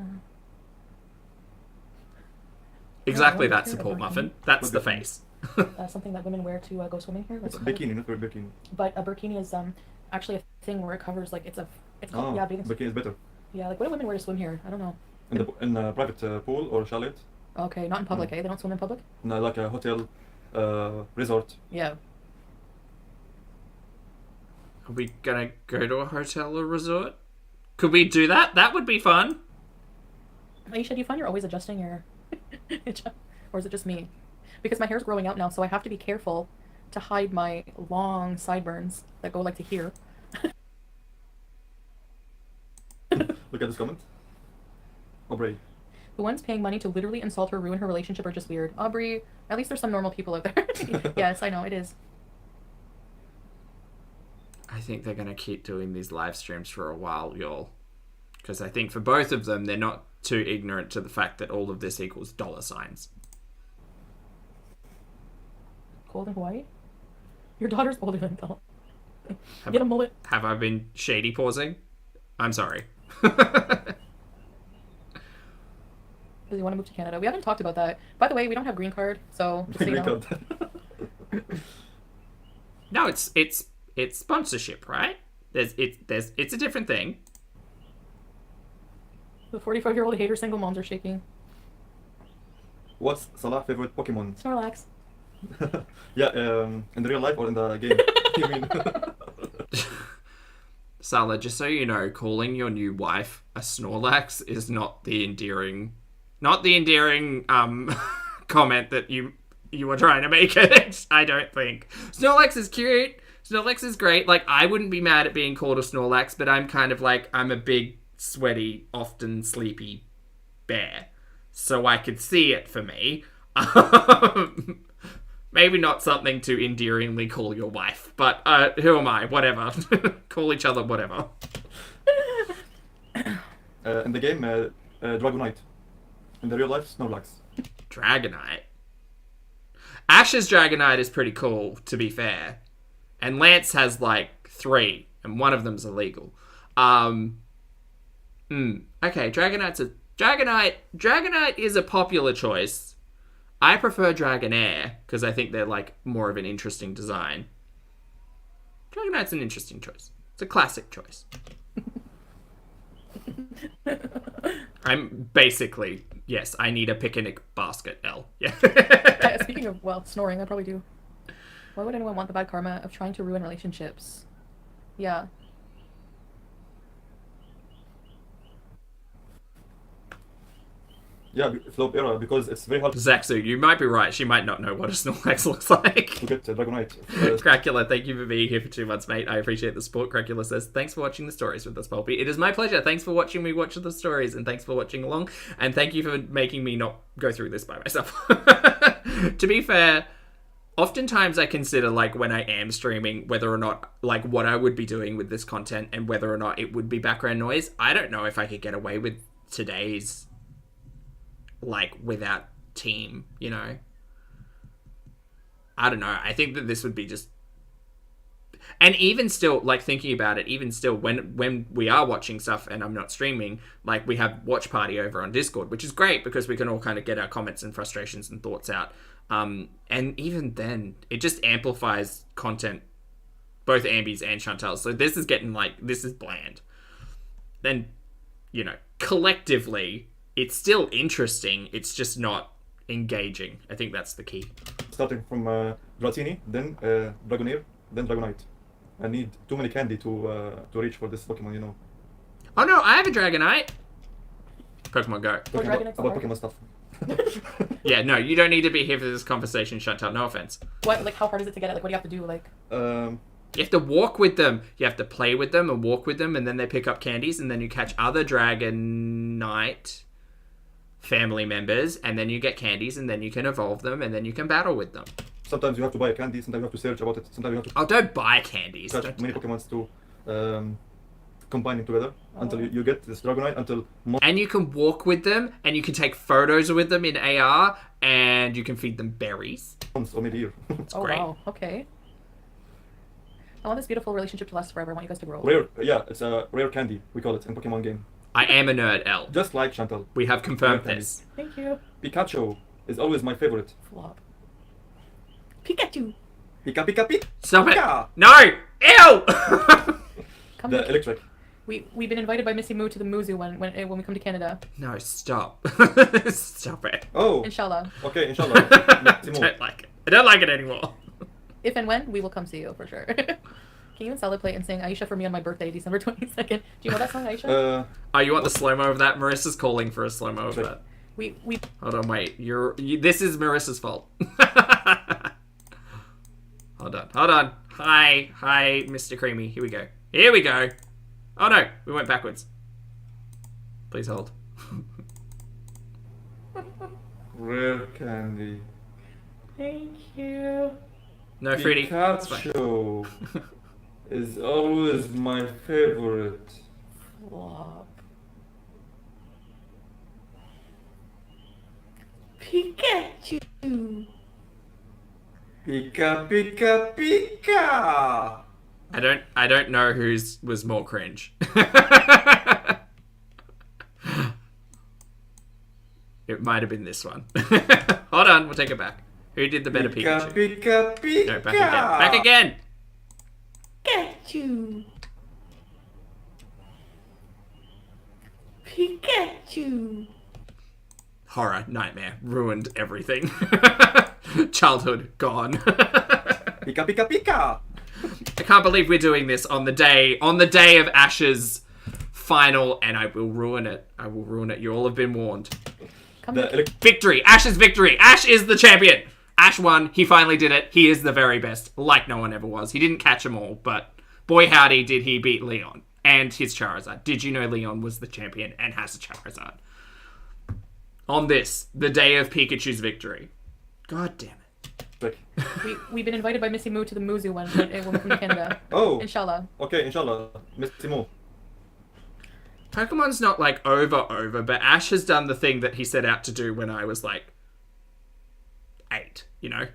Exactly Yeah, that okay, support okay. muffin. That's the Okay. face. Something that women wear to go swimming here. It's Let's a call it. bikini, not a bikini. But a burkini is actually a thing where it covers like it's called, Oh, yeah, bathing. bikini is better. Yeah, like what do women wear to swim here? I don't know. In a private pool or chalet. Okay, not in public, eh? They don't swim in public. No, like a hotel, resort. Yeah. Are we gonna go to a hotel or resort? Could we do that? That would be fun. Aisha, do you find you're always adjusting your, or is it just me? Because my hair's growing out now, so I have to be careful to hide my long sideburns that go like to here. Look at this comment. Aubrey. The ones paying money to literally insult her, ruin her relationship are just weird. Aubrey, at least there's some normal people out there. Yes, I know, it is. I think they're gonna keep doing these live streams for a while, y'all. Because I think for both of them, they're not too ignorant to the fact that all of this equals dollar signs. Cold in Hawaii? Your daughter's older than Belle. Have, Get a mullet. have I been shady pausing? I'm sorry. Does he want to move to Canada? We haven't talked about that. By the way, we don't have green card, so just so you know. No, it's sponsorship, right? It's a different thing. The 45-year-old hater single moms are shaking. What's Salah's favorite Pokemon? Snorlax. Yeah, in the real life or in the game? You mean? Salah, just so you know, calling your new wife a Snorlax is not the endearing comment that you were trying to make it. I don't think. Snorlax is cute. Snorlax is great. Like, I wouldn't be mad at being called a Snorlax, but I'm kind of like, I'm a big, sweaty, often sleepy bear. So I could see it for me. Maybe not something to endearingly call your wife, but who am I? Whatever. Call each other whatever. In the game, Dragonite. In the real life, Snorlax. Dragonite. Ash's Dragonite is pretty cool, to be fair. And Lance has like 3, and one of them's illegal. Okay, Dragonite is a popular choice. I prefer Dragonair, because I think they're like more of an interesting design. Dragonite's an interesting choice. It's a classic choice. I'm basically, yes, I need a picnic basket, L. Yeah. Yeah, speaking of, well, snoring, I probably do. Why would anyone want the bad karma of trying to ruin relationships? Yeah. Yeah, flop era, because it's very hard Zaxu, you might be right. She might not know what a Snorlax looks like. to get Dragonite. Cracula, thank you for being here for 2 months, mate. I appreciate the support. Cracula says, thanks for watching the stories with us, Pulpy. It is my pleasure. Thanks for watching me watch the stories, and thanks for watching along, and thank you for making me not go through this by myself. To be fair, oftentimes I consider, like, when I am streaming, whether or not, like, what I would be doing with this content and whether or not it would be background noise. I don't know if I could get away with today's, like, without team, you know? I don't know. I think that this would be just... And even still, like, thinking about it, even still, when we are watching stuff and I'm not streaming, like, we have watch party over on Discord, which is great because we can all kind of get our comments and frustrations and thoughts out. And even then, it just amplifies content, both Ambi's and Chantel's. So this is getting, like, this is bland. Then, you know, collectively, it's still interesting. It's just not engaging. I think that's the key. Starting from Dratini, then Dragonair, then Dragonite. I need too many candy to reach for this Pokemon, you know. Oh no, I have a Dragonite. Pokemon Go. Talking Dragonite's about hard. Pokemon stuff. Yeah, no, you don't need to be here for this conversation, Chantel. No offense. What, like, how hard is it to get it? Like, what do you have to do? Like, You have to walk with them. You have to play with them and walk with them, and then they pick up candies, and then you catch other Dragonite family members, and then you get candies, and then you can evolve them, and then you can battle with them. sometimes you have to buy a candy, sometimes you have to search about it, sometimes you have to Oh, don't buy candies. catch Don't- many Pokemons to combine them together until you get this Dragonite, until And you can walk with them, and you can take photos with them in AR, and you can feed them berries. months or maybe a year. It's oh great. wow, okay. I want this beautiful relationship to last forever. I want you guys to grow. Rare, yeah, it's a rare candy, we call it in Pokemon game. I am a nerd, L. Just like Chantel. We have confirmed Okay. this. Thank you. Pikachu is always my favorite. Flop. Pikachu. Pika Pika Pika! Stop it. Pika! No! Ew! Come The to, electric. we've been invited by Missy Moo to the Muzu when we come to Canada. No, stop. Stop it. Oh, Inshallah. okay, inshallah. I Maximo. don't like it. I don't like it anymore. If and when, we will come see you for sure. Can you and Salad play and sing Aisha for me on my birthday, December 22nd? Do you know that song, Aisha? Oh, you want the slow-mo of that? Marissa's calling for a slow-mo of Sure. that. we Hold on, wait. This is Marissa's fault. Hold on. Hi, Mr. Creamy. Here we go. Oh no, we went backwards. Please hold. Rare candy. Thank you. No, Fruity. It's fine. Pikachu is always my favorite. Flop. Pikachu. Pika Pika Pika! I don't know whose was more cringe. It might have been this one. Hold on, we'll take it back. Who did the better Pika Pikachu? Pika Pika! No, back again. Pikachu. Pikachu. Horror, nightmare, ruined everything. Childhood gone. Pika Pika Pika! I can't believe we're doing this on the day of Ash's final, and I will ruin it. You all have been warned. Come The to Victory! Ash's victory! Ash is the champion! Ash won. He finally did it. He is the very best, like no one ever was. He didn't catch them all, but boy howdy did he beat Leon and his Charizard. Did you know Leon was the champion and has a Charizard? On this, the day of Pikachu's victory. God damn it. we've been invited by Missy Moo to the Muzu when we come to Canada. Oh, Inshallah. okay, inshallah. Maximo. Pokemon's not like over, but Ash has done the thing that he set out to do when I was like 8, you know?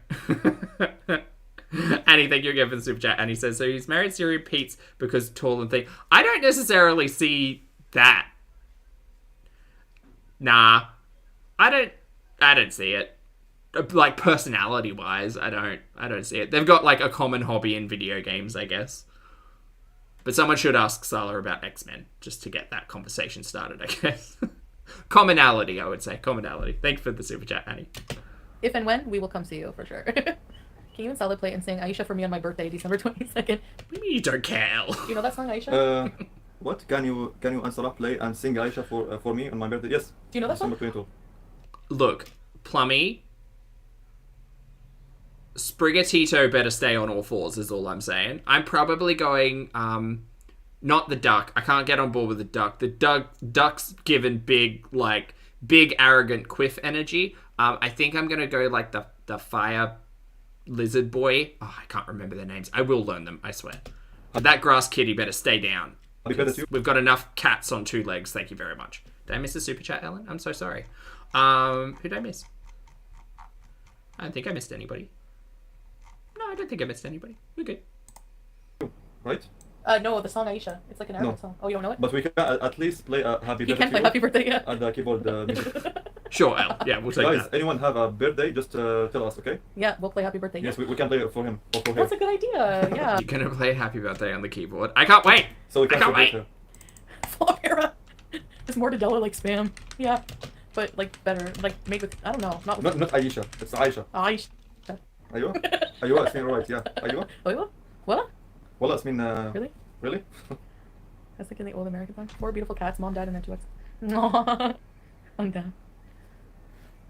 Annie, thank you again for the super chat. And he says, so he's married Siri Pete's because tall and thin. I don't necessarily see that. Nah. I don't see it. Like personality wise, I don't see it. They've got like a common hobby in video games, I guess. But someone should ask Sala about X-Men just to get that conversation started, I guess. Commonality, I would say. Commonality. Thank you for the super chat, Annie. If and when, we will come see you for sure. Can you and Salad play and sing Aisha for me on my birthday, December 22nd? What do you mean you don't care, El? Do you know that song, Aisha? What? Can you and Salah play and sing Aisha for me on my birthday? Yes. Do you know that song? December 22. Look, Plummy, Sprigatito better stay on all fours is all I'm saying. I'm probably going, not the duck. I can't get on board with the duck. The duck's given big arrogant quiff energy. I think I'm gonna go like the fire lizard boy. Oh, I can't remember their names. I will learn them, I swear. But that grass kitty better stay down. Happy birthday to you. We've got enough cats on 2 legs. Thank you very much. Did I miss a super chat, Ellen? I'm so sorry. Who did I miss? I don't think I missed anybody. No, I don't think I missed anybody. We're good. right? No, the song Aisha. It's like an Arabic song. Oh, you don't know it? But we can at least play a happy He birthday can play to Happy you Birthday, yeah. at the keyboard music. Sure, L. Yeah, we'll take Guys, that. anyone have a birthday? Just tell us, okay? Yeah, we'll play Happy Birthday. Yes, Yeah. we can play it for him or for her. That's a good idea, yeah. You're gonna play Happy Birthday on the keyboard. I can't wait. So we I can can't celebrate wait. her. Flora. It's mortadella like spam. Yeah. But like better, like made with, I don't know, not with Not Aisha, it's Aisha. Aisha. أيوة أيوة اسمين right yeah أيوة Wait, what? والله اسمين Really? really I was thinking the old American song. 4 beautiful cats, mom, dad, and their 2 exes. No. I'm done.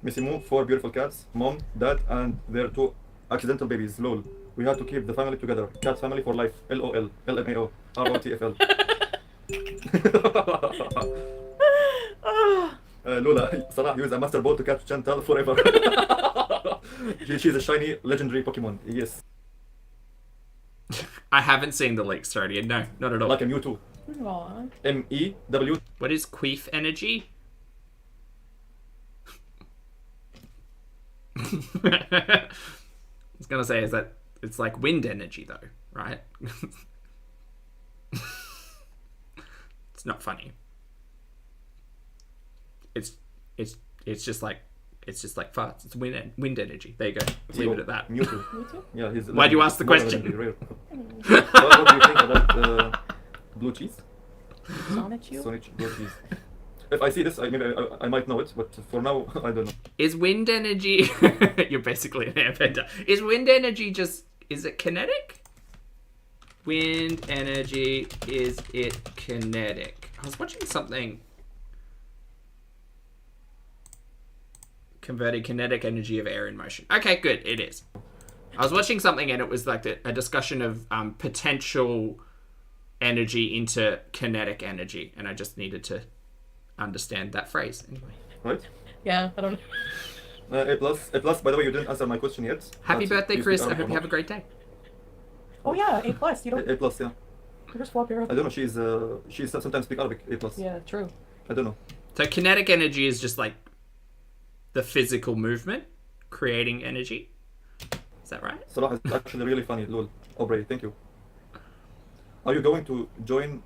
Missimo, 4 beautiful cats, mom, dad, and their 2 accidental babies. Lol. We had to keep the family together. Cat family for life. LOL. LMAO. ROTFL. Lola, Salah use a master ball to catch Chantel forever. She's a shiny, legendary Pokemon. Yes. I haven't seen the leaks, Sardian. No, not at all. Like a Mewtwo. Aw. MEW. What is queef energy? I was gonna say, is that it's like wind energy though, right? It's not funny. It's just like farts. It's wind energy. There you go. Leave it at that. Mewtwo. Mewtwo? Yeah, he's. Why'd you ask the more question? legendary, rare. What do you think about blue cheese? Sonic you? Sonic blue cheese. If I see this, I might know it, but for now, I don't know. Is wind energy? You're basically an airbender. Is wind energy just? Is it kinetic? Wind energy, is it kinetic? I was watching something. Converting kinetic energy of air in motion. Okay, good. It is. I was watching something and it was like a discussion of potential energy into kinetic energy, and I just needed to understand that phrase. Anyway. Right? Yeah, I don't know. A plus. A plus. By the way, you didn't answer my question yet. Happy But birthday, you Chris. speak I hope you have a Arabic great day. Oh yeah, A+. You or don't. not? A plus. Yeah. There's swap here. I don't know. She's sometimes speak Arabic. A plus. Yeah, true. I don't know. So kinetic energy is just like the physical movement creating energy. Is that right? Salah is actually really funny. Lol. Aubrey, thank you. Are you going to join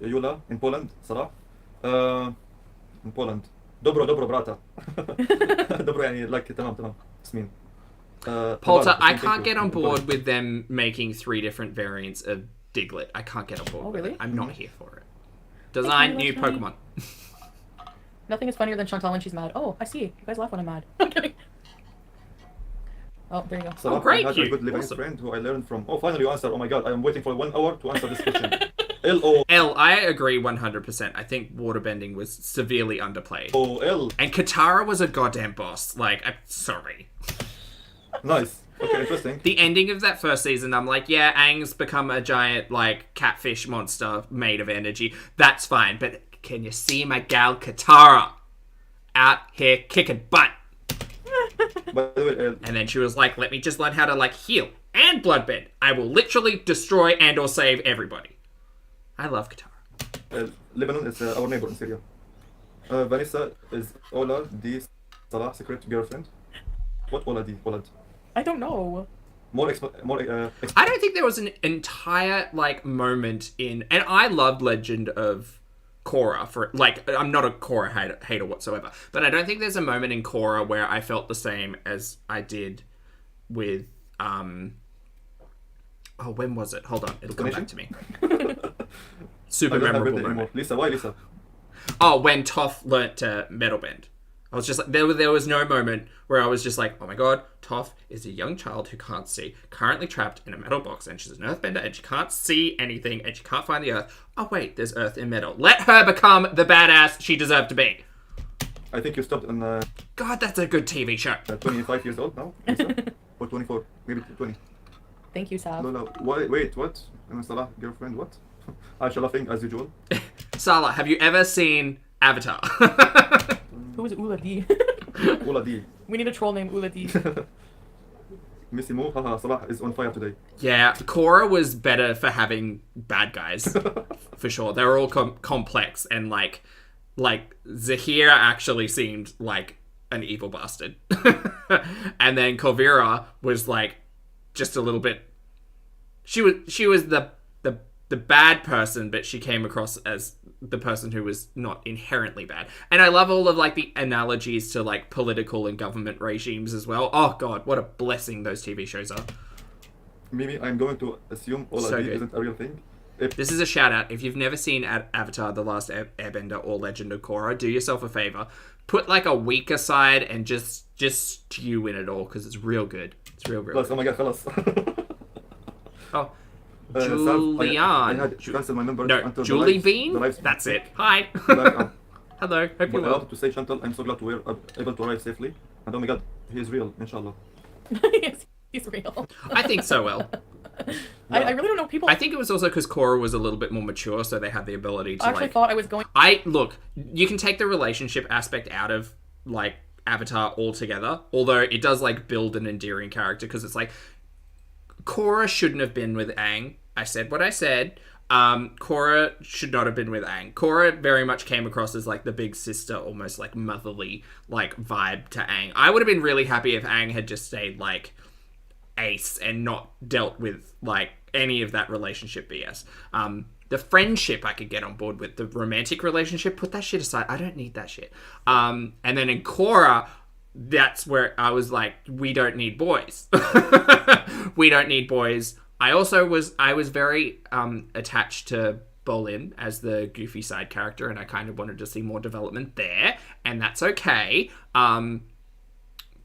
Yula in Poland, Salah? In Poland. Dobro brata. Dobro يعني like تمام تسمين. Polter, Mubarak, I thank can't you. get on Mubarak. board with them making 3 different variants of Diglett. I can't get on board Oh, with really? it. I'm not here for it. Design new Thank you, that's Pokemon. Nothing is funnier than Chantal when she's mad. Oh, I see. You guys laugh when I'm mad. I'm kidding. Oh, there you go. Salah, great, I had you. a good Lebanese Awesome. friend who I learned from. Oh, finally you answered. Oh my god, I am waiting for 1 hour to answer this question. L-O-O-L. L, I agree 100%. I think waterbending was severely underplayed. L. And Katara was a goddamn boss. Like, I'm sorry. Nice. Okay, interesting. The ending of that first season, I'm like, yeah, Aang's become a giant, like, catfish monster made of energy. That's fine. But can you see my gal Katara out here kicking butt? By the way, And then she was like, let me just learn how to, like, heal and bloodbend. I will literally destroy and or save everybody. I love Katara. Lebanon is our neighbor in Syria. Vanessa is Ola the Salah secret girlfriend. What Ola the? Ola? I don't know. More I don't think there was an entire, like, moment in... And I loved Legend of Korra for... Like, I'm not a Korra hater whatsoever. But I don't think there's a moment in Korra where I felt the same as I did with... Oh, when was it? Hold on. It'll come back to me. Super I don't have memorable it anymore. moment. Lisa, why Lisa? Oh, when Toph learnt to metal bend. I was just like, there was no moment where I was just like, oh my god, Toph is a young child who can't see, currently trapped in a metal box, and she's an earthbender, and she can't see anything, and she can't find the earth. Oh wait, there's earth in metal. Let her become the badass she deserved to be. I think you stopped on God, that's a good TV show. 25 years old now, Lisa? Or 24, maybe 20. Thank you, Sab. Lola, wait, what? Salah girlfriend, what? Aisha laughing as usual. Sala, have you ever seen Avatar? Who is Ula D? Ola D. We need a troll named Ula D. Missy Mo, haha, Salah is on fire today. Yeah, Korra was better for having bad guys, for sure. They were all complex, and like Zahira actually seemed like an evil bastard, and then Kuvira was like just a little bit. She was the the bad person, but she came across as the person who was not inherently bad. And I love all of like the analogies to like political and government regimes as well. Oh god, what a blessing those TV shows are. Maybe I'm going to assume all So of good. isn't a real thing. This is a shout out. If you've never seen Avatar: The Last Airbender or Legend of Korra, do yourself a favor. Put like a week aside and just stew in it all because it's real good. It's real Plus, good. oh my god, fellas. Oh, Sam, I Julian. had to cancel my number No, until Julie the Bean? live That's it. Hi. Hello. Hello. Hope But you're I well. wanted to say, Chantel, I'm so glad we're able to arrive safely. And oh my god, he is real, inshallah. He's real. I think so well. I really don't know people. I think it was also because Korra was a little bit more mature, so they had the ability to I actually like... thought I was going. Look, you can take the relationship aspect out of like Avatar altogether, although it does like build an endearing character because it's like Korra shouldn't have been with Aang. I said what I said. Korra should not have been with Aang. Korra very much came across as like the big sister, almost like motherly like vibe to Aang. I would have been really happy if Aang had just stayed like ace and not dealt with like any of that relationship BS. The friendship I could get on board with. The romantic relationship, put that shit aside. I don't need that shit. And then in Korra, that's where I was like, we don't need boys. We don't need boys. I was very attached to Bolin as the goofy side character, and I kind of wanted to see more development there, and that's okay.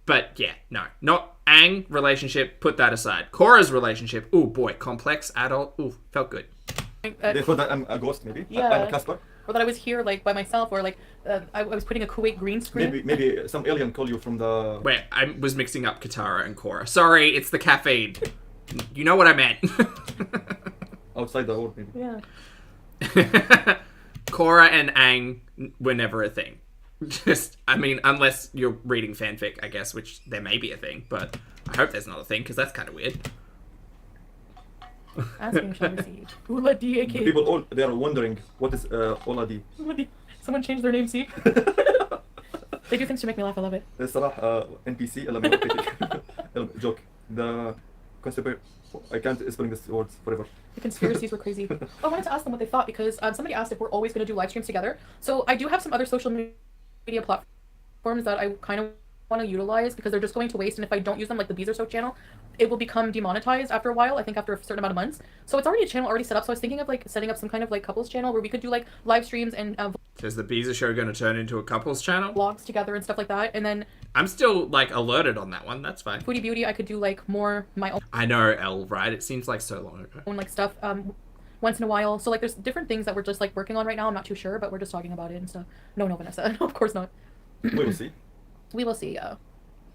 But yeah, no, not Aang relationship, put that aside. Korra's relationship, ooh boy, complex, adult, ooh, felt good. They thought that I'm a ghost, maybe? Yeah. I'm a Casper? Or that I was here like by myself, or like I was putting a Kuwait green screen. Maybe some alien call you from the... Wait, I was mixing up Katara and Korra. Sorry, it's the caffeine. You know what I meant. Outside the world, maybe. Yeah. Korra and Aang were never a thing. Just, I mean, unless you're reading fanfic, I guess, which there may be a thing, but I hope there's not a thing, because that's kind of weird. Asking shall receive. Ula D.A.K. People, they are wondering, what is Oladi? Someone changed their name, see? They do things to make me laugh, I love it. الصراحة NPC joke. The concept, I can't spelling these words forever. The conspiracies were crazy. Oh, I wanted to ask them what they thought because somebody asked if we're always going to do live streams together. So I do have some other social media platforms that I kind of want to utilize because they're just going to waste, and if I don't use them, like the BEEZE channel, it will become demonetized after a while. I think after a certain amount of months. So it's already a channel already set up. So I was thinking of like setting up some kind of like couples channel where we could do like live streams and Is the BEEZE show going to turn into a couples channel? vlogs together and stuff like that. And then I'm still, like, alerted on that one. That's fine. Foodie Beauty, I could do like more my I know, Elle, right? It seems like so long ago. own like stuff once in a while. So like there's different things that we're just like working on right now. I'm not too sure, but we're just talking about it and stuff. No, Vanessa. No, of course not. We will see. We will see.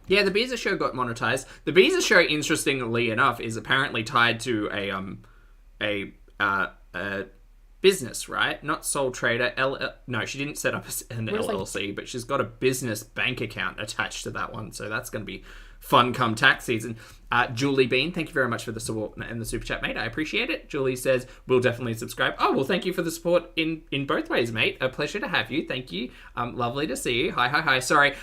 Yeah, the BEEZE show got monetized. The BEEZE show, interestingly enough, is apparently tied to a business, right? Not sole trader. No, she didn't set up an We're just, like- LLC, but she's got a business bank account attached to that one. So that's going to be fun come tax season. Julie Bean, thank you very much for the support and the super chat, mate. I appreciate it. Julie says, we'll definitely subscribe. Oh, well, thank you for the support in both ways, mate. A pleasure to have you. Thank you. Lovely to see you. Hi. Sorry,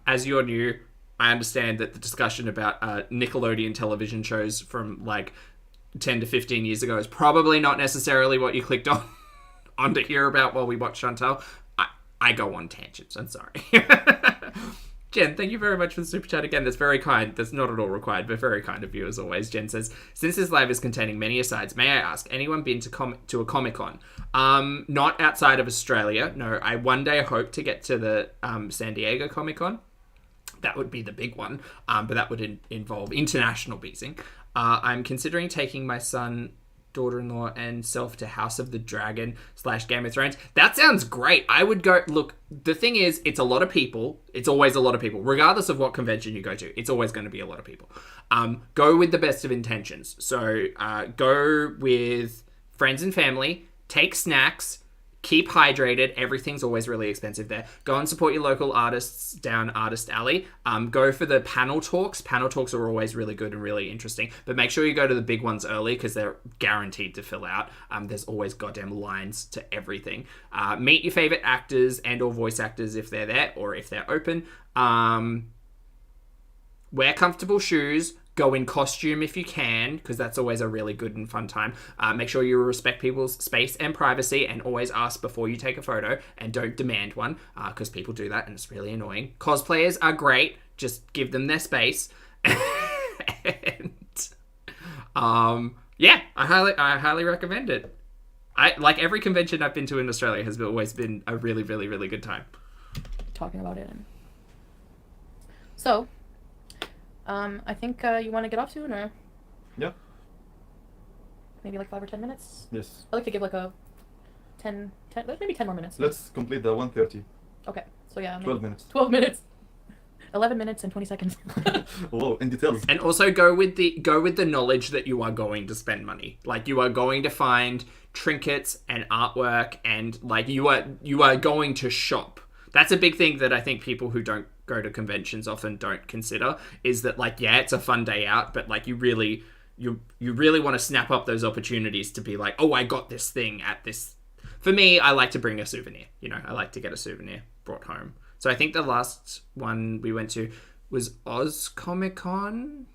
as you're new, I understand that the discussion about Nickelodeon television shows from like 10 to 15 years ago is probably not necessarily what you clicked on to hear about while we watch Chantel. I go on tangents. I'm sorry. Jen, thank you very much for the super chat again. That's very kind. That's not at all required, but very kind of you as always. Jen says, since this live is containing many asides, may I ask, anyone been to a Comic-Con? Not outside of Australia. No, I one day hope to get to the San Diego Comic-Con. That would be the big one, but that would involve international beezing. I'm considering taking my son, daughter-in-law, and self to House of the Dragon / Game of Thrones. That sounds great. I would go... Look, the thing is, it's a lot of people. It's always a lot of people. Regardless of what convention you go to, it's always going to be a lot of people. Go with the best of intentions. So go with friends and family. Take snacks. Keep hydrated. Everything's always really expensive there. Go and support your local artists down Artist Alley. Go for the panel talks. Panel talks are always really good and really interesting. But make sure you go to the big ones early because they're guaranteed to fill out. There's always goddamn lines to everything. Meet your favorite actors and or voice actors if they're there or if they're open. Wear comfortable shoes. Go in costume if you can, because that's always a really good and fun time. Make sure you respect people's space and privacy, and always ask before you take a photo, and don't demand one, because people do that and it's really annoying. Cosplayers are great. Just give them their space. And yeah, I highly recommend it. I like every convention I've been to in Australia has always been a really, really, really good time. Talking about it. So, I think you want to get off soon, or Yeah. maybe like 5 or 10 minutes. Yes. I like to give like a 10, maybe 10 more minutes. Let's complete the 1:30. Okay, so yeah, maybe 12 minutes. 12 minutes. 11 minutes and 20 seconds. Whoa, in details. And also go with the knowledge that you are going to spend money. Like, you are going to find trinkets and artwork, and like you are going to shop. That's a big thing that I think people who don't go to conventions often don't consider, is that like, yeah, it's a fun day out, but like you really want to snap up those opportunities to be like, oh, I got this thing at this. For me, I like to bring a souvenir. You know, I like to get a souvenir brought home. So I think the last one we went to was Oz Comic Con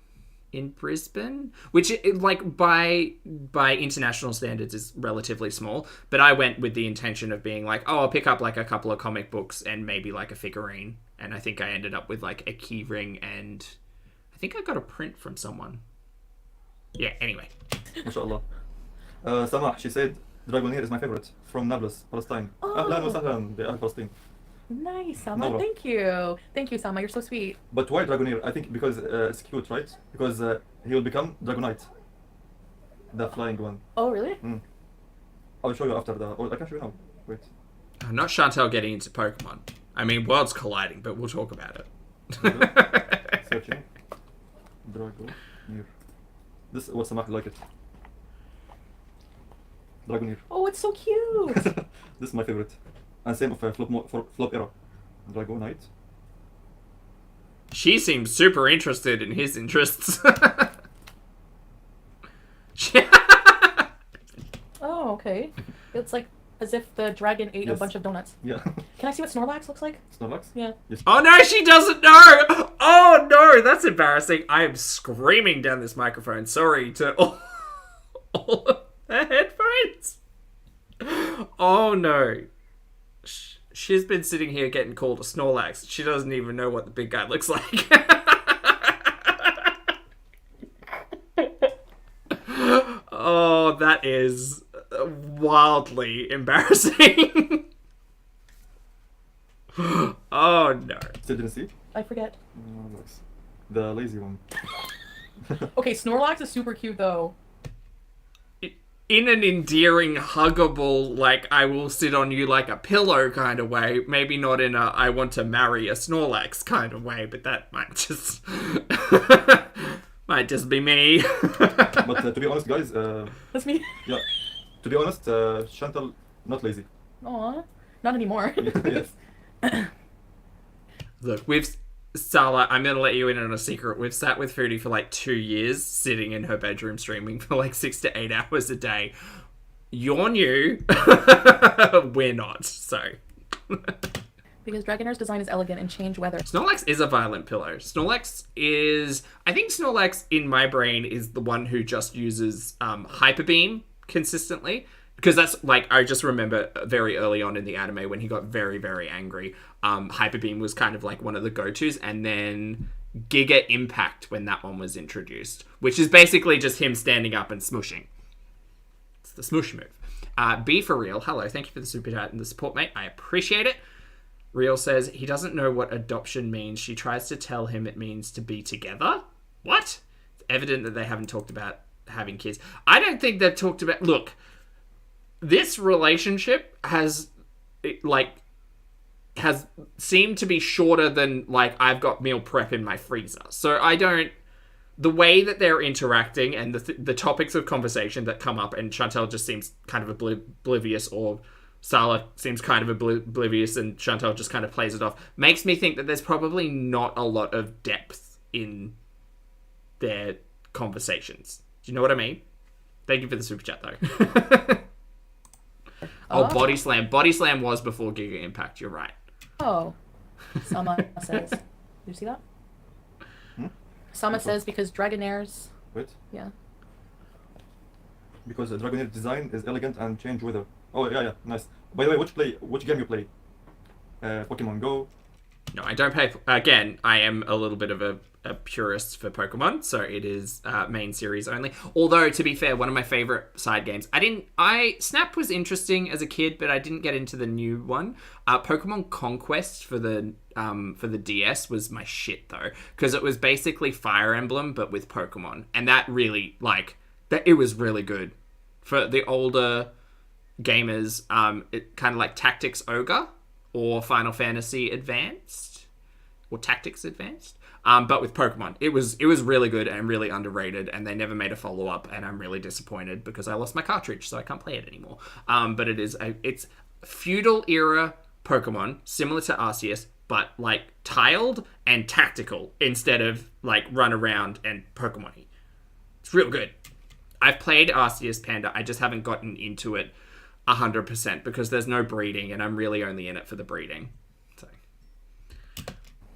in Brisbane, which like by international standards is relatively small. But I went with the intention of being like, oh, I'll pick up like a couple of comic books and maybe like a figurine. And I think I ended up with like a key ring, and I think I got a print from someone. Yeah, anyway. MashaAllah. Samah, she said Dragoneer is my favorite, from Nablus, Palestine. أهلا وسهلا بأهل فلسطين. Nice, Sama. No. Thank you. Thank you, Sama. You're so sweet. But why Dragoneer? I think because it's cute, right? Because he will become Dragonite. The flying one. Oh, really? I'll show you after the... Oh, I can show you now. Wait. I'm not Chantel getting into Pokemon. I mean, worlds colliding, but we'll talk about it. Searching. Dragoneer. This what Samah like it. Dragoneer. Oh, it's so cute. This is my favorite. And same for flop era. Dragonite. She seems super interested in his interests. Oh, okay. It's like as if the dragon ate a Yes. bunch of donuts. Yeah. Can I see what Snorlax looks like? Snorlax? Yeah. Yes. Oh no, she doesn't know! Oh no, that's embarrassing. I am screaming down this microphone. Sorry to all of the headphones. Oh no. She's been sitting here getting called a Snorlax. She doesn't even know what the big guy looks like. Oh, that is wildly embarrassing. Oh no. Still didn't see? I forget. Snorlax. The lazy one. Okay, Snorlax is super cute though. In an endearing, huggable, like, I will sit on you like a pillow kind of way. Maybe not in a I want to marry a Snorlax kind of way, but that might just... might just be me. But to be honest, guys, That's me. yeah. To be honest, Chantal, not lazy. Aw, not anymore. Yes. Look, Sala, I'm going to let you in on a secret. We've sat with Foodie for like 2 years, sitting in her bedroom streaming for like 6 to 8 hours a day. You're new. We're not, so... Because Dragonair's design is elegant and change weather. Snorlax is a violent pillow. Snorlax is... I think Snorlax, in my brain, is the one who just uses Hyper Beam consistently. Because that's, like, I just remember very early on in the anime when he got very, very angry. Hyper Beam was kind of like one of the go-tos. And then Giga Impact when that one was introduced. Which is basically just him standing up and smooshing. It's the smoosh move. B for real. Hello, thank you for the super chat and the support, mate. I appreciate it. Real says, he doesn't know what adoption means. She tries to tell him it means to be together. What? It's evident that they haven't talked about having kids. I don't think they've talked about... Look, this relationship has seemed to be shorter than, like, I've got meal prep in my freezer. So I don't... The way that they're interacting and the topics of conversation that come up, and Chantel just seems kind of oblivious, or... Sala seems kind of oblivious and Chantel just kind of plays it off, makes me think that there's probably not a lot of depth in their conversations. Do you know what I mean? Thank you for the super chat, though. Body Slam. Body Slam was before Giga Impact. You're right. Oh. Sama says. Did you see that? Sama says because Dragonairs. Wait. Yeah. Because the Dragonair design is elegant and change weather. Oh yeah, nice. By the way, which game you play? Pokemon Go. No, I don't play. Again, I am a little bit of a purist for Pokemon, so it is main series only. Although, to be fair, one of my favorite side games. Snap was interesting as a kid, but I didn't get into the new one. Pokemon Conquest for the DS was my shit though, because it was basically Fire Emblem but with Pokemon, and that really it was really good for the older gamers. It kind of like Tactics Ogre or Final Fantasy Advanced or Tactics Advanced, but with Pokemon. It was really good and really underrated, and they never made a follow-up, and I'm really disappointed because I lost my cartridge, so I can't play it anymore. But it's feudal era Pokemon, similar to Arceus, but like tiled and tactical instead of like run around and Pokemon-y. It's real good. I've played Arceus Panda, I just haven't gotten into it 100% because there's no breeding, and I'm really only in it for the breeding. So.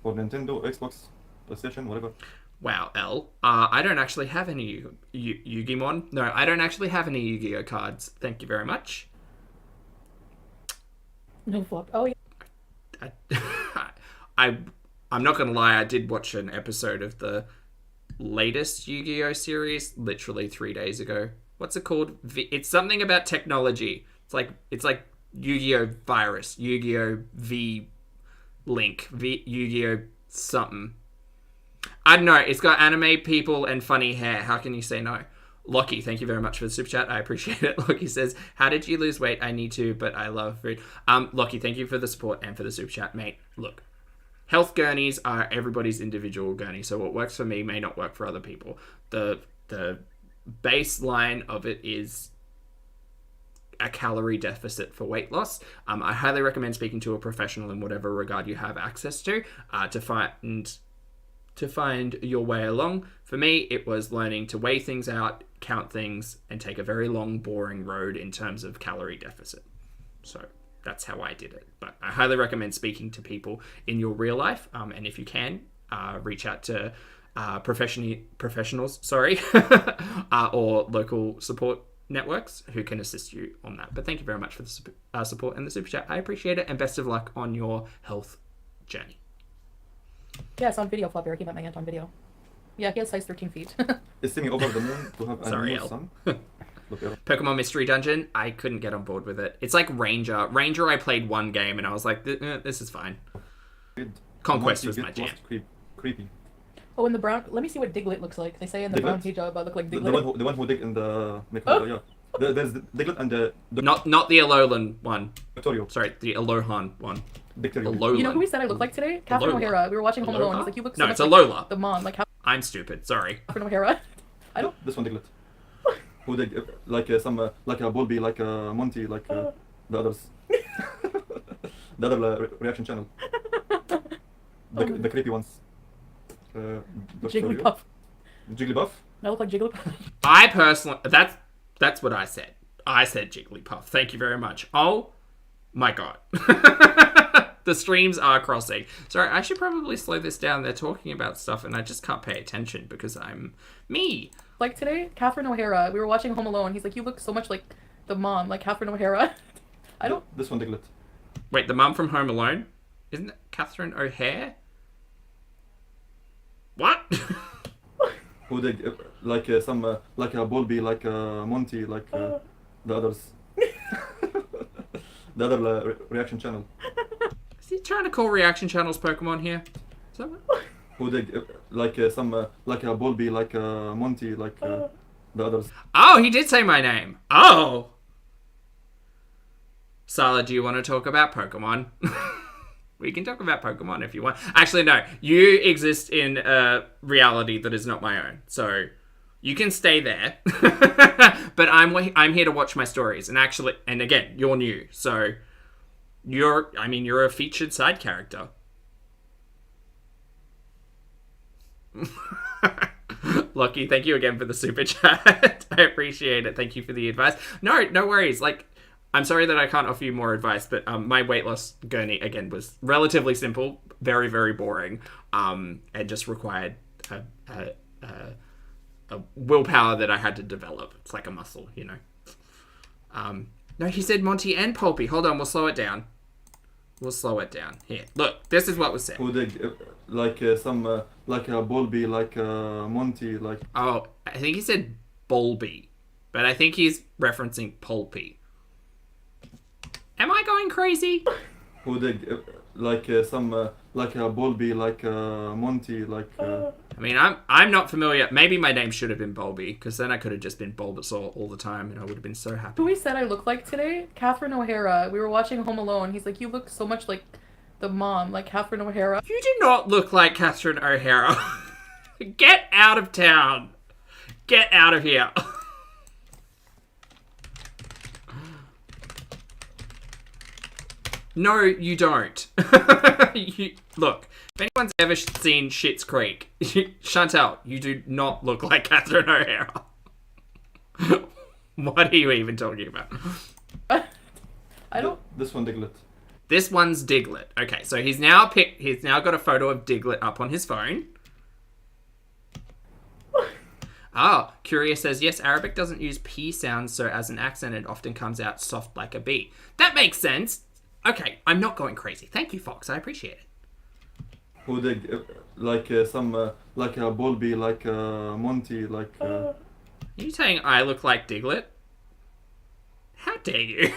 For Nintendo, Xbox, PlayStation, whatever. Wow, L. I don't actually have any Yu-Gi-Mon. No, I don't actually have any Yu-Gi-Oh cards. Thank you very much. No flop. Oh yeah. I'm not gonna lie, I did watch an episode of the latest Yu-Gi-Oh series literally 3 days ago. What's it called? It's something about technology. It's like Yu-Gi-Oh virus, Yu-Gi-Oh V Link, Yu-Gi-Oh something. I don't know. It's got anime people and funny hair. How can you say no? Lockie, thank you very much for the super chat. I appreciate it. Lockie says, how did you lose weight? I need to, but I love food. Lockie, thank you for the support and for the super chat, mate. Look, health gurneys are everybody's individual gurney, so what works for me may not work for other people. The baseline of it is a calorie deficit for weight loss. I highly recommend speaking to a professional in whatever regard you have access to find your way along. For me, it was learning to weigh things out, count things, and take a very long, boring road in terms of calorie deficit. So that's how I did it. But I highly recommend speaking to people in your real life, and if you can, reach out to professionals, or local support networks who can assist you on that. But thank you very much for the support and the super chat. I appreciate it, and best of luck on your health journey. Yeah, it's on video, Flopper. I keep my aunt on video. Yeah, he has size 13 feet. Is singing over the moon to have a Sorry, new El. son? Pokemon Mystery Dungeon, I couldn't get on board with it. It's like Ranger. Ranger, I played one game and I was like, this is fine. Conquest was my jam. Creepy. Oh, in the brown... Let me see what Diglett looks like. They say in the brown hijab I look like The Diglett. one who dig in the... Yeah. There's Diglett and the Not the Alolan one. Victorio. Sorry, the Alohan one. Victorio. Alolan. You know who we said I look like today? Catherine Alola. O'Hara. We were watching Home Alone. Alola? He's like, you look so No, much it's like Alola. the mom. Like, I'm stupid, sorry. Catherine O'Hara. I don't... This one Diglett. Who dig like some like a Pulpy, like a Monty, like the others. The other reaction channel. The creepy ones. Jigglypuff. Jigglypuff? I look like Jigglypuff. I personally... That's what I said. I said Jigglypuff. Thank you very much. Oh my god. The streams are crossing. Sorry, I should probably slow this down. They're talking about stuff and I just can't pay attention because I'm me. Like today, Catherine O'Hara. We were watching Home Alone. He's like, you look so much like the mom, like Catherine O'Hara. I don't... This one Diglett. Wait, the mum from Home Alone? Isn't it Catherine O'Hare? What? Who dig like some like a Pulpy, like a Monty, like the others. The other reaction channel. Is he trying to call reaction channels Pokemon here? Is that what? Who dig like some like a Pulpy, like a Monty, like the others. Oh, he did say my name. Oh. Sala, do you want to talk about Pokemon? We can talk about Pokemon if you want. Actually, no. You exist in a reality that is not my own. So you can stay there. But I'm here to watch my stories. And again, you're new. So you're a featured side character. Lucky, thank you again for the super chat. I appreciate it. Thank you for the advice. No worries. Like, I'm sorry that I can't offer you more advice, but my weight loss journey, again, was relatively simple, very, very boring, and just required a a willpower that I had to develop. It's like a muscle, you know. No, he said Monty and Pulpy. Hold on, we'll slow it down. Here, look, this is what was said. Who they like some like a Bulby, like Monty, like. Oh, I think he said Bulby, but I think he's referencing Pulpy. Am I going crazy? Who they like some like a Bulby, like Monty, like. I mean, I'm not familiar. Maybe my name should have been Bulby, because then I could have just been Bulbasaur all the time, and I would have been so happy. Who he said I look like today? Catherine O'Hara. We were watching Home Alone. He's like, you look so much like the mom, like Catherine O'Hara. You do not look like Catherine O'Hara. Get out of town. Get out of here. No, you don't. Look, if anyone's ever seen Schitt's Creek, Chantel, you do not look like Catherine O'Hara. What are you even talking about? I don't. This one, Diglett. This one's Diglett. Okay, so he's now got a photo of Diglett up on his phone. Oh, Curious says, yes, Arabic doesn't use P sounds, so as an accent it often comes out soft like a B. That makes sense. Okay, I'm not going crazy. Thank you, Fox. I appreciate it. Who they like some like a Bulby, like Monty, like. Are you saying I look like Diglett? How dare you?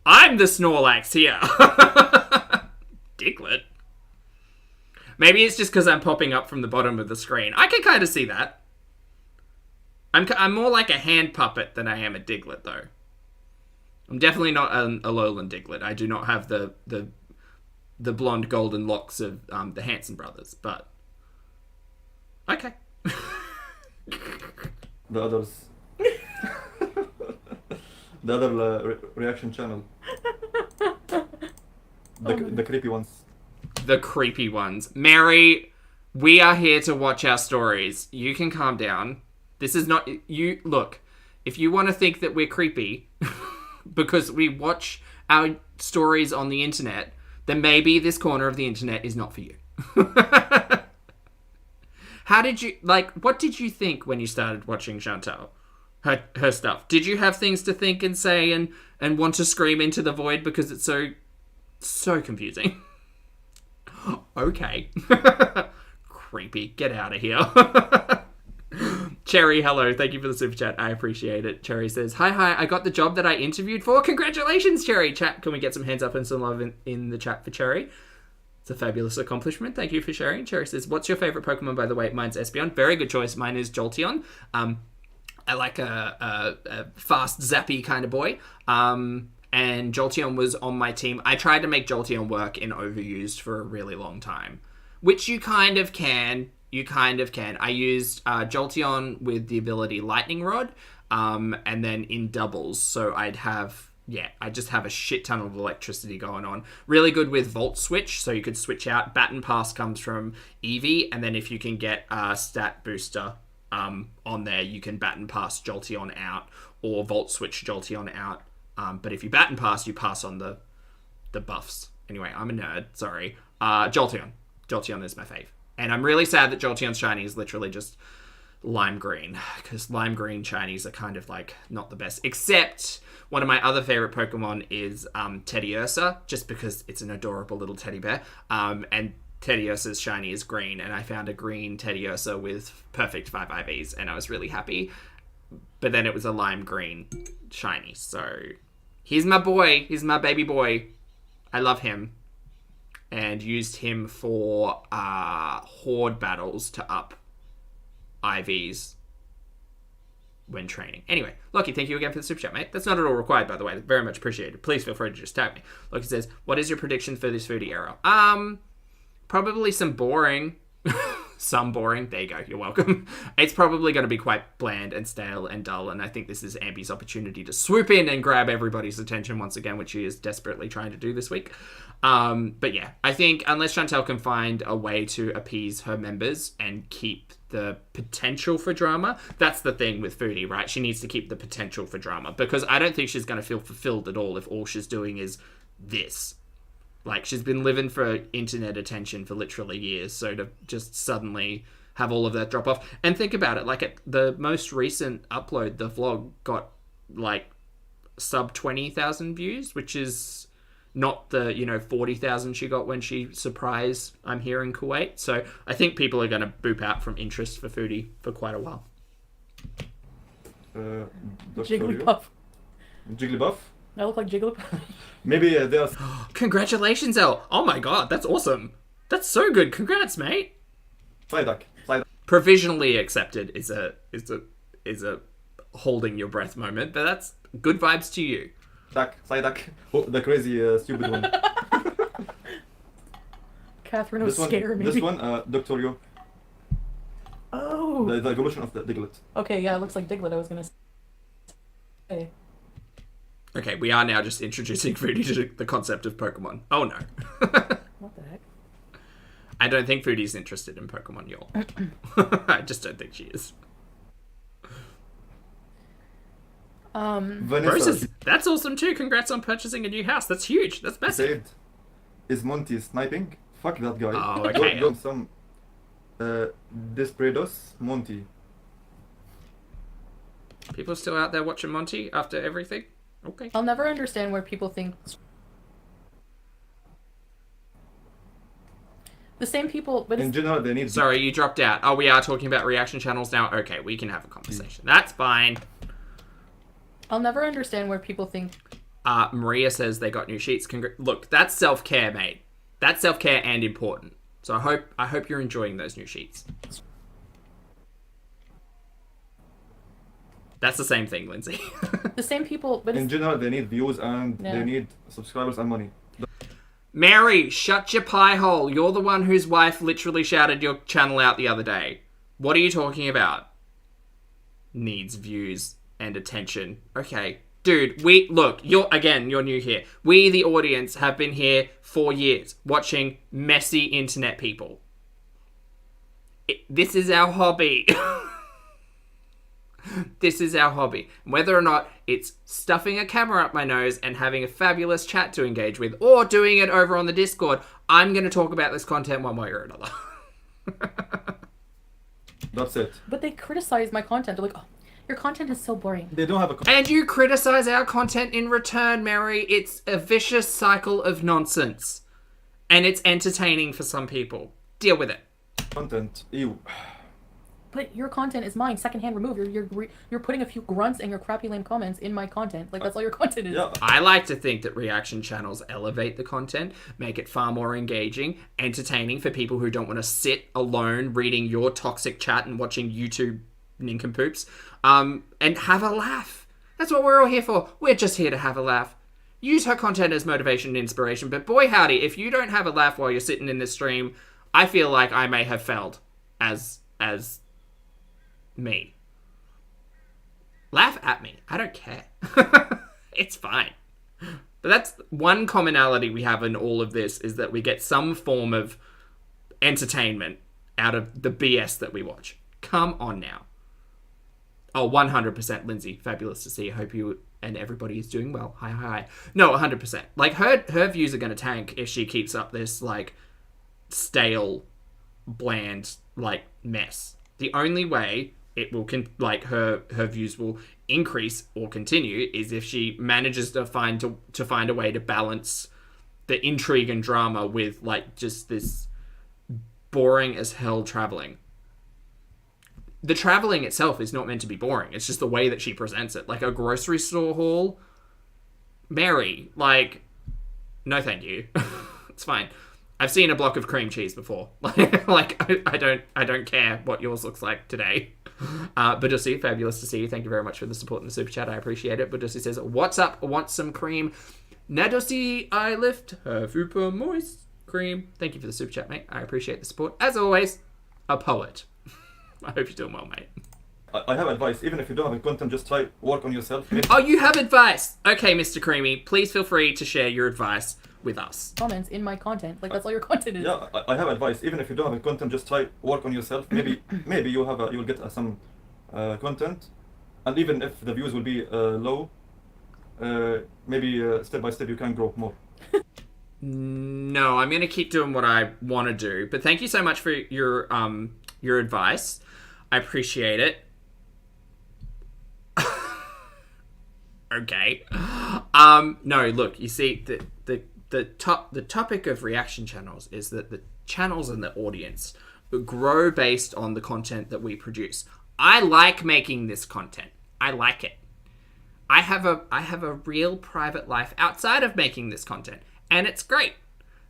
I'm the Snorlax here. Diglett. Maybe it's just because I'm popping up from the bottom of the screen. I can kind of see that. I'm more like a hand puppet than I am a Diglett, though. I'm definitely not a lowland Diglett. I do not have the blonde golden locks of the Hanson brothers, but okay. The others. The other reaction channel. The creepy ones. The creepy ones. Mary, we are here to watch our stories. You can calm down. This is not you. Look, if you want to think that we're creepy because we watch our stories on the internet, then maybe this corner of the internet is not for you. How did you, what did you think when you started watching Chantel? Her stuff. Did you have things to think and say and want to scream into the void because it's so confusing? Okay. Creepy. Get out of here. Cherry, hello. Thank you for the super chat. I appreciate it. Cherry says, hi, I got the job that I interviewed for. Congratulations, Cherry. Chat, can we get some hands up and some love in the chat for Cherry? It's a fabulous accomplishment. Thank you for sharing. Cherry says, what's your favorite Pokemon, by the way? Mine's Espeon. Very good choice. Mine is Jolteon. I like a fast, zappy kind of boy. And Jolteon was on my team. I tried to make Jolteon work in Overused for a really long time, which you kind of can. I used Jolteon with the ability Lightning Rod, and then in doubles, so I just have a shit ton of electricity going on. Really good with Volt Switch, so you could switch out. Baton Pass comes from Eevee, and then if you can get a stat booster on there, you can Baton Pass Jolteon out, or Volt Switch Jolteon out. But if you Baton Pass, you pass on the buffs. Anyway, I'm a nerd, sorry. Jolteon. Jolteon is my fave. And I'm really sad that Jolteon's shiny is literally just lime green, because lime green shinies are kind of like not the best. Except one of my other favorite Pokemon is Teddiursa, just because it's an adorable little teddy bear. And Teddiursa's shiny is green, and I found a green Teddiursa with perfect 5 IVs, and I was really happy. But then it was a lime green shiny, so he's my boy. He's my baby boy. I love him. And used him for horde battles to up IVs when training. Anyway, Lockie, thank you again for the super chat, mate. That's not at all required, by the way. Very much appreciated. Please feel free to just tag me. Lockie says, what is your prediction for this foodie era? Probably some boring. Some boring. There you go. You're welcome. It's probably going to be quite bland and stale and dull, and I think this is Ambi's opportunity to swoop in and grab everybody's attention once again, which she is desperately trying to do this week. But yeah, I think unless Chantel can find a way to appease her members and keep the potential for drama, that's the thing with Foodie, right? She needs to keep the potential for drama, because I don't think she's going to feel fulfilled at all if all she's doing is this. Like, she's been living for internet attention for literally years, so to just suddenly have all of that drop off. And think about it, like, at the most recent upload, the vlog got, like, sub 20,000 views, which is not the, 40,000 she got when she surprised I'm here in Kuwait. So I think people are going to boop out from interest for Foodie for quite a while. Jigglypuff. Jigglypuff? I look like Jigglypuff. Maybe there's... Congratulations, El. Oh my god, that's awesome. That's so good. Congrats, mate. Psyduck. Provisionally accepted is a holding your breath moment, but that's good vibes to you. Psyduck. Oh, the crazy, stupid one. Catherine was scared me. This one, Dr. Yo. Oh. The evolution of the Diglett. Okay, yeah, it looks like Diglett, I was gonna say. Okay, we are now just introducing Foodie to the concept of Pokemon. Oh no. What the heck? I don't think Foodie's interested in Pokemon, y'all. I just don't think she is. Vanessa Roses, that's awesome too. Congrats on purchasing a new house. That's huge. That's massive. said, is Monty sniping? Fuck that guy. Oh, okay. Don't some Despredos Monty. People still out there watching Monty after everything? Okay. I'll never understand where people think... The same people... But In general, they need... Sorry, you dropped out. Oh, we are talking about reaction channels now? Okay, we can have a conversation. That's fine. I'll never understand where people think... Maria says they got new sheets. Look, that's self-care, mate. That's self-care and important. So I hope you're enjoying those new sheets. That's the same thing, Lindsay. The same people... But In general, they need views and they need subscribers and money. Mary, shut your pie hole. You're the one whose wife literally shouted your channel out the other day. What are you talking about? Needs views and attention. Okay. Dude, you're new here. We, the audience, have been here for years, watching messy internet people. This is our hobby. This is our hobby. Whether or not it's stuffing a camera up my nose and having a fabulous chat to engage with, or doing it over on the Discord, I'm going to talk about this content one way or another. That's it. But they criticize my content. They're like, oh, your content is so boring. They don't have a... And you criticize our content in return, Mary. It's a vicious cycle of nonsense. And it's entertaining for some people. Deal with it. Content. Ew. But your content is mine, secondhand removed. You're putting a few grunts and your crappy lame comments in my content. Like, that's all your content is. Yeah. I like to think that reaction channels elevate the content, make it far more engaging, entertaining for people who don't want to sit alone reading your toxic chat and watching YouTube nincompoops, and have a laugh. That's what we're all here for. We're just here to have a laugh. Use her content as motivation and inspiration, but boy howdy, if you don't have a laugh while you're sitting in this stream, I feel like I may have failed as me. Laugh at me. I don't care. It's fine. But that's one commonality we have in all of this, is that we get some form of entertainment out of the BS that we watch. Come on now. Oh, 100% Lindsay. Fabulous to see. Hope you and everybody is doing well. Hi. No, 100%. Like, her views are going to tank if she keeps up this, like, stale, bland, like, mess. The only way it will her views will increase or continue is if she manages to find a way to balance the intrigue and drama with, like, just this boring as hell traveling. The traveling itself is not meant to be boring. It's just the way that she presents it. Like a grocery store haul. Mary, like, no thank you. It's fine. I've seen a block of cream cheese before. Like, I don't care what yours looks like today. Badusi, fabulous to see you. Thank you very much for the support in the super chat. I appreciate it. Badusi says, what's up? Want some cream? Nadosi, I lift her fupa moist cream. Thank you for the super chat, mate. I appreciate the support. As always, a poet. I hope you're doing well, mate. I have advice. Even if you don't have content, just try work on yourself. Oh, you have advice. Okay, Mr. Creamy, please feel free to share your advice with us. Comments in my content. Like, that's all your content is. Yeah, I have advice. Even if you don't have content, just try work on yourself. Maybe you'll get some content, and even if the views will be low, maybe step by step you can grow more. No, I'm going to keep doing what I want to do. But thank you so much for your advice. I appreciate it. Okay. No, look, you see, the topic of reaction channels is that the channels and the audience grow based on the content that we produce. I like making this content. I like it. I have a real private life outside of making this content, and it's great.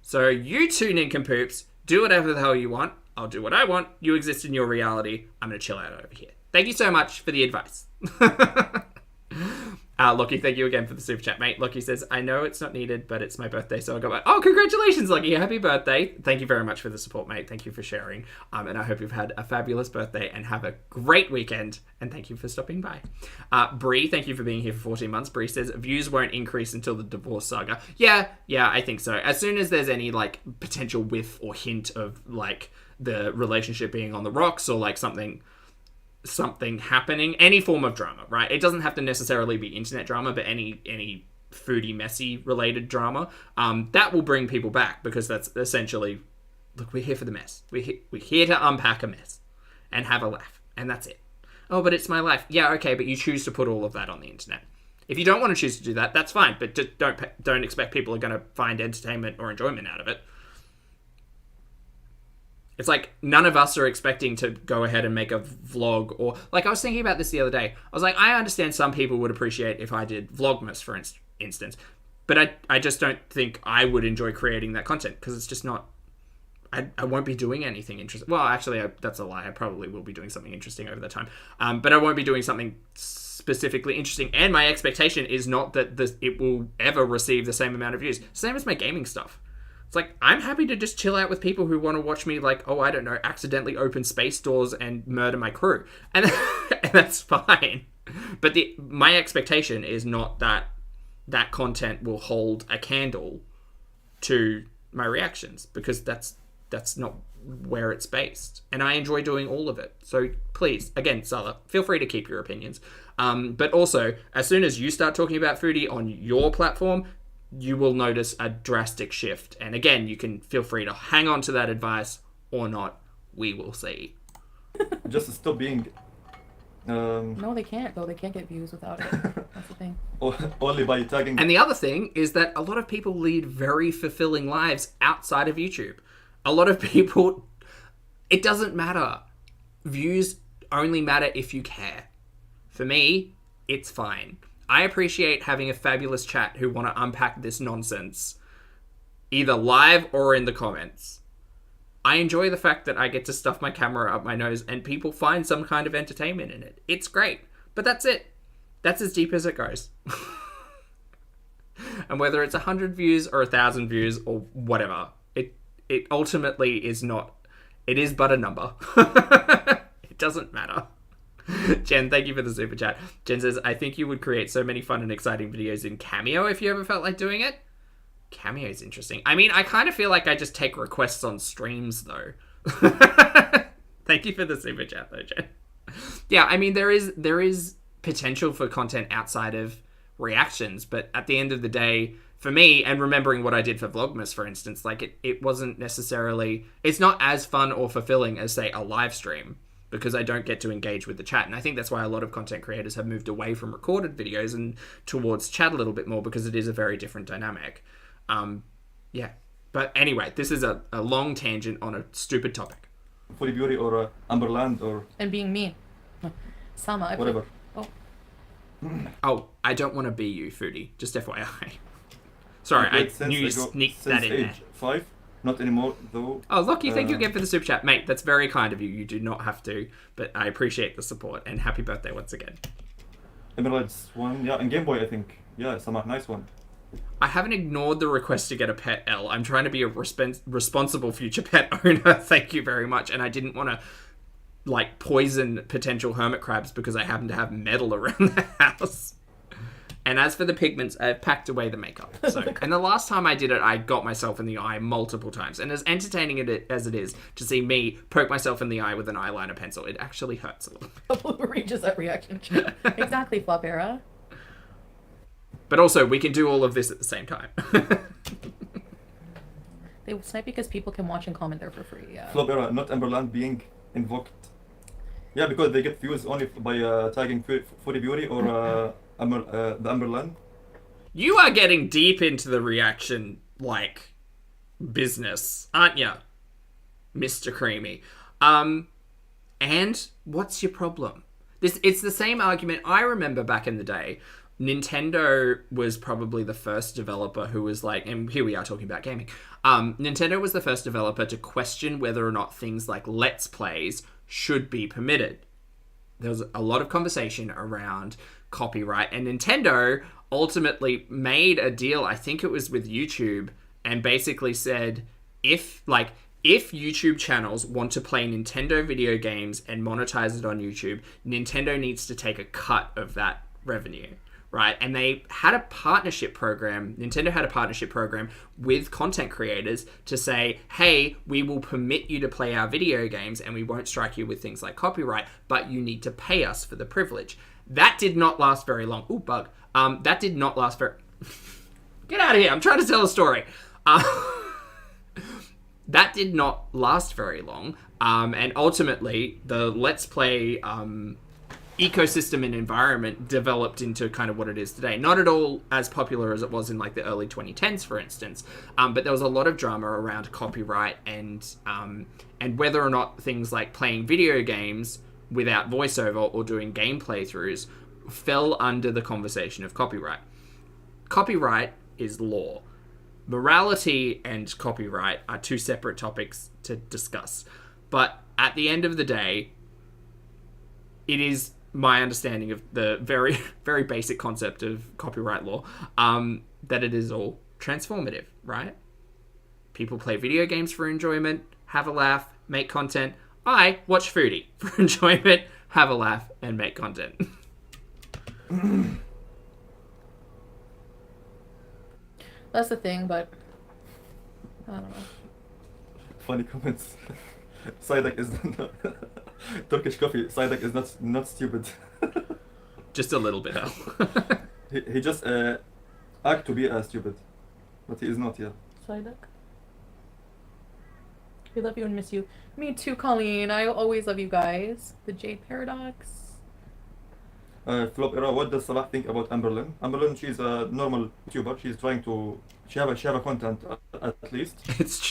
So you tune in, Poops, do whatever the hell you want. I'll do what I want. You exist in your reality. I'm going to chill out over here. Thank you so much for the advice. Lucky, thank you again for the super chat, mate. Lucky says, I know it's not needed, but it's my birthday, so I got my... Oh, congratulations, Lucky. Happy birthday. Thank you very much for the support, mate. Thank you for sharing. And I hope you've had a fabulous birthday and have a great weekend. And thank you for stopping by. Bree, thank you for being here for 14 months. Bree says, views won't increase until the divorce saga. Yeah, I think so. As soon as there's any, like, potential whiff or hint of, like, the relationship being on the rocks or, like, something happening, any form of drama, right? It doesn't have to necessarily be internet drama, but any foodie messy related drama, that will bring people back, because that's essentially, look, we're here for the mess. We're here to unpack a mess and have a laugh, and that's it. Oh, but it's my life. Yeah, okay, but you choose to put all of that on the internet. If you don't want to choose to do that, that's fine, but just don't expect people are going to find entertainment or enjoyment out of it. It's like none of us are expecting to go ahead and make a vlog, or like I was thinking about this the other day. I was like, I understand some people would appreciate if I did Vlogmas, for instance, but I just don't think I would enjoy creating that content, because it's just not, I won't be doing anything interesting. Well, actually, that's a lie. I probably will be doing something interesting over that time, but I won't be doing something specifically interesting. And my expectation is not that it will ever receive the same amount of views. Same as my gaming stuff. It's like, I'm happy to just chill out with people who want to watch me, like, oh, I don't know, accidentally open space doors and murder my crew. And that's fine. But my expectation is not that content will hold a candle to my reactions, because that's not where it's based. And I enjoy doing all of it. So please, again, Salah, feel free to keep your opinions. But also, as soon as you start talking about foodie on your platform, you will notice a drastic shift. And again, you can feel free to hang on to that advice or not. We will see. Just stop being... No, they can't, though. They can't get views without it. That's the thing. Only by tagging... And the other thing is that a lot of people lead very fulfilling lives outside of YouTube. A lot of people... It doesn't matter. Views only matter if you care. For me, it's fine. I appreciate having a fabulous chat who want to unpack this nonsense, either live or in the comments. I enjoy the fact that I get to stuff my camera up my nose and people find some kind of entertainment in it. It's great. But that's it. That's as deep as it goes. And whether it's 100 views or 1,000 views or whatever, it ultimately is not... It is but a number. It doesn't matter. Jen, thank you for the super chat. Jen says, I think you would create so many fun and exciting videos in Cameo if you ever felt like doing it. Cameo is interesting. I mean, I kind of feel like I just take requests on streams, though. Thank you for the super chat, though, Jen. Yeah, I mean, there is potential for content outside of reactions, but at the end of the day, for me, and remembering what I did for Vlogmas, for instance, like it wasn't necessarily... It's not as fun or fulfilling as, say, a live stream, because I don't get to engage with the chat. And I think that's why a lot of content creators have moved away from recorded videos and towards chat a little bit more, because it is a very different dynamic. Yeah. But anyway, this is a long tangent on a stupid topic. Foodie Beauty or Amberland or... And being mean. Sama. Whatever. Oh, I don't want to be you, Foodie. Just FYI. Sorry, I knew you sneaked that in there. 5. Not anymore, though. Oh, Lucky, thank you again for the super chat. Mate, that's very kind of you. You do not have to, but I appreciate the support, and happy birthday once again. Emerald's one, yeah, and Game Boy, I think. Yeah, it's a nice one. I haven't ignored the request to get a pet L. I'm trying to be a responsible future pet owner. Thank you very much. And I didn't want to, like, poison potential hermit crabs because I happen to have metal around the house. And as for the pigments, I've packed away the makeup. So, and the last time I did it, I got myself in the eye multiple times. And as entertaining as it is to see me poke myself in the eye with an eyeliner pencil, it actually hurts a little. Couple who reaches that reaction. Exactly, Flopera. But also, we can do all of this at the same time. They snipe because people can watch and comment there for free. Yeah. Flop era, not Amberland being invoked. Yeah, because they get views only by tagging Foodie Beauty or the Amberland. You are getting deep into the reaction, like, business, aren't you, Mr. Creamy? And what's your problem? It's the same argument I remember back in the day. Nintendo was probably the first developer who was like, and here we are talking about gaming. Nintendo was the first developer to question whether or not things like Let's Plays should be permitted. There was a lot of conversation around copyright, and Nintendo ultimately made a deal, I think it was with YouTube, and basically said, if YouTube channels want to play Nintendo video games and monetize it on YouTube, Nintendo needs to take a cut of that revenue, right? And they had a partnership program. Nintendo had a partnership program with content creators to say, hey, we will permit you to play our video games and we won't strike you with things like copyright, but you need to pay us for the privilege. That did not last very long. Ooh, bug. That did not last very... Get out of here. I'm trying to tell a story. That did not last very long. And ultimately, the Let's Play ecosystem and environment developed into kind of what it is today. Not at all as popular as it was in like the early 2010s, for instance. But there was a lot of drama around copyright and whether or not things like playing video games without voiceover or doing game playthroughs fell under the conversation of copyright. Copyright is law. Morality and copyright are two separate topics to discuss. But at the end of the day, it is my understanding of the very, very basic concept of copyright law, that it is all transformative, right? People play video games for enjoyment, have a laugh, make content. I watch Foodie for enjoyment, have a laugh, and make content. That's the thing, but I don't know. Funny comments. Saydak is not Turkish coffee. Saydak is not stupid. Just a little bit, Al. he just act to be stupid, but he is not. Yeah. Psyduck. We love you and miss you. Me too, Colleen. I always love you guys. The Jade Paradox. Flop era. What does Salah think about Amberlyn? Amberlyn, she's a normal YouTuber. She's trying to. She have a content at least.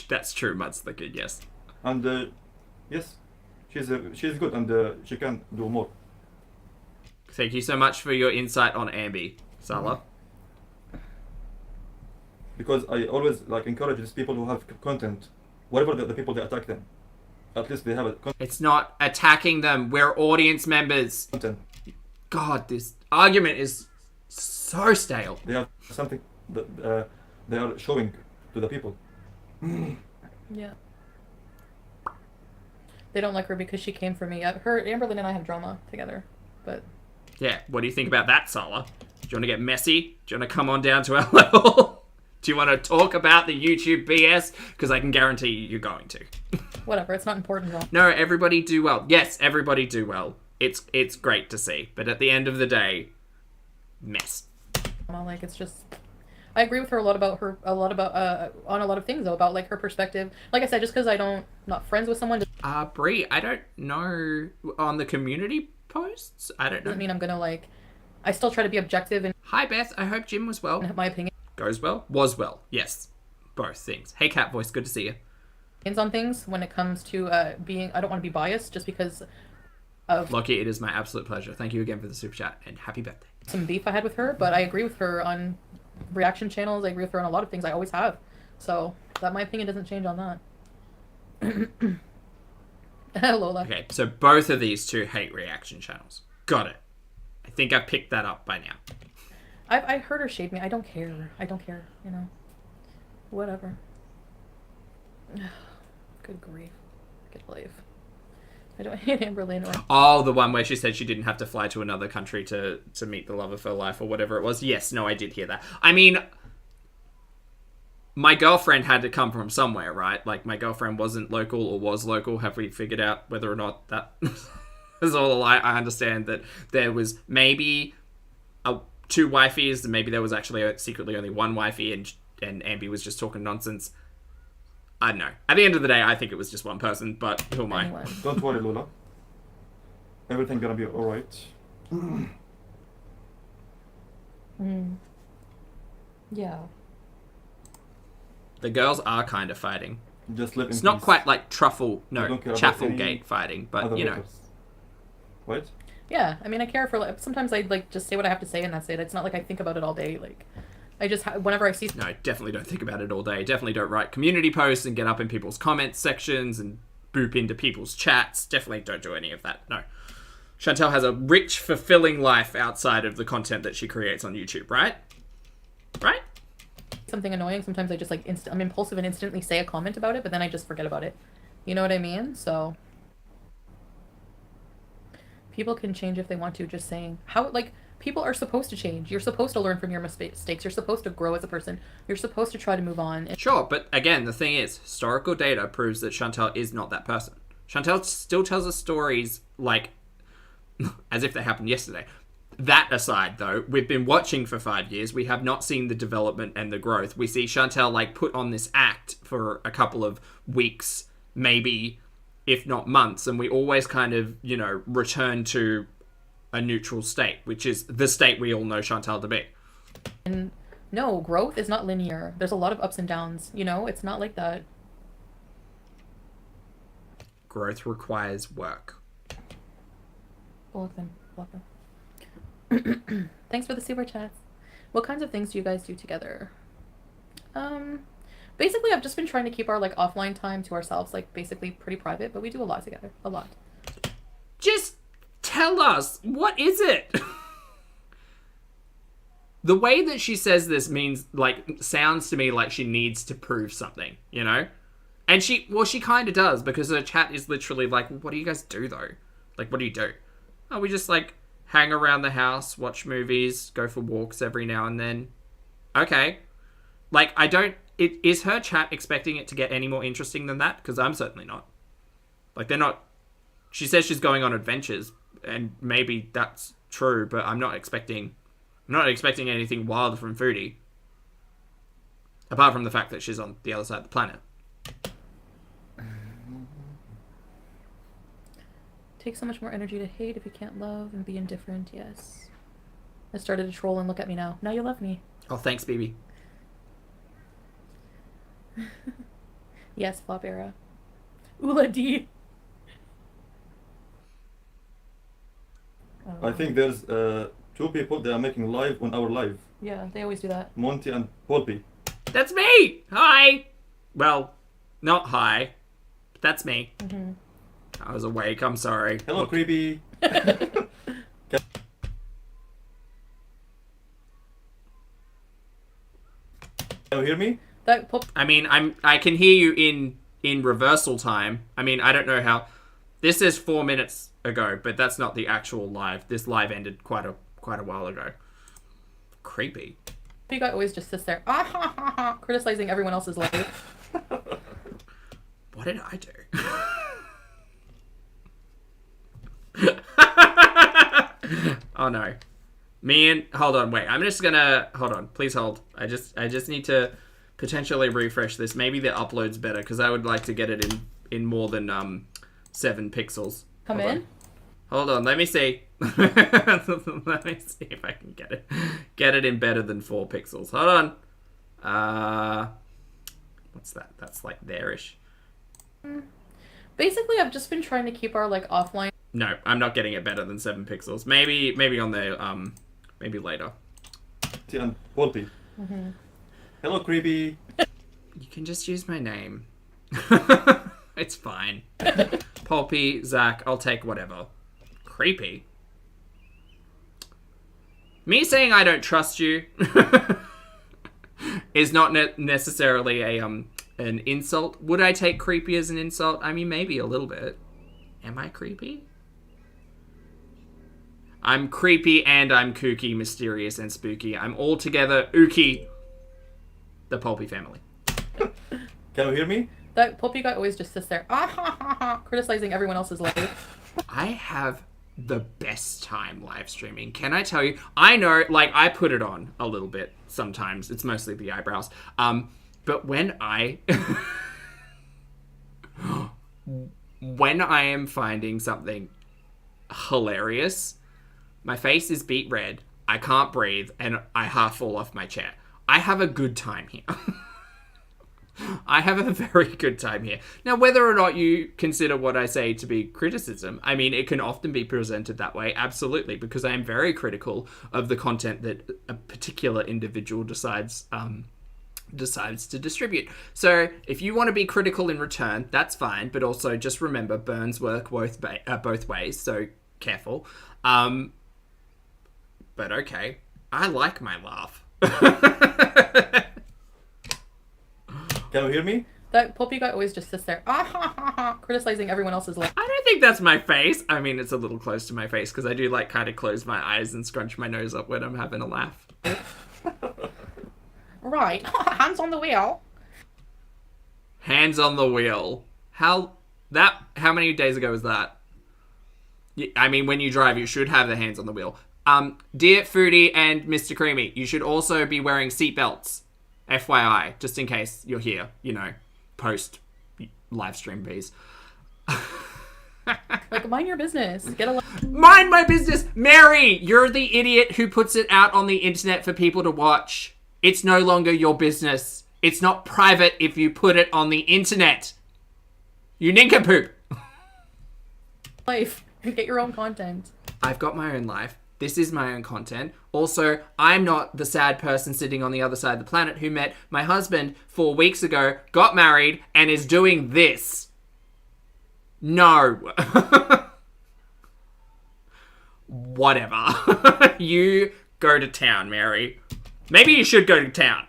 That's true. Mud's the good, yes. And yes, she's good and she can do more. Thank you so much for your insight on Ambi, Salah. Because I always encourage these people who have content, whatever the people they attack them, at least they have a It's not attacking them. We're audience members. content. God, this argument is so stale. They have something that they are showing to the people. Yeah. They don't like her because she came for me. Her, Amberlyn and I have drama together, but... Yeah, what do you think about that, Salah? Do you want to get messy? Do you want to come on down to our level? Do you want to talk about the YouTube BS? Because I can guarantee you're going to. Whatever, it's not important though. No, everybody do well. Yes, everybody do well. It's great to see. But at the end of the day, mess. Like, it's just... I agree with her on a lot of things though, about her perspective. Like I said, just because not friends with someone Brie, I don't know on the community posts. I don't know. doesn't mean I'm gonna I still try to be objective and Hi Beth, I hope Jim was well. have my opinion Goes well? Was well. Yes. Both things. Hey Cat Voice, good to see you. on things when it comes to being. I don't want to be biased just because of Lockie, it is my absolute pleasure. Thank you again for the super chat and happy birthday. some beef I had with her, but I agree with her on reaction channels. I agree with her on a lot of things. I always have. So that my opinion doesn't change on that. Lola. Okay, so both of these two hate reaction channels. Got it. I think I picked that up by now. I heard her shade me. I don't care. Whatever. Good grief. Good life. I don't hate Amberlyn or... Oh, the one where she said she didn't have to fly to another country to meet the love of her life or whatever it was. Yes, no, I did hear that. I mean, my girlfriend had to come from somewhere, right? My girlfriend wasn't local or was local. Have we figured out whether or not that is all a lie? I understand that there was maybe two wifeys, and maybe there was actually secretly only one wifey, and Ambi was just talking nonsense. I don't know. At the end of the day, I think it was just one person, but who am I? Anyone. Don't worry, Lula. Everything gonna be alright. Yeah. The girls are kind of fighting. Just live in It's not peace. quite like I don't care about any Chafflegate fighting, but Other you know. haters. Right? Yeah, I mean, I care for, like, sometimes I, like, just say what I have to say and that's it. It's not like I think about it all day. Like, I just, whenever I see... No, definitely don't think about it all day. Definitely don't write community posts and get up in people's comments sections and boop into people's chats. Definitely don't do any of that. No. Chantel has a rich, fulfilling life outside of the content that she creates on YouTube, right? Right? something annoying, sometimes I just, like, I'm impulsive and instantly say a comment about it, but then I just forget about it. You know what I mean? So... people can change if they want to, just saying. How, like, people are supposed to change. You're supposed to learn from your mistakes. You're supposed to grow as a person. You're supposed to try to move on. Sure, but again, the thing is, historical data proves that Chantel is not that person. Chantel still tells us stories, like, as if they happened yesterday. That aside, though, we've been watching for 5 years. We have not seen the development and the growth. We see Chantel, like, put on this act for a couple of weeks, maybe, if not months, and we always kind of, you know, return to a neutral state, which is the state we all know Chantel to be. And no, growth is not linear. There's a lot of ups and downs, you know? It's not like that. Growth requires work. Block them. Thanks for the super chats. What kinds of things do you guys do together? Basically, I've just been trying to keep our, like, offline time to ourselves, like, basically pretty private, but we do a lot together. A lot. Just tell us, what is it? The way that she says this means, like, sounds to me like she needs to prove something, you know? And she kind of does, because her chat is literally like, what do you guys do, though? Like, what do you do? Oh, we just, like, hang around the house, watch movies, go for walks every now and then. Okay. Like, is her chat expecting it to get any more interesting than that? Because I'm certainly not. Like, they're not... She says she's going on adventures, and maybe that's true, but I'm not expecting anything wild from Foodie. Apart from the fact that she's on the other side of the planet. Takes so much more energy to hate if you can't love and be indifferent, yes. I started to troll and look at me now. Now you love me. Oh, thanks, BB. Yes, flop era. Ula D. I think there's two people that are making live on our live. Yeah, they always do that. Monty and Pulpy. That's me! Hi! Well, not hi. But that's me. Mm-hmm. I was awake, I'm sorry. Hello, Look, creepy. Can you hear me? I mean, I can hear you in reversal time. I mean, I don't know how... This is 4 minutes ago, but that's not the actual live. This live ended quite a while ago. Creepy. You guy always just sits there, criticizing everyone else's life. What did I do? Oh no. Hold on, wait. I'm just gonna... Hold on, please hold. I just need to potentially refresh this. Maybe the upload's better, because I would like to get it in more than 7 pixels. Come in? Hold on, let me see. Let me see if I can get it in better than 4 pixels. Hold on. What's that? That's like there-ish. Basically, I've just been trying to keep our, like, offline... No, I'm not getting it better than 7 pixels. Maybe on the, maybe later. Monty and Pulpy. Mm-hmm. Hello, creepy. You can just use my name. It's fine. Pulpy, Zach, I'll take whatever. Creepy. Me saying I don't trust you is not necessarily an insult. Would I take creepy as an insult? I mean, maybe a little bit. Am I creepy? I'm creepy and I'm kooky, mysterious and spooky. I'm altogether ooky. The Pulpy family. Can you hear me? That Pulpy guy always just sits there, criticizing everyone else's life. I have the best time live streaming. Can I tell you? I know, like, I put it on a little bit sometimes. It's mostly the eyebrows. But when I... when I am finding something hilarious, my face is beet red, I can't breathe, and I half fall off my chair. I have a good time here. I have a very good time here. Now, whether or not you consider what I say to be criticism, I mean, it can often be presented that way, absolutely, because I am very critical of the content that a particular individual decides to distribute. So if you want to be critical in return, that's fine, but also just remember burns work both ways, so careful. But okay, I like my laugh. Can you hear me? That Pulpy guy always just sits there, criticizing everyone else's life. I don't think that's my face. I mean, it's a little close to my face because I do like kind of close my eyes and scrunch my nose up when I'm having a laugh. Right, hands on the wheel. Hands on the wheel. How many days ago was that? I mean, when you drive, you should have the hands on the wheel. Dear Foodie and Mr. Creamy, you should also be wearing seatbelts. FYI, just in case you're here, post live stream BEEZE. Like, mind your business. Mind my business! Mary, you're the idiot who puts it out on the internet for people to watch. It's no longer your business. It's not private if you put it on the internet. You nincompoop. Life. Get your own content. I've got my own life. This is my own content. Also, I'm not the sad person sitting on the other side of the planet who met my husband 4 weeks ago, got married, and is doing this. No. Whatever. You go to town, Mary. Maybe you should go to town.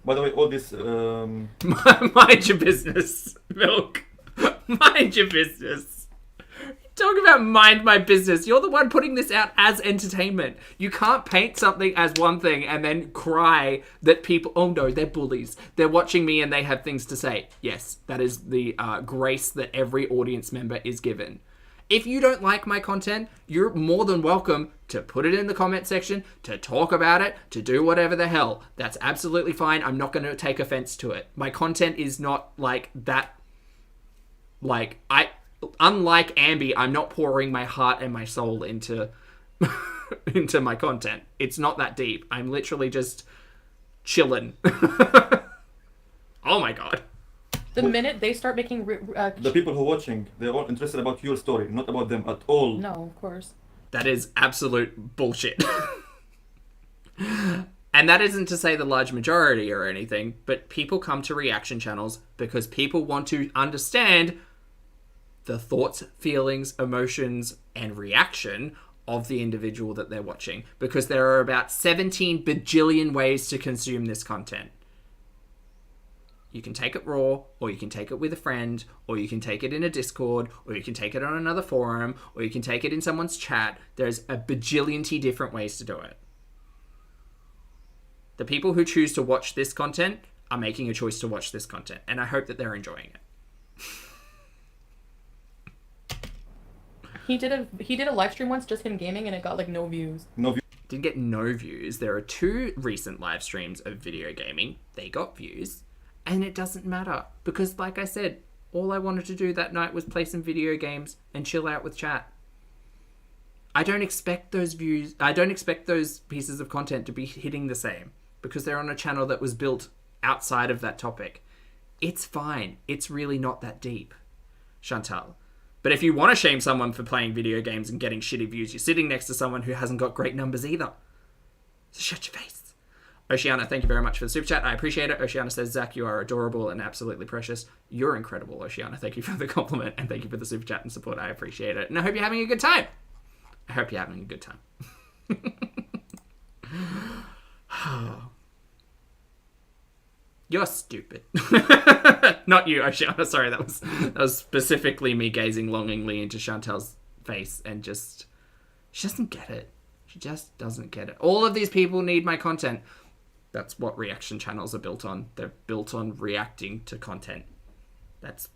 By the way, all this... Mind your business, Milk. Mind your business. Talk about mind my business. You're the one putting this out as entertainment. You can't paint something as one thing and then cry that people, oh no, they're bullies. They're watching me and they have things to say. Yes, that is the grace that every audience member is given. If you don't like my content, you're more than welcome to put it in the comment section, to talk about it, to do whatever the hell. That's absolutely fine. I'm not going to take offense to it. My content is not like that. Unlike Ambi, I'm not pouring my heart and my soul into into my content. It's not that deep. I'm literally just chilling. Oh my god. The minute they start making... the people who are watching, they're all interested about your story, not about them at all. No, of course. That is absolute bullshit. And that isn't to say the large majority or anything, but people come to reaction channels because people want to understand the thoughts, feelings, emotions, and reaction of the individual that they're watching. Because there are about 17 bajillion ways to consume this content. You can take it raw, or you can take it with a friend, or you can take it in a Discord, or you can take it on another forum, or you can take it in someone's chat. There's a bajillion-ty different ways to do it. The people who choose to watch this content are making a choice to watch this content, and I hope that they're enjoying it. He did a live stream once, just him gaming, and it got like no views. No views. Didn't get no views. There are 2 recent live streams of video gaming. They got views, and it doesn't matter because, like I said, all I wanted to do that night was play some video games and chill out with chat. I don't expect those views. I don't expect those pieces of content to be hitting the same because they're on a channel that was built outside of that topic. It's fine. It's really not that deep, Chantel. But if you want to shame someone for playing video games and getting shitty views, you're sitting next to someone who hasn't got great numbers either. So shut your face. Oceana, thank you very much for the super chat. I appreciate it. Oceana says, Zach, you are adorable and absolutely precious. You're incredible, Oceana. Thank you for the compliment and thank you for the super chat and support. I appreciate it. And I hope you're having a good time. I hope you're having a good time. You're stupid. Not you, Oceana. Sorry, that was specifically me gazing longingly into Chantel's face and just... She doesn't get it. She just doesn't get it. All of these people need my content. That's what reaction channels are built on. They're built on reacting to content. That's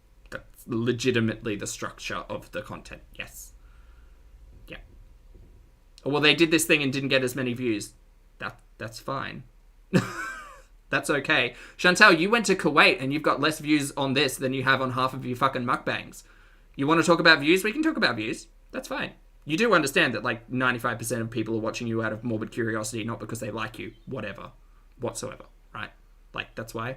legitimately the structure of the content. Yes. Yeah. Well, they did this thing and didn't get as many views. That's fine. That's okay. Chantel, you went to Kuwait and you've got less views on this than you have on half of your fucking mukbangs. You want to talk about views? We can talk about views. That's fine. You do understand that like 95% of people are watching you out of morbid curiosity, not because they like you, whatsoever, right? Like, that's why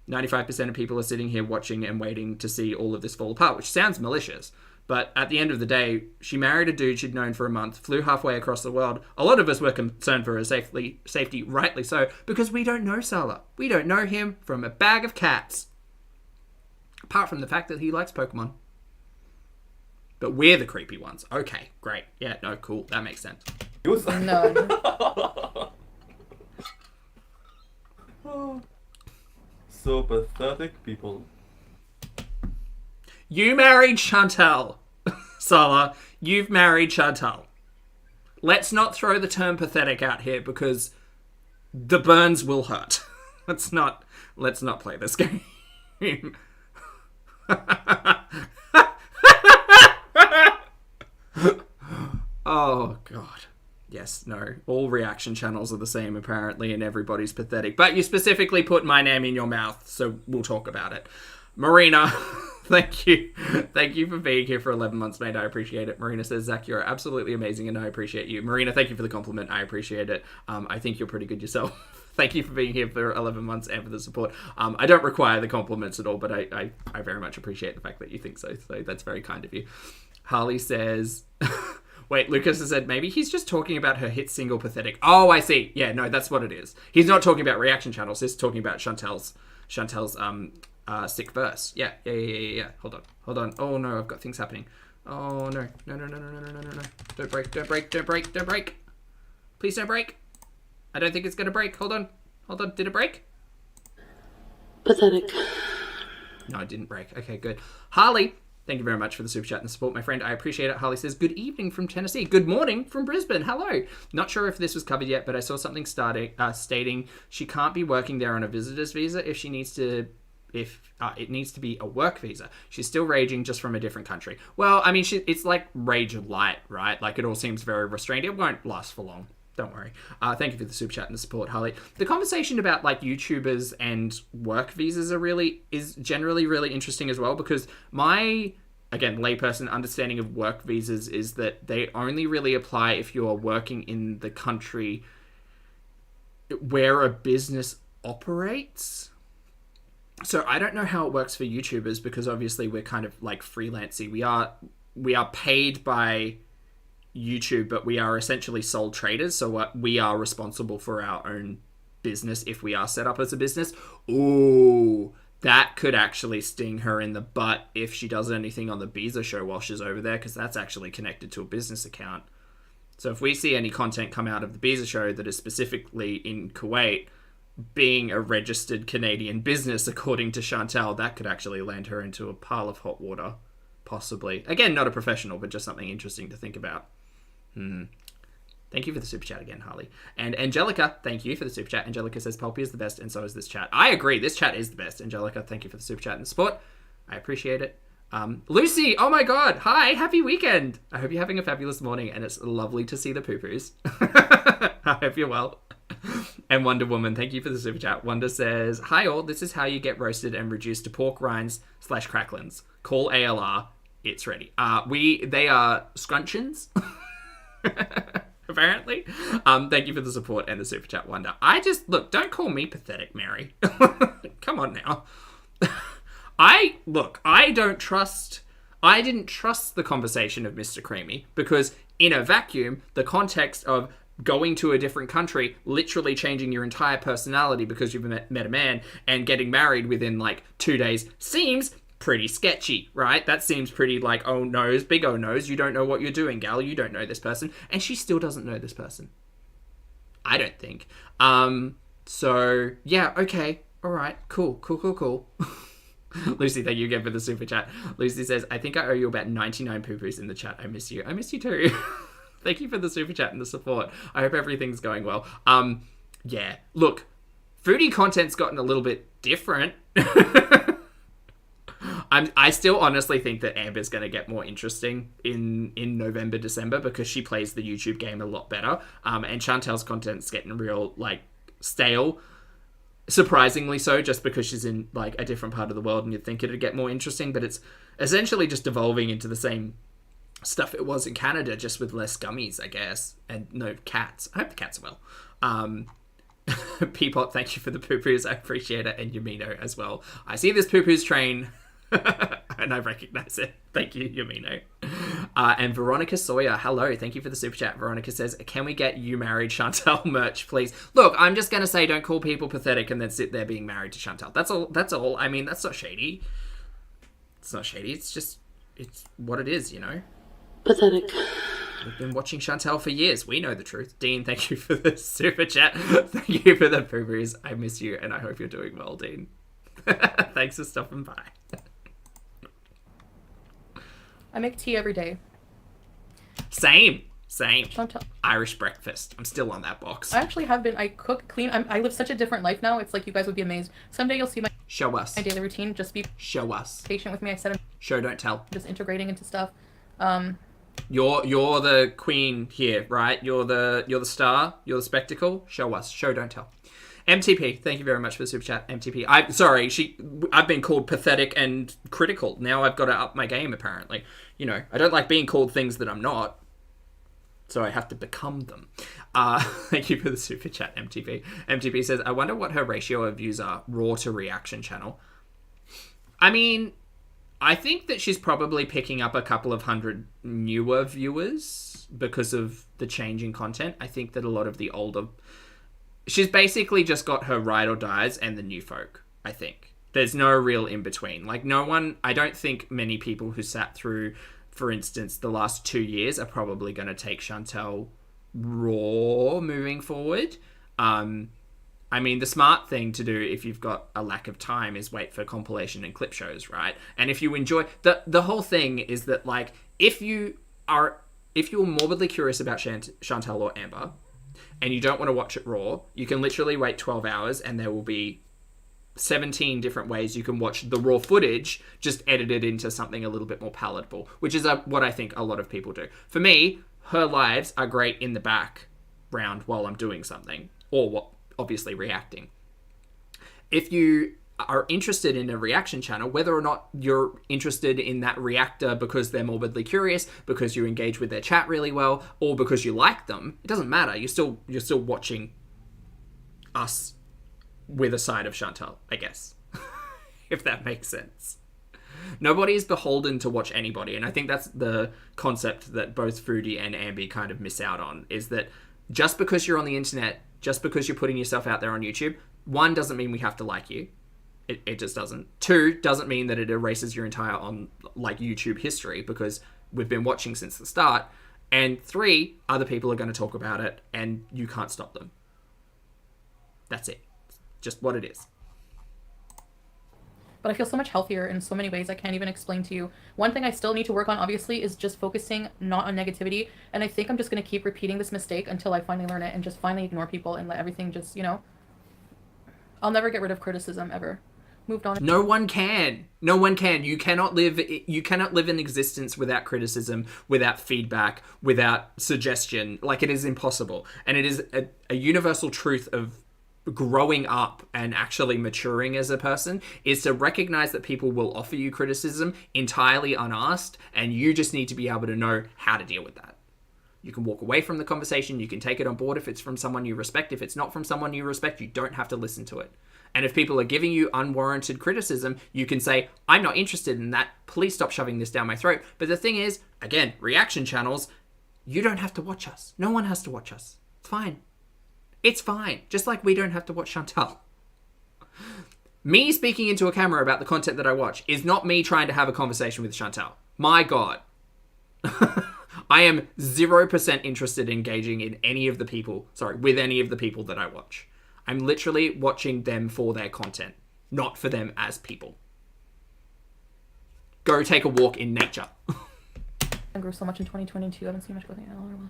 95% of people are sitting here watching and waiting to see all of this fall apart, which sounds malicious. But at the end of the day, she married a dude she'd known for a month, flew halfway across the world. A lot of us were concerned for her safety, rightly so, because we don't know Salah. We don't know him from a bag of cats. Apart from the fact that he likes Pokemon. But we're the creepy ones. Okay, great. Yeah, no, cool. That makes sense. No. So pathetic people. You married Chantel. Salah, you've married Chantel. Let's not throw the term pathetic out here because the burns will hurt. Let's not play this game. Oh, God. Yes, no. All reaction channels are the same, apparently, and everybody's pathetic. But you specifically put my name in your mouth, so we'll talk about it. Marina, thank you. Thank you for being here for 11 months, mate. I appreciate it. Marina says, Zach, you're absolutely amazing, and I appreciate you. Marina, thank you for the compliment. I appreciate it. I think you're pretty good yourself. Thank you for being here for 11 months and for the support. I don't require the compliments at all, but I very much appreciate the fact that you think so. So that's very kind of you. Harley says... Wait, Lucas has said maybe he's just talking about her hit single Pathetic. Oh, I see. Yeah, no, that's what it is. He's not talking about reaction channels. He's talking about Chantel's sick verse. Yeah. Hold on. Oh no, I've got things happening. Oh no. No. Don't break. Please don't break. I don't think it's gonna break. Hold on. Did it break? Pathetic. No, it didn't break. Okay, good. Harley, thank you very much for the super chat and support, my friend. I appreciate it. Harley says, good evening from Tennessee. Good morning from Brisbane. Hello. Not sure if this was covered yet, but I saw something stating she can't be working there on a visitor's visa if it needs to be a work visa. She's still raging just from a different country. Well, I mean, it's like rage light, right? Like, it all seems very restrained. It won't last for long. Don't worry. Thank you for the super chat and the support, Harley. The conversation about like YouTubers and work visas is generally really interesting as well, because my, again, layperson understanding of work visas is that they only really apply if you are working in the country where a business operates. So I don't know how it works for YouTubers, because obviously we're kind of like freelancey. We are paid by YouTube, but we are essentially sole traders, so we are responsible for our own business if we are set up as a business. Ooh, that could actually sting her in the butt if she does anything on the BEEZE show while she's over there, because that's actually connected to a business account. So if we see any content come out of the BEEZE show that is specifically in Kuwait, being a registered Canadian business, according to Chantel, that could actually land her into a pile of hot water, possibly. Again, not a professional, but just something interesting to think about. Thank you for the super chat again, Harley. And Angelica, thank you for the super chat. Angelica says Pulpy is the best, and so is this chat. I agree, this chat is the best. Angelica, thank you for the super chat and the support. I appreciate it. Lucy, oh my god, hi, happy weekend. I hope you're having a fabulous morning, and it's lovely to see the poo-poos. I hope you're well. And Wonder Woman, thank you for the super chat. Wonder says, hi all, this is how you get roasted and reduced to pork rinds / cracklins. Call ALR, it's ready. They are scrunchions. Apparently. Thank you for the support and the super chat, Wonder. Look, don't call me pathetic, Mary. Come on now. I didn't trust the conversation of Mr. Creamy, because in a vacuum, the context of going to a different country, literally changing your entire personality because you've met a man, and getting married within like 2 days seems pretty sketchy, right? That seems pretty like, oh no's, big oh no's, you don't know what you're doing, gal, you don't know this person. And she still doesn't know this person. I don't think. So, yeah, okay, alright, cool. Lucy, thank you again for the super chat. Lucy says, I think I owe you about 99 poo-poos in the chat. I miss you. I miss you too. Thank you for the super chat and the support. I hope everything's going well. Yeah, look, foodie content's gotten a little bit different. I still honestly think that Amber's going to get more interesting in November, December, because she plays the YouTube game a lot better. And Chantel's content's getting real, like, stale. Surprisingly so, just because she's in like a different part of the world and you'd think it'd get more interesting, but it's essentially just evolving into the same stuff it was in Canada, just with less gummies, I guess, and no cats. I hope the cats are well. Peapot, thank you for the poo-poos. I appreciate it. And Yamino as well. I see this poo-poos train and I recognize it. Thank you, Yamino. And Veronica Sawyer, hello. Thank you for the super chat. Veronica says, can we get You Married Chantel merch, please? Look, I'm just going to say don't call people pathetic and then sit there being married to Chantel. That's all. That's all. I mean, that's not shady. It's not shady. It's just, it's what it is, you know? Pathetic. We've been watching Chantel for years. We know the truth. Dean, thank you for the super chat. Thank you for the poo-poos. I miss you, and I hope you're doing well, Dean. Thanks for stopping by. I make tea every day. Same. Chantel. Irish breakfast. I'm still on that box. I actually have been. I cook, clean. I live such a different life now. It's like you guys would be amazed. Someday you'll see Show us. my daily routine. Just be Show us. patient with me. I said I'm Show, don't tell. just integrating into stuff. You're the queen here, right? You're the star. You're the spectacle. Show us. Show, don't tell. MTP, thank you very much for the super chat. MTP. I've been called pathetic and critical. Now I've got to up my game, apparently. You know, I don't like being called things that I'm not, so I have to become them. Thank you for the super chat, MTP. MTP says, I wonder what her ratio of views are, raw to reaction channel. I mean, I think that she's probably picking up a couple of hundred newer viewers because of the change in content. I think that a lot of the older... She's basically just got her ride or dies and the new folk, I think. There's no real in-between. Like, no one... I don't think many people who sat through, for instance, the last 2 years are probably going to take Chantel raw moving forward. I mean, the smart thing to do if you've got a lack of time is wait for compilation and clip shows, right? And if you enjoy... The whole thing is that, like, if you're morbidly curious about Chantel or Amber... and you don't want to watch it raw, you can literally wait 12 hours and there will be 17 different ways you can watch the raw footage, just edited into something a little bit more palatable, which is what I think a lot of people do. For me, her lives are great in the background while I'm doing something, or obviously reacting. If you are interested in a reaction channel, whether or not you're interested in that reactor because they're morbidly curious, because you engage with their chat really well, or because you like them, it doesn't matter. You're still watching us with a side of Chantel, I guess. If that makes sense. Nobody is beholden to watch anybody, and I think that's the concept that both Foodie and Ambi kind of miss out on, is that just because you're on the internet, just because you're putting yourself out there on YouTube, one, doesn't mean we have to like you. It just doesn't. Two, doesn't mean that it erases your entire YouTube history, because we've been watching since the start. And three, other people are going to talk about it and you can't stop them. That's it. Just what it is. But I feel so much healthier in so many ways I can't even explain to you. One thing I still need to work on, obviously, is just focusing not on negativity. And I think I'm just going to keep repeating this mistake until I finally learn it and just finally ignore people and let everything just, you know... I'll never get rid of criticism, ever. Moved on. No one can. No one can. You cannot live in existence without criticism, without feedback, without suggestion. Like, it is impossible. And it is a universal truth of growing up and actually maturing as a person, is to recognize that people will offer you criticism entirely unasked, and you just need to be able to know how to deal with that. You can walk away from the conversation. You can take it on board if it's from someone you respect. If it's not from someone you respect, you don't have to listen to it. And if people are giving you unwarranted criticism, you can say, I'm not interested in that. Please stop shoving this down my throat. But the thing is, again, reaction channels, you don't have to watch us. No one has to watch us. It's fine. It's fine. Just like we don't have to watch Chantel. Me speaking into a camera about the content that I watch is not me trying to have a conversation with Chantel. My God. I am 0% interested in engaging in with any of the people that I watch. I'm literally watching them for their content, not for them as people. Go take a walk in nature. I grew so much in 2022. I haven't seen much growth in a while.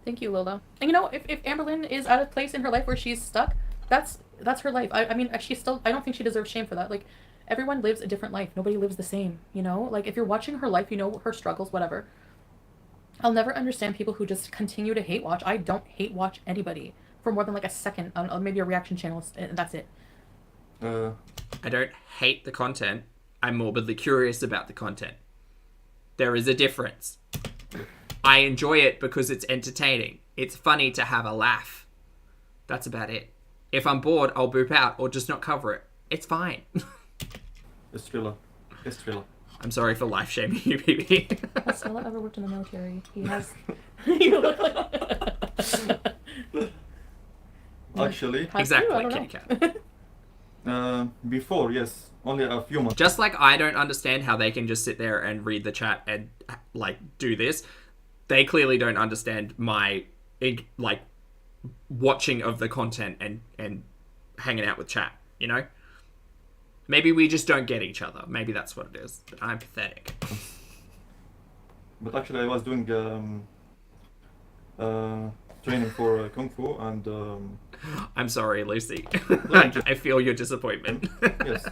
Thank you, Lola. And you know, if Amberlynn is at a place in her life where she's stuck, that's her life. I mean, she's still... I don't think she deserves shame for that. Like, everyone lives a different life. Nobody lives the same, you know? Like, if you're watching her life, you know her struggles, whatever. I'll never understand people who just continue to hate watch. I don't hate watch anybody for more than like a second on maybe a reaction channel, and that's it. I don't hate the content. I'm morbidly curious about the content. There is a difference. I enjoy it because it's entertaining. It's funny to have a laugh. That's about it. If I'm bored, I'll boop out or just not cover it. It's fine. It's thriller. It's thriller. I'm sorry for life shaming you, BB. Has Stella ever worked in the military? He has. You look like. Actually, Has Exactly, to? I don't kitty know. cat. before, yes, only a few months. Just like I don't understand how they can just sit there and read the chat and like do this, they clearly don't understand my like watching of the content and hanging out with chat, you know? Maybe we just don't get each other. Maybe that's what it is. But I'm pathetic. But actually, I was doing training for Kung Fu and I'm sorry, Lucy. No, just- I feel your disappointment. yes.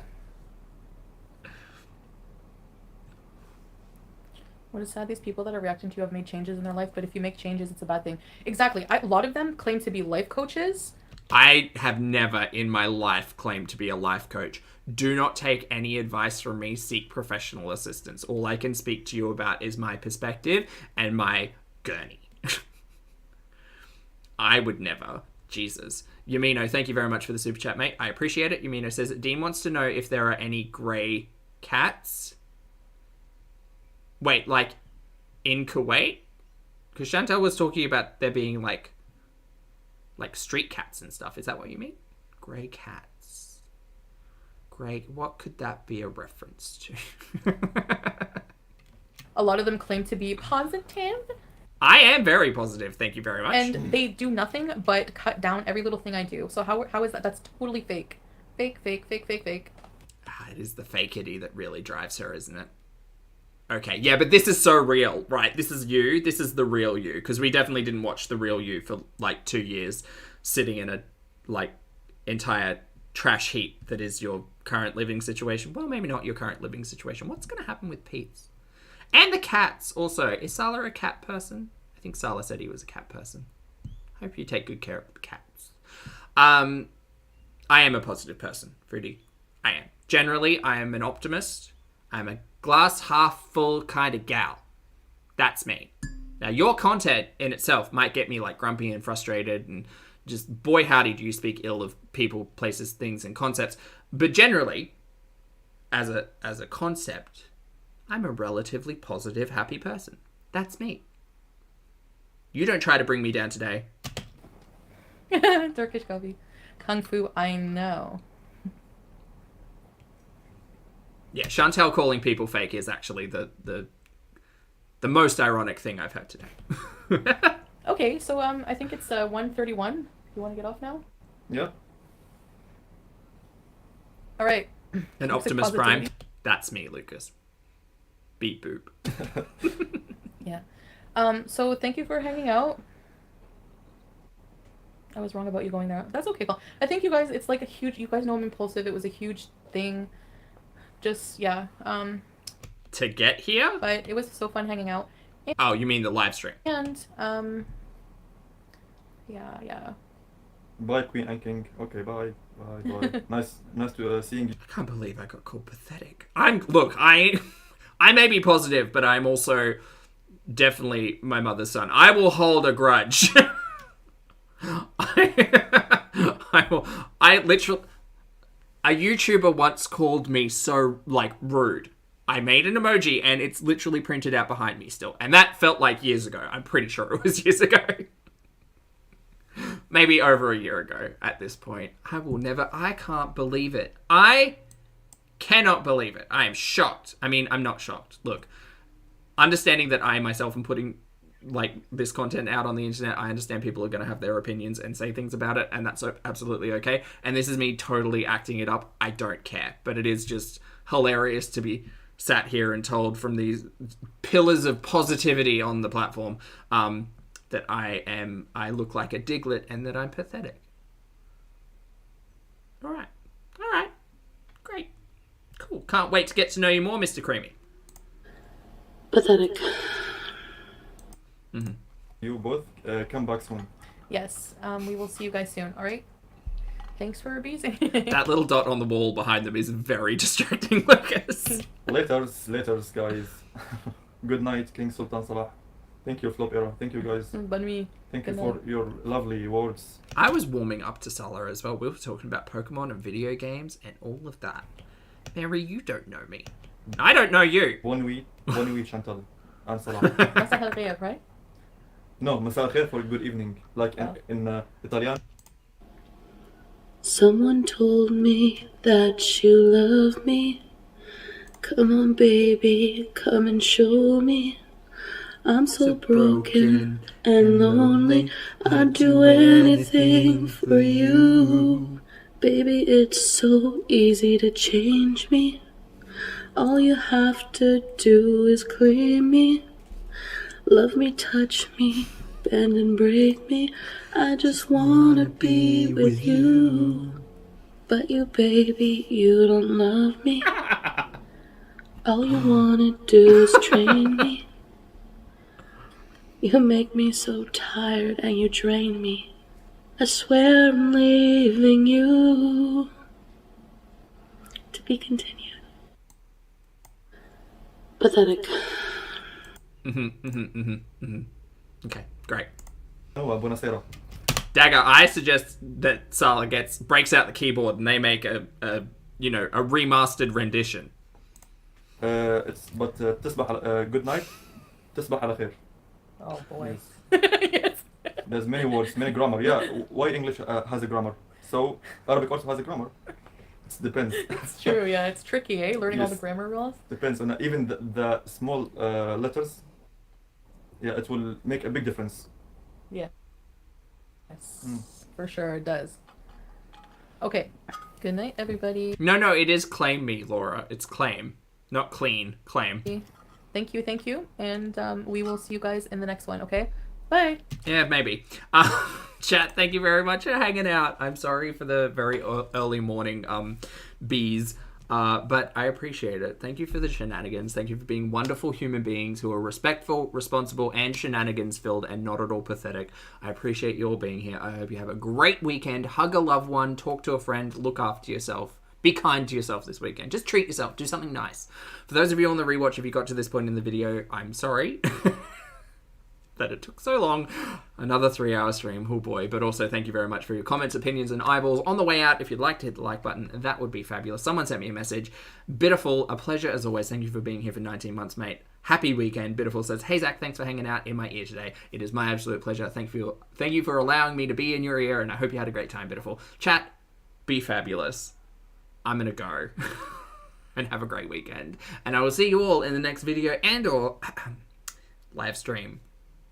What is sad? These people that are reacting to you have made changes in their life, but if you make changes, it's a bad thing. Exactly. A lot of them claim to be life coaches. I have never in my life claimed to be a life coach. Do not take any advice from me. Seek professional assistance. All I can speak to you about is my perspective and my gurney. I would never. Jesus. Yumino, thank you very much for the super chat, mate. I appreciate it. Yumino says, Dean wants to know if there are any grey cats. Wait, like in Kuwait? Because Chantel was talking about there being like street cats and stuff. Is that what you mean? Grey cats. Grey, what could that be a reference to? A lot of them claim to be positive, I am very positive, thank you very much. and they do nothing but cut down every little thing I do. So how is that? That's totally fake. Fake, fake, fake, fake, fake. It is the fakeity that really drives her, isn't it? Okay, yeah, but this is so real, right? This is you. This is the real you. Because we definitely didn't watch the real you for like 2 years, sitting in a like entire trash heap that is your current living situation. Well, maybe not your current living situation. What's going to happen with Pete's? And the cats also. Is Sala a cat person? I think Sala said he was a cat person. Hope you take good care of the cats. I am a positive person, Foodie. I am. Generally, I am an optimist. I'm a glass half full kind of gal. That's me. Now, your content in itself might get me like grumpy and frustrated and just boy howdy do you speak ill of people, places, things, and concepts. But generally, as a concept, I'm a relatively positive, happy person. That's me. You don't try to bring me down today. Turkish coffee. Kung Fu, I know. Yeah, Chantel calling people fake is actually the most ironic thing I've heard today. Okay, so I think it's 1:31. You want to get off now? Yeah. All right. An Toxic Optimus Prime. positivity. That's me, Lucas. Beep boop. Yeah. So thank you for hanging out. I was wrong about you going there. That's okay, Paul. I think you guys, it's like a huge, you guys know I'm impulsive. It was a huge thing. Just, yeah. To get here? But it was so fun hanging out. Oh, you mean the live stream? And, yeah. Bye, Queen and King. Okay, bye. Bye. nice to seeing you. I can't believe I got called pathetic. I may be positive, but I'm also definitely my mother's son. I will hold a grudge. I literally, a YouTuber once called me so like rude. I made an emoji and it's literally printed out behind me still. And that felt like years ago. I'm pretty sure it was years ago. Maybe over a year ago at this point. I can't believe it. I cannot believe it. I am shocked. I mean, I'm not shocked. Look, understanding that I myself am putting like this content out on the internet, I understand people are going to have their opinions and say things about it, and that's absolutely okay. And this is me totally acting it up. I don't care. But it is just hilarious to be sat here and told from these pillars of positivity on the platform that I look like a diglet and that I'm pathetic. All right. Great. Cool. Can't wait to get to know you more, Mr. Creamy. Pathetic. You both come back soon. Yes. We will see you guys soon. All right. Thanks for beezing. That little dot on the wall behind them is very distracting, Lucas. Laters, guys. Good night, King Sultan Salah. Thank you, Flop Era. Thank you, guys. Bun me. Thank you Good for night. your lovely words. I was warming up to Salah as well. We were talking about Pokemon and video games and all of that. Mary, you don't know me. I don't know you. One week, Chantel. And Salah. Masah al-khayr, right? No, مساء الخير for good evening. Like Oh. in Italian. Someone told me that you love me. Come on, baby, come and show me. I'm so broken and lonely. I'd do anything for you. Baby, it's so easy to change me. All you have to do is claim me. Love me, touch me, bend and break me. I just wanna be with you. But you, baby, you don't love me. All you wanna do is train me. You make me so tired and you drain me. I swear I'm leaving you. To be continued. Pathetic. Okay, great. No, buonasera. Dagger, I suggest that Salah breaks out the keyboard and they make a remastered rendition. تصبح good night. تصبح على خير. Oh boy. Yes. Yes. There's many words, many grammar. Yeah, why English has a grammar? So Arabic also has a grammar. It depends. It's true, yeah. It's tricky, eh? Learning all the Yes. grammar rules. Depends on even the small letters. Yeah, it will make a big difference. Yes. For sure it does. Okay. Good night, everybody. No, it is claim me, Laura. It's claim. Not clean. Claim. Thank you. And we will see you guys in the next one, okay? Bye. Yeah, maybe. Chat, thank you very much for hanging out. I'm sorry for the very early morning bees, but I appreciate it. Thank you for the shenanigans. Thank you for being wonderful human beings who are respectful, responsible, and shenanigans filled and not at all pathetic. I appreciate you all being here. I hope you have a great weekend. Hug a loved one, talk to a friend, look after yourself. Be kind to yourself this weekend. Just treat yourself. Do something nice. For those of you on the rewatch, if you got to this point in the video, I'm sorry that it took so long. Another 3-hour stream, oh boy. But also thank you very much for your comments, opinions, and eyeballs. On the way out, if you'd like to hit the like button, that would be fabulous. Someone sent me a message. Bitterful, a pleasure as always. Thank you for being here for 19 months, mate. Happy weekend. Bitterful says, hey Zach, thanks for hanging out in my ear today. It is my absolute pleasure. Thank you for allowing me to be in your ear, and I hope you had a great time, Bitterful. Chat, be fabulous. I'm gonna go and have a great weekend. And I will see you all in the next video and or live stream.